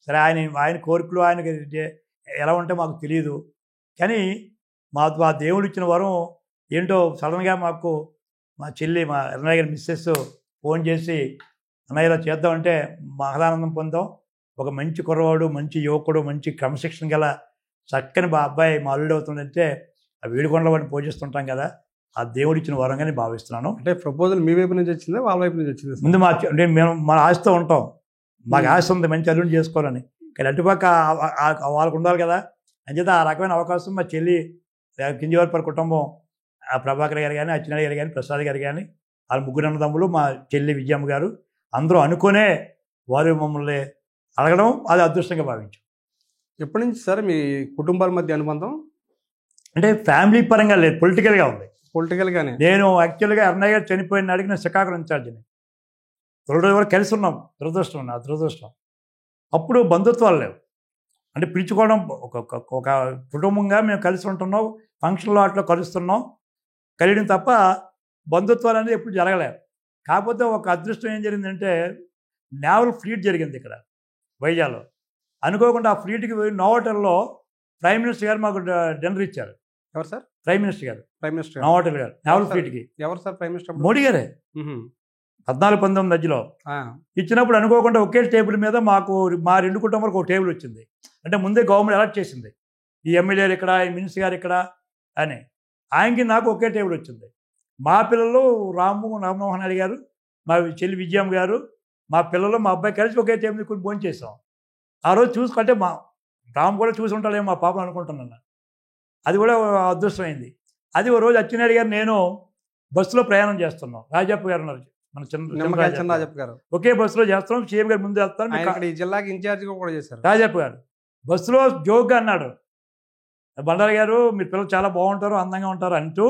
సరే ఆయన కోరికలు ఆయనకి ఎలా ఉంటే మాకు తెలియదు. కానీ మా దేవుడు ఇచ్చిన వరం ఏంటో సడన్గా మాకు మా చెల్లి మా ఎర్రనాయుడు గారి మిస్సెస్ ఫోన్ చేసి అన్నయ్య ఇలా చేద్దామంటే మహదానందం పొందాం. ఒక మంచి కుర్రవాడు, మంచి యువకుడు, మంచి క్రమశిక్షణ గల చక్కని అబ్బాయి మా అల్లుడు అవుతుందంటే ఆ వేడుకొండల వాడిని పూజిస్తుంటాం కదా, ఆ దేవుడు ఇచ్చిన వరంగానే భావిస్తున్నాను. అంటే ప్రపోజల్ మీ వైపు నుంచి వచ్చిందా వాళ్ళ వైపు నుంచి వచ్చింది? ముందు మేము మన ఆశతో ఉంటాం, మాకు ఆశ ఉంది మంచి అల్లుడిని చేసుకోవాలని. కానీ అటుపక్క వాళ్ళకు ఉండాలి కదా, అంచేత ఆ రకమైన అవకాశం మా చెల్లి కింజవరపల్లి కుటుంబం, ఆ ప్రభాకర్ గారు కానీ, అచ్చెన్నాయుడు గారు కానీ, ప్రసాద్ గారు కానీ, వాళ్ళ ముగ్గురు అన్నదమ్ములు, మా చెల్లి విజయమ్మ గారు అందరూ అనుకునే వారు మమ్మల్ని అడగడం అది అదృష్టంగా భావించాం. ఎప్పటి నుంచి సార్ మీ కుటుంబాల మధ్య అనుబంధం? అంటే ఫ్యామిలీ పరంగా లేదు, పొలిటికల్గా ఉంది. పొలిటికల్గానే. నేను యాక్చువల్గా అన్నయ్య గారు చనిపోయిన నాటికి నేను శ్రీకాకుళం ఇన్ఛార్జిని. 2 రోజుల వరకు కలిసి ఉన్నాం. దురదృష్టం నా దురదృష్టం. అప్పుడు బంధుత్వాలు లేవు. అంటే పిలుచుకోవడం ఒక కుటుంబంగా మేము కలిసి ఉంటున్నాం, ఫంక్షన్లో అట్లా కలుస్తున్నాం, కలియడం తప్ప బంధుత్వాలు అనేది ఎప్పుడు జరగలేదు. కాకపోతే ఒక అదృష్టం ఏం జరిగిందంటే నేవల్ ఫ్లీట్ జరిగింది ఇక్కడ వైజాగ్లో. అనుకోకుండా ఆ ఫ్లీట్కి పోయి నోవాటెల్లో ప్రైమ్ మినిస్టర్ గారు మాకు డిన్నర్ ఇచ్చారు. ఎవరు సార్? ప్రైమ్ మినిస్టర్ గారు. ప్రైమ్ మినిస్టర్ నోవాటెల్ గారు నేవల్ ఫ్లీట్కి. ఎవరు సార్ ప్రైమ్ మినిస్టర్? మోడీ గారే. 14-19 మధ్యలో ఆ, ఇచ్చినప్పుడు అనుకోకుండా ఒకే టేబుల్ మీద మాకు మా 2 కుటుంబాలకు ఒక టేబుల్ వచ్చింది. అంటే ముందే గవర్నమెంట్ అలాట్ చేసింది, ఈ ఎమ్మెల్యేలు ఇక్కడ, ఈ మినిస్టర్ గారు ఇక్కడ అని. ఆయనకి నాకు ఒకే టేబుల్ వచ్చింది. మా పిల్లలు రామ్మోహన్ రెడ్డి గారు, మా చెల్లి విజయమ్మ గారు, మా పిల్లలు, మా అబ్బాయి కలిసి ఒకే టేబుల్ కొన్ని భోజనం చేసాం. ఆ రోజు చూసుకుంటే మా రామ్ కూడా చూసి ఉంటాడేమో మా పాపను అనుకుంటున్నాను. అది కూడా అదృష్టమైంది. అది ఓ రోజు అచ్చెన్నాయుడు గారు నేను బస్సులో ప్రయాణం చేస్తున్నాం. రాజప్ప గారు ఉన్నారు, మన చిన్నరాజప్ప గారు. ఒకే బస్సులో చేస్తున్నాం. సీఎం గారు ముందు వెళ్తాను, ఆయన ఈ జిల్లాకి ఇన్ఛార్జిగా కూడా చేశారు. రాజప్ప గారు బస్సులో జోక్గా అన్నాడు, బండారి గారు మీరు పిల్లలు చాలా బాగుంటారు, అందంగా ఉంటారు అంటూ,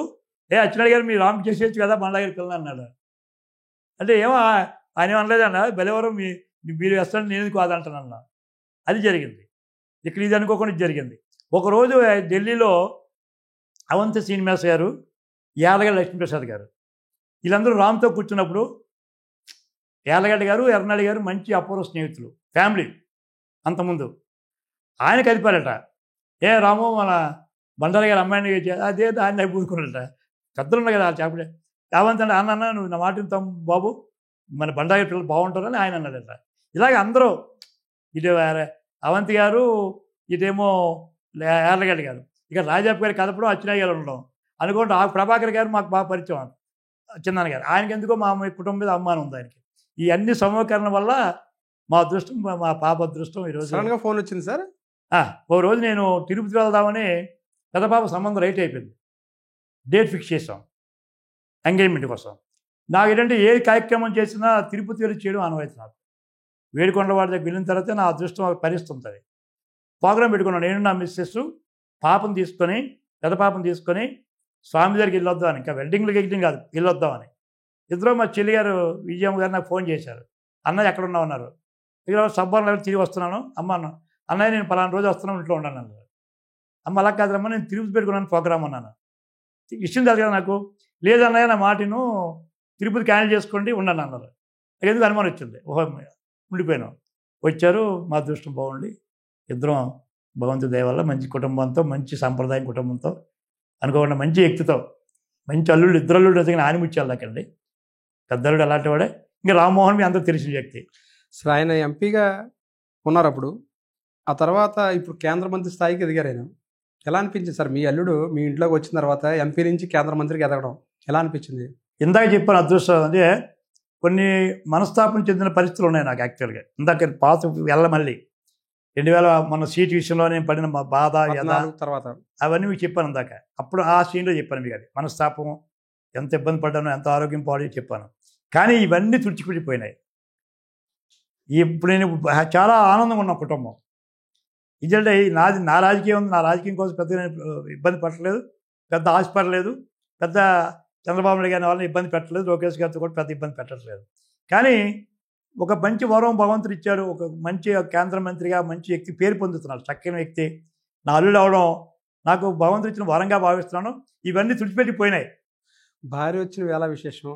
అచ్చెన్నాయుడు గారు మీరు రామ్ చేసేయచ్చు కదా బండారి గారి పిల్లలు అన్నాడు. అంటే ఏమో ఆయన ఏమనలేదన్న, బెలెవరు మీరు వేస్తాను, నేను కాదంటానన్నా. అది జరిగింది. ఇక్కడ ఇది అనుకోకుండా జరిగింది. ఒకరోజు ఢిల్లీలో అవంతి శ్రీనివాస్ గారు, యాదగడ్డ లక్ష్మీప్రసాద్ గారు వీళ్ళందరూ రామ్తో కూర్చున్నప్పుడు, యాదగడ్డ గారు, ఎర్రనాయుడు గారు మంచి అపూర్వ స్నేహితులు, ఫ్యామిలీ. అంతకుముందు ఆయన కలిపారట, రాము మన బండారి గారు అమ్మాయిని అదే ఆయన పూనుకున్నట. పెద్దలున్నారు కదా చెప్పలే. అవంతి అంటే అన్న నువ్వు నా మాట వింటాం బాబు, మన బండారి పిల్లలు బాగుంటారని ఆయన అన్నాడట. ఇలాగ అందరూ, ఇటు అవంతి గారు, ఇటేమో యార్లగడ్డ గారు, ఇక రాజప్ప గారు కదపడం, అచ్చెన్నాయుడు గారు ఉండడం. అనుకోండి ఆ ప్రభాకర్ గారు మాకు బాగా పరిచయం, చిన్నాన్న గారు. ఆయనకి ఎందుకో మా కుటుంబం మీద అమ్మానం ఉంది ఆయనకి. ఈ అన్ని సమీకరణ వల్ల మా అదృష్టం, మా పాప అదృష్టం ఈరోజు. సడన్గా ఫోన్ వచ్చింది సార్. ఓ రోజు నేను తిరుపతి వెళ్దామని, పెద్ద పాప సంబంధం రైట్ అయిపోయింది, డేట్ ఫిక్స్ చేసాం ఎంగేజ్మెంట్ కోసం. నాకు ఏంటంటే ఏ కార్యక్రమం చేసినా తిరుపతి వెళ్ళి చేయడం అనువైతే నాకు. వేడుకొండ వాడి దగ్గర వెళ్ళిన తర్వాత నా అదృష్టం పరిస్థితుంది. ప్రోగ్రాం పెట్టుకున్నాను, నేను నా మిస్సెస్ పాపను తీసుకొని, పెద్ద పాపను తీసుకొని స్వామి దగ్గరికి వెళ్ళొద్దామని, ఇంకా వెడ్డింగ్లు గెడ్డింగ్ కాదు, వెళ్ళొద్దామని. ఇద్దరు మా చెల్లి గారు విజయమ్మ గారు నాకు ఫోన్ చేశారు, అన్నయ్య ఎక్కడ ఉన్నావు అన్నారు. ఇక సబ్బర్ దగ్గర తిరిగి వస్తున్నాను అమ్మ అన్న. అన్నయ్య నేను పలానా రోజు వస్తున్నాను, ఇంట్లో ఉన్నాను అన్నారు. అమ్మ అలా కాదమ్మా, నేను తిరుపతి పెట్టుకున్నాను ప్రోగ్రామ్ అన్నాను. విషయం తెలుసు కదా నాకు. లేదన్నయ్య నా మాటను, తిరుపతి క్యాన్సిల్ చేసుకోండి ఉన్నాను అన్నారు. ఎందుకు అనుమానం వచ్చింది, ఓహో ఉండిపోయాను. వచ్చారు, మా అదృష్టం బాగుండి ఇద్దరం భగవంతుడి దయ వల్ల మంచి కుటుంబంతో, మంచి సాంప్రదాయం కుటుంబంతో, అనుకోకుండా మంచి వ్యక్తితో, మంచి అల్లుళ్ళు, ఇద్దరు అల్లుళ్ళు వచ్చిన ఆనిముచ్చాలి దాకండి. పెద్ద అల్లుడు అలాంటి వాడే. ఇంకా రామ్మోహన్ మీ అందరూ తెలిసిన వ్యక్తి. సార్ ఆయన ఎంపీగా ఉన్నారు అప్పుడు. ఆ తర్వాత ఇప్పుడు కేంద్ర మంత్రి స్థాయికి ఎదిగారు ఆయన. ఎలా అనిపించింది సార్ మీ అల్లుడు మీ ఇంట్లోకి వచ్చిన తర్వాత ఎంపీ నుంచి కేంద్ర మంత్రికి ఎదగడం ఎలా అనిపించింది? ఇందాక చెప్పాను అదృష్టం అంటే కొన్ని మనస్తాపం చెందిన పరిస్థితులు ఉన్నాయి నాకు యాక్చువల్గా. ఇందాక పాత మళ్ళీ 2000 మన సీట్ విషయంలో నేను పడిన మా బాధ తర్వాత అవన్నీ మీకు చెప్పాను ఇందాక. అప్పుడు ఆ సీన్లో చెప్పాను మీకు, అది మనస్తాపం, ఎంత ఇబ్బంది పడ్డానో, ఎంత ఆరోగ్యం పాడు చెప్పాను. కానీ ఇవన్నీ తుడిచిపెట్టిపోయినాయి. ఇప్పుడు నేను చాలా ఆనందంగా ఉన్న కుటుంబం ఇదంటే నా రాజకీయం ఉంది. నా రాజకీయం కోసం పెద్ద ఇబ్బంది పట్టలేదు, పెద్ద ఆశపడలేదు, పెద్ద చంద్రబాబు నాయుడు గారి వాళ్ళని ఇబ్బంది పెట్టలేదు, లోకేష్ గారితో కూడా పెద్ద ఇబ్బంది పెట్టట్లేదు. కానీ ఒక మంచి వరం భగవంతుడు ఇచ్చాడు. ఒక మంచి కేంద్ర మంత్రిగా మంచి వ్యక్తి పేరు పొందుతున్నాడు, చక్కని వ్యక్తి. నా అల్లుడు అవడం నాకు భగవంతుడు ఇచ్చిన వరంగా భావిస్తున్నాను. ఇవన్నీ తుడిచిపెట్టిపోయినాయి. భార్య వచ్చిన వేళ విశేషం,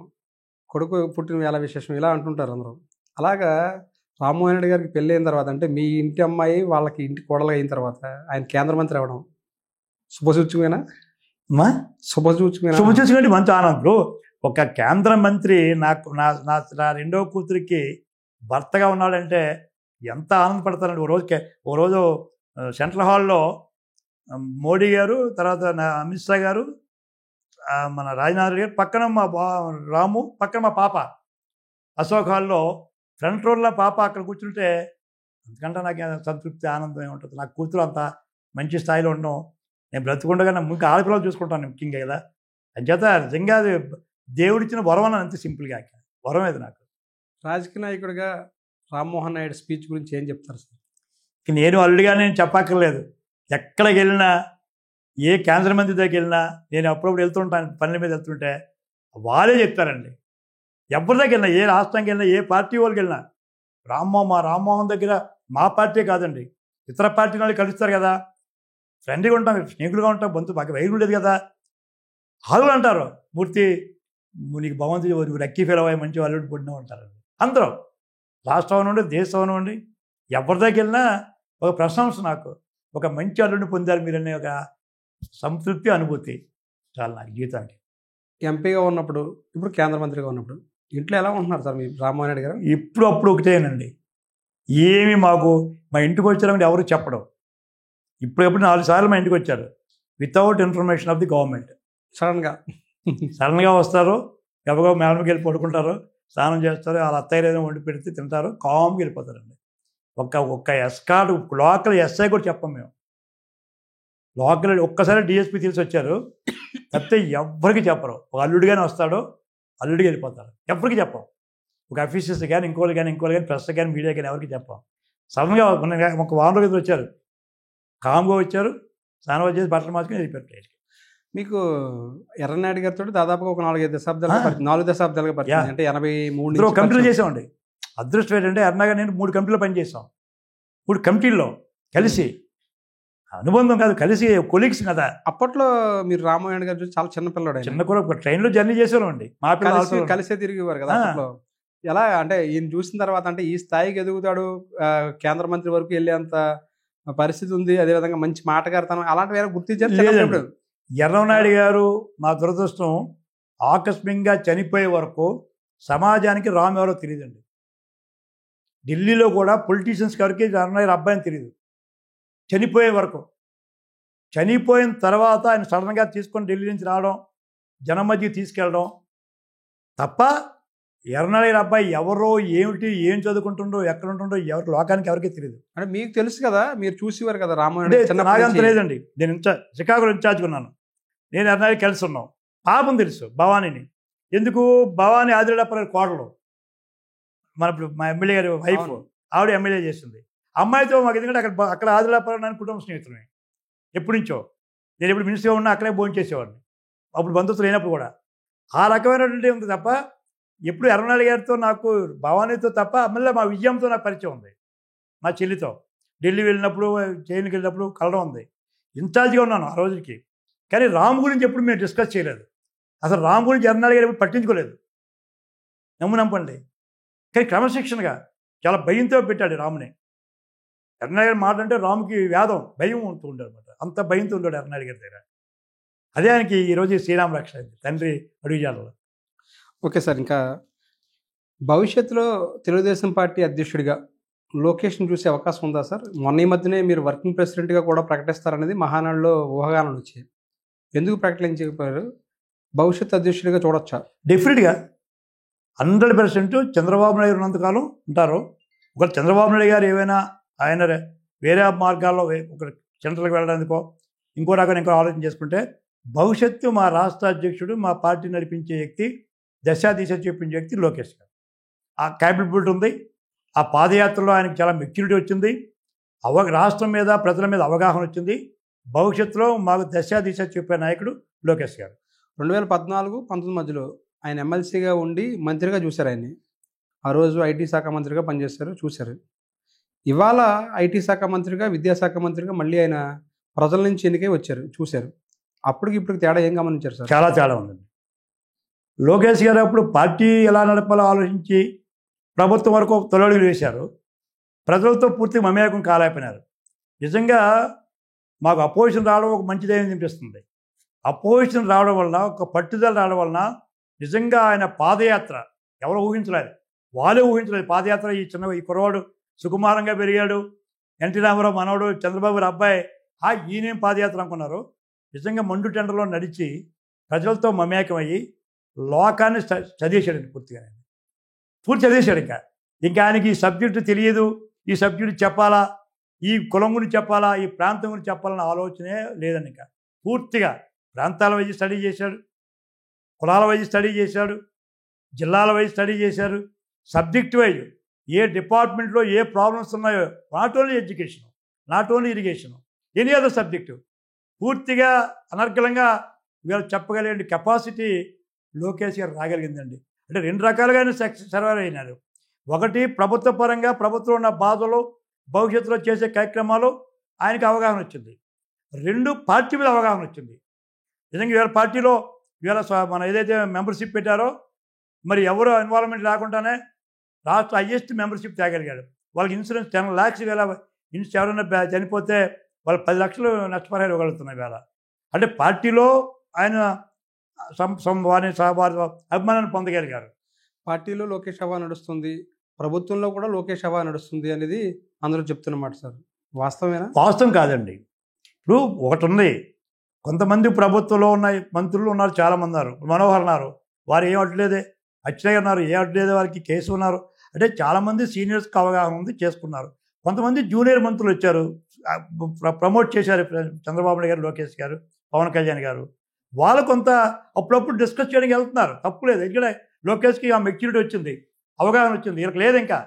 కొడుకు పుట్టిన వేళ విశేషం ఇలా అంటుంటారు అందరూ. అలాగా రామ్మోహన్ రెడ్డి గారికి పెళ్ళి అయిన తర్వాత, అంటే మీ ఇంటి అమ్మాయి వాళ్ళకి ఇంటి కోడలు అయిన తర్వాత ఆయన కేంద్ర మంత్రి అవ్వడం శుభసూచకమేనా? శుభసూచకండి, మంచి ఆనందం. ఒక కేంద్ర మంత్రి నాకు నా రెండో కూతురికి భర్తగా ఉన్నాడంటే ఎంత ఆనందపడతానండి. ఓ రోజు సెంట్రల్ హాల్లో మోడీ గారు, తర్వాత అమిత్ షా గారు, మన రాజ్నాథ్ రెడ్డి గారు, పక్కన మా రాము, పక్కన మా పాప అశోక్ హాల్లో ఫ్రంట్ రోడ్లో పాప అక్కడ కూర్చుంటే అంతకంటే నాకు సంతృప్తి, ఆనందం ఏముంటుంది. నాకు కూతురు అంత మంచి స్థాయిలో ఉండడం, నేను బ్రతుకుండగా ఇంకా ఆడపిల్లలు చూసుకుంటాను ముఖ్యంగా కదా. అంచేత నిజంగా అది దేవుడిచ్చిన వరం అని, అంతే సింపుల్గా వరం అది నాకు. రాజకీయ నాయకుడిగా రామ్మోహన్ నాయుడు స్పీచ్ గురించి ఏం చెప్తారు సార్? నేను అల్లుడిగా నేను చెప్పక్కర్లేదు. ఎక్కడికి వెళ్ళినా, ఏ కేంద్ర మంత్రి దగ్గరికి వెళ్ళినా, నేను అప్పుడప్పుడు వెళ్తుంటాను, పనుల మీద వెళ్తుంటే వాళ్ళే చెప్తారండి. ఎవరి దగ్గర వెళ్ళినా, ఏ రాష్ట్రానికి వెళ్ళినా, ఏ పార్టీ వాళ్ళకి వెళ్ళినా, రామ్మోహన్ దగ్గర మా పార్టీ కాదండి, ఇతర పార్టీ వాళ్ళు కలుస్తారు కదా, ఫ్రెండ్గా ఉంటాం, స్నేహితులుగా ఉంటాం, బాగా వైరు ఉండేది కదా. వాళ్ళు అంటారు, మూర్తి నీకు భగవంతుడు లక్కీ ఫీల్ అవ్వాలి, మంచి అల్లుడు పుట్టినా ఉంటారండి అందరూ. రాష్ట్రం నుండి దేశం నుండి ఎవరి దగ్గర వెళ్ళినా ఒక ప్రశంస, నాకు ఒక మంచి అల్లుడిని పొందారు మీరనే ఒక సంతృప్తి, అనుభూతి చాలా నాకు జీవితానికి. ఎంపీగా ఉన్నప్పుడు, ఇప్పుడు కేంద్ర మంత్రిగా ఉన్నప్పుడు ఇంట్లో ఎలా ఉంటున్నారు సార్ మీ రామ్మోహన్ రెడ్డి గారు? ఇప్పుడు అప్పుడు ఒకటేనండి, ఏమి మాకు మా ఇంటికి వచ్చారంటే ఎవరు చెప్పడం. ఇప్పుడెప్పుడు 4 సార్లు మా ఇంటికి వచ్చారు, without information of the government. సడన్గా వస్తారు, గబగబా మేడంకి వెళ్ళి పడుకుంటారు, స్నానం చేస్తారు, వాళ్ళ అత్తయ్య ఏదైనా వండి పెడితే తింటారు, కామ్గా వెళ్ళిపోతారండి. ఒక్క ఎస్కార్డ్ లోకల్ ఎస్ఐ కూడా చెప్పం మేము. లోకల్ ఒక్కసారి డిఎస్పీ తెలిసి వచ్చారు తప్పితే ఎవ్వరికి చెప్పరు. ఒక అల్లుడిగానే వస్తాడు, అల్లుడికి వెళ్ళిపోతారు, ఎవరికి చెప్పం. ఒక అఫీషియల్స్ కానీ ఇంకోళ్ళు కానీ ప్రెస్ కానీ మీడియా కానీ ఎవరికి చెప్పం. సడన్గా ఒక వారం రోజులు వచ్చారు, కామ్గా వచ్చారు, స్నానం చేసి బట్టలు మార్చుకుని వెళ్ళిపోయారు. మీకు ఎర్రనాయుడు గారితో దాదాపుగా ఒక 4 దశాబ్దాలుగా పరిచయం, అంటే 83 కంపెనీలు చేసామండి. అదృష్టం ఏంటంటే ఎర్రనాయుడు నేను 3 కంపెనీలో పనిచేసాం, 3 కమిటీల్లో కలిసి. అనుబంధం కాదు, కలిసి కొలీగ్స్ కదా. అప్పట్లో మీరు రామ్మోహన్ గారు చాలా చిన్న పిల్లడు, చిన్న కూడా ట్రైన్లో జర్నీ చేసేవాళ్ళండి, మా పిల్లలు కలిసే తిరిగేవారు కదా అప్పట్లో. ఎలా అంటే ఈయన చూసిన తర్వాత అంటే ఈ స్థాయికి ఎదుగుతాడు, కేంద్ర మంత్రి వరకు వెళ్ళేంత పరిస్థితి ఉంది, అదేవిధంగా మంచి మాటగారుతనం అలాంటివి ఏమైనా గుర్తించారు? ఎర్రనాయుడు గారు మా దురదృష్టం ఆకస్మికంగా చనిపోయే వరకు సమాజానికి రామ్ ఎవరో తెలియదండి. ఢిల్లీలో కూడా పొలిటీషియన్స్కి ఎవరికి ఎర్రనాయుడు అబ్బాయిని తెలియదు చనిపోయే వరకు. చనిపోయిన తర్వాత ఆయన సడన్గా తీసుకొని ఢిల్లీ నుంచి రావడం, జనం మధ్యకి తీసుకెళ్ళడం తప్ప ఎర్రనాయుడు అబ్బాయి ఎవరో, ఏమిటి, ఏం చదువుకుంటుండో, ఎక్కడ ఉంటుండో ఎవరికి లోకానికి ఎవరికీ తెలియదు. అంటే మీకు తెలుసు కదా, మీరు చూసేవారు కదా రామ్మోహన్. నాకంత లేదండి, నేను శ్రీకాకుళం ఇన్ఛార్జ్గా ఉన్నాను, నేను ఎర్రనాయుడు కలిసి ఉన్నాం. పాపం తెలుసు భవానీని, ఎందుకు భవానీ ఆదిలాబాద్ కోడలు, మా ఎమ్మెల్యే గారి వైఫ్, ఆవిడ ఎమ్మెల్యే చేస్తుంది. అమ్మాయితో మాకు ఎందుకంటే అక్కడ ఆదిలాబాద్ నేను కుటుంబ స్నేహితులని ఎప్పటి నుంచో. నేను ఎప్పుడు మినిస్టర్గా ఉన్నా అక్కడే భోజనం చేసేవాడిని, అప్పుడు బంధుత్వం లేనప్పుడు కూడా. ఆ రకమైనటువంటి ఉంది తప్ప ఎప్పుడు ఎర్రనాయుడు గారితో నాకు, భవానీతో తప్ప మళ్ళీ మా విజయంతో నాకు పరిచయం ఉంది. మా చెల్లితో ఢిల్లీ వెళ్ళినప్పుడు, జైలుకి వెళ్ళినప్పుడు కలడం ఉంది. ఇన్ఛార్జ్గా ఉన్నాను ఆ రోజుకి. కానీ రామ్ గురించి ఎప్పుడు మేము డిస్కస్ చేయలేదు. అసలు రామ్ గురించి ఎర్రనాయుడు గారు ఎప్పుడు పట్టించుకోలేదు, నమ్మండి. కానీ క్రమశిక్షణగా చాలా భయంతో పెట్టాడు రాముని. ఎర్రనాయుడు గారి మాట అంటే రాముకి వేదం, భయం ఉంటూ ఉండేది అనమాట. అంత భయంతో ఉంటాడు ఎర్రనాయుడు గారి దగ్గర. అదే ఆయనకి ఈరోజు శ్రీరామ రక్ష తండ్రి అడుగుజాలలో. ఓకే సార్, ఇంకా భవిష్యత్తులో తెలుగుదేశం పార్టీ అధ్యక్షుడిగా లోకేష్ని చూసే అవకాశం ఉందా సార్? మొన్న ఈ మధ్యనే మీరు వర్కింగ్ ప్రెసిడెంట్గా కూడా ప్రకటిస్తారనేది మహానాడులో ఊహాగానాలు వచ్చాయి, ఎందుకు ప్రకటించకపోయారు? భవిష్యత్తు అధ్యక్షుడిగా చూడొచ్చా? డెఫినెట్గా 100% చంద్రబాబు నాయుడు ఉన్నంతకాలం ఉంటారు. ఒక చంద్రబాబు నాయుడు గారు ఏమైనా ఆయన వేరే మార్గాల్లో ఒక సెంట్రల్కి వెళ్ళడానికో ఇంకో రకంగా ఆలోచన చేసుకుంటే, భవిష్యత్తు మా రాష్ట్ర అధ్యక్షుడు, మా పార్టీ నడిపించే వ్యక్తి, దశాదిశ చూపించే వ్యక్తి లోకేష్ గారు. ఆ క్యాపబిలిటీ ఉంది. ఆ పాదయాత్రలో ఆయనకు చాలా మెచ్యూరిటీ వచ్చింది, రాష్ట్రం మీద, ప్రజల మీద అవగాహన వచ్చింది. భవిష్యత్తులో మాకు దశాదిశ చూపే నాయకుడు లోకేష్ గారు. 2014-19 మధ్యలో ఆయన ఎమ్మెల్సీగా ఉండి మంత్రిగా చూశారు ఆయన్ని. ఆ రోజు ఐటీ శాఖ మంత్రిగా పనిచేశారు, చూశారు. ఇవాళ ఐటీ శాఖ మంత్రిగా, విద్యాశాఖ మంత్రిగా మళ్ళీ ఆయన ప్రజల నుంచి ఎన్నికై వచ్చారు, చూశారు. అప్పటికి ఇప్పుడు తేడా ఏం గమనించారు సార్? చాలా తేడా ఉందండి. లోకేష్ గారు అప్పుడు పార్టీ ఎలా నడపాలో ఆలోచించి ప్రభుత్వం వరకు తొలడుగులు వేశారు, ప్రజలతో పూర్తిగా మమేకం కాలేకపోయినారు. నిజంగా మాకు అపోజిషన్ రావడం ఒక మంచిదేమని అనిపిస్తుంది. అపోజిషన్ రావడం వలన, ఒక పట్టుదల రావడం వలన నిజంగా ఆయన పాదయాత్ర ఎవరు ఊహించలేదు, వాళ్ళే ఊహించలేదు. పాదయాత్ర ఈ కుర్రవాడు సుకుమారంగా పెరిగాడు, ఎన్టీ రామారావు మనవడు, చంద్రబాబు గారి అబ్బాయి, ఈయనేం పాదయాత్ర అనుకున్నారు. నిజంగా మండు టెండర్లో నడిచి ప్రజలతో మమేకమయ్యి లోకాన్ని చదివేశాడండి, పూర్తి చదివేశాడు. ఇంకా ఆయనకి ఈ సబ్జెక్టు తెలియదు, ఈ సబ్జెక్టు చెప్పాలా, ఈ కులం గురించి చెప్పాలా, ఈ ప్రాంతం గురించి చెప్పాలన్న ఆలోచనే లేదండి. ఇంకా పూర్తిగా ప్రాంతాల వైజ్ స్టడీ చేశాడు, కులాల వైజ్ స్టడీ చేశాడు, జిల్లాల వైజ్ స్టడీ చేశారు, సబ్జెక్ట్ వైజ్ ఏ డిపార్ట్మెంట్లో ఏ ప్రాబ్లమ్స్ ఉన్నాయో, not only education, not only irrigation, any other subject పూర్తిగా అనర్గళంగా వీళ్ళు చెప్పగలిగే కెపాసిటీ లోకేష్ గారు రాగలిగిందండి. అంటే 2 రకాలుగా సర్వైవ్ అయినారు. ఒకటి ప్రభుత్వ పరంగా ప్రభుత్వం ఉన్న బాధలు భవిష్యత్తులో చేసే కార్యక్రమాలు ఆయనకి అవగాహన వచ్చింది. 2 పార్టీ మీద అవగాహన వచ్చింది. నిజంగా ఇవాళ పార్టీలో ఇవాళ మన ఏదైతే మెంబర్షిప్ పెట్టారో మరి ఎవరు ఇన్వాల్వ్మెంట్ లేకుండానే రాష్ట్ర హైయెస్ట్ మెంబర్షిప్ తేగలిగాడు. వాళ్ళకి ఇన్సూరెన్స్ 10 lakhs వేల ఎవరైనా చనిపోతే వాళ్ళు 10 లక్షలు నష్టపరిహారం ఇవ్వగలుగుతున్నారు ఇవాళ. అంటే పార్టీలో ఆయన వారి అభిమానాన్ని పొందగలిగారు. పార్టీలో లోకేష్ హవా నడుస్తుంది, ప్రభుత్వంలో కూడా లోకేష్ హవా నడుస్తుంది అనేది అందరూ చెప్తున్నమాట సార్. వాస్తవేనా? వాస్తవం కాదండి. ఇప్పుడు ఒకటి ఉంది, కొంతమంది ప్రభుత్వంలో ఉన్న మంత్రులు ఉన్నారు, చాలామంది ఉన్నారు. మనోహర్ ఉన్నారు, వారు ఏం అడ్లేదే. అచ్చెన్నాయుడు ఉన్నారు, ఏం అడ్లేదే, వారికి కేసు ఉన్నారు. అంటే చాలామంది సీనియర్స్కి అవగాహన ఉంది, చేసుకున్నారు. కొంతమంది జూనియర్ మంత్రులు వచ్చారు, ప్రమోట్ చేశారు చంద్రబాబు నాయుడు గారు, లోకేష్ గారు, పవన్ కళ్యాణ్ గారు. వాళ్ళు కొంత అప్పుడప్పుడు డిస్కస్ చేయడానికి వెళ్తున్నారు, తప్పులేదు. ఎందుకంటే లోకేష్కి ఆ మెచ్యూరిటీ వచ్చింది, అవగాహన వచ్చింది. వీళ్ళకి లేదు. ఇంకా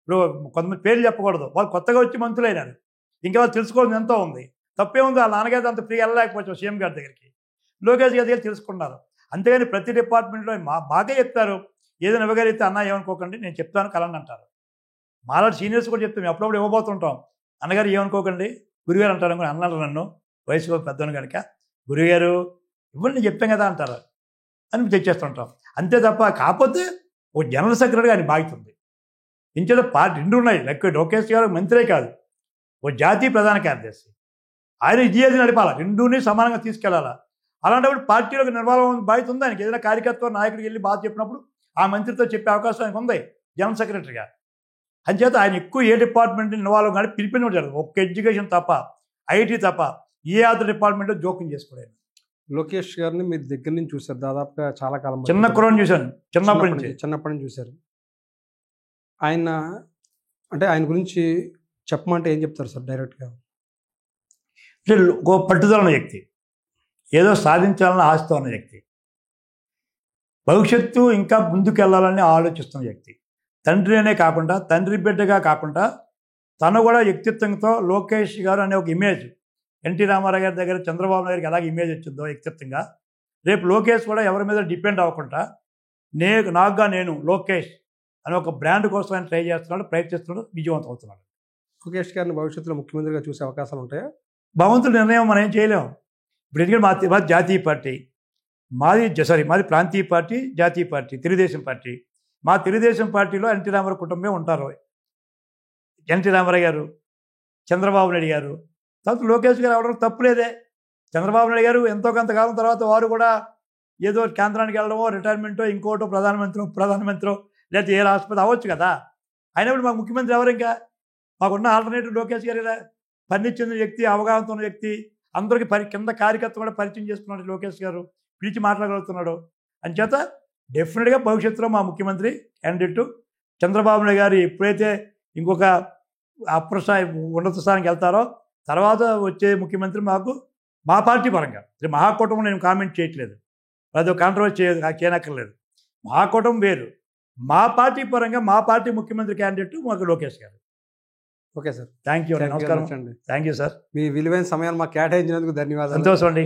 ఇప్పుడు కొంతమంది పేర్లు చెప్పకూడదు, వాళ్ళు కొత్తగా వచ్చి మంత్రులు అయినారు, ఇంకా వాళ్ళు తెలుసుకోవాల్సింది ఎంతో ఉంది. తప్పే ఉంది, వాళ్ళ నాన్నగారు అంత ఫ్రీ వెళ్ళలేకపోవచ్చు సీఎం గారి దగ్గరికి, లోకేష్ గారి దగ్గర తెలుసుకున్నారు. అంతేగాని ప్రతి డిపార్ట్మెంట్లో బాగా చెప్తారు, ఏదైనా ఇవ్వగలిగితే అన్న ఏమనుకోకండి నేను చెప్తాను కలండి అంటారు. మాలాంటి సీనియర్స్ కూడా చెప్తాం, ఎప్పుడప్పుడు ఇవ్వబోతుంటాం. అన్నగారు ఏమనుకోకండి, గురుగారు అంటారు, అన్నారు నన్ను వయసులో పెద్దను కనుక, గురుగారు ఇవ్వండి చెప్తాం కదా అంటారు అని తెచ్చేస్తుంటాం. అంతే తప్ప. కాకపోతే ఒక జనరల్ సెక్రటరీగా ఆయన బాధ్యత ఉంది. ఇంచేత పార్టీ 2 ఉన్నాయి. లోకేష్ గారు మంత్రే కాదు, ఓ జాతీయ ప్రధాన కార్యదర్శి. ఆయన ఇది నడిపాలా, 2ని సమానంగా తీసుకెళ్లాలా. అలాంటప్పుడు పార్టీలోకి నిర్వాహం బాధ్యత ఉంది ఆయనకి. ఏదైనా కార్యకర్త నాయకుడికి వెళ్ళి బాధ చెప్పినప్పుడు ఆ మంత్రితో చెప్పే అవకాశం ఆయనకు ఉంది జనరల్ సెక్రటరీగా. అంచేత ఆయన ఎక్కువ ఏ డిపార్ట్మెంట్ ఇన్వాల్వ్ కానీ పిలిపిన జరుగుతుంది. ఒక్క ఎడ్యుకేషన్ తప్ప, ఐటీ తప్ప ఏ అదర్ డిపార్ట్మెంట్లో జోక్యం చేసుకోలేదు. లోకేష్ గారిని మీరు దగ్గర నుంచి చూశారు, దాదాపుగా చాలా కాలం. చిన్న కుర్రని చూశాను, చిన్నప్పటి నుంచి చూశారు. ఆయన అంటే ఆయన గురించి చెప్పమంటే ఏం చెప్తారు సార్ డైరెక్ట్గా? అంటే ఒక పట్టుదల ఉన్న వ్యక్తి, ఏదో సాధించాలని ఆశతో ఉన్న వ్యక్తి, భవిష్యత్తు ఇంకా ముందుకెళ్లాలని ఆలోచిస్తున్న వ్యక్తి. తండ్రి అనే కాకుండా, తండ్రి బిడ్డగా కాకుండా తను కూడా వ్యక్తిత్వంతో లోకేష్ గారు అనే ఒక ఇమేజ్ ఎన్టీ రామారావు గారి దగ్గర చంద్రబాబు నాయుడు గారికి ఎలాగ ఇమేజ్ వచ్చిందో వ్యక్తిత్వంగా, రేపు లోకేష్ కూడా ఎవరి మీద డిపెండ్ అవ్వకుండా నేను లోకేష్ అనే ఒక బ్రాండ్ కోసం ఆయన ట్రై చేస్తున్నాడు, ప్రయత్నిస్తున్నాడు, విజయవంతం అవుతున్నాడు. లోకేష్ గారిని భవిష్యత్తులో ముఖ్యమంత్రిగా చూసే అవకాశాలు ఉంటాయా? భగవంతుడి నిర్ణయం మనం ఏం చేయలేము. ఇప్పుడు ఎందుకంటే మాది జాతీయ పార్టీ, మాది ప్రాంతీయ పార్టీ, జాతీయ పార్టీ, తెలుగుదేశం పార్టీ. మా తెలుగుదేశం పార్టీలో ఎన్టీ రామారావు కుటుంబమే ఉంటారు. ఎన్టీ రామారావు గారు, చంద్రబాబు నాయుడు గారు, తర్వాత లోకేష్ గారు అవడం తప్పులేదే. చంద్రబాబు నాయుడు గారు ఎంతో కొంతకాలం తర్వాత వారు కూడా ఏదో కేంద్రానికి వెళ్ళడమో, రిటైర్మెంటో, ఇంకోటో, ప్రధానమంత్రి లేకపోతే ఏ రాష్ట్రపతి అవ్వచ్చు కదా. అయినప్పుడు మాకు ముఖ్యమంత్రి ఎవరు? ఇంకా మాకున్న ఆల్టర్నేటివ్ లోకేష్ గారు కదా. పరిణితి చెందిన వ్యక్తి, అవగాహనతో ఉన్న వ్యక్తి, అందరికీ కింద కార్యకర్త కూడా పరిచయం చేసుకున్నాడు లోకేష్ గారు, పిలిచి మాట్లాడగలుగుతున్నాడు. అంచేత డెఫినెట్గా భవిష్యత్తులో మా ముఖ్యమంత్రి క్యాండిడేట్ చంద్రబాబు నాయుడు గారు ఎప్పుడైతే ఇంకొక ఉన్నత స్థానానికి వెళ్తారో తర్వాత వచ్చే ముఖ్యమంత్రి మా పార్టీ పరంగా, మహాకూటమి నేను కామెంట్ చేయట్లేదు, అదో కాంట్రవర్సీ చేయనక్కర్లేదు. మహాకూటమి వేరు, మా పార్టీ పరంగా మా పార్టీ ముఖ్యమంత్రి క్యాండిడేట్ మాకు లోకేష్ గారు. ఓకే సార్, థ్యాంక్ యూ, నమస్కారం. Thank you sir. మీ విలువైన సమయాన్ని మాకు కేటాయించినందుకు ధన్యవాదాలు. సంతోషం అండి.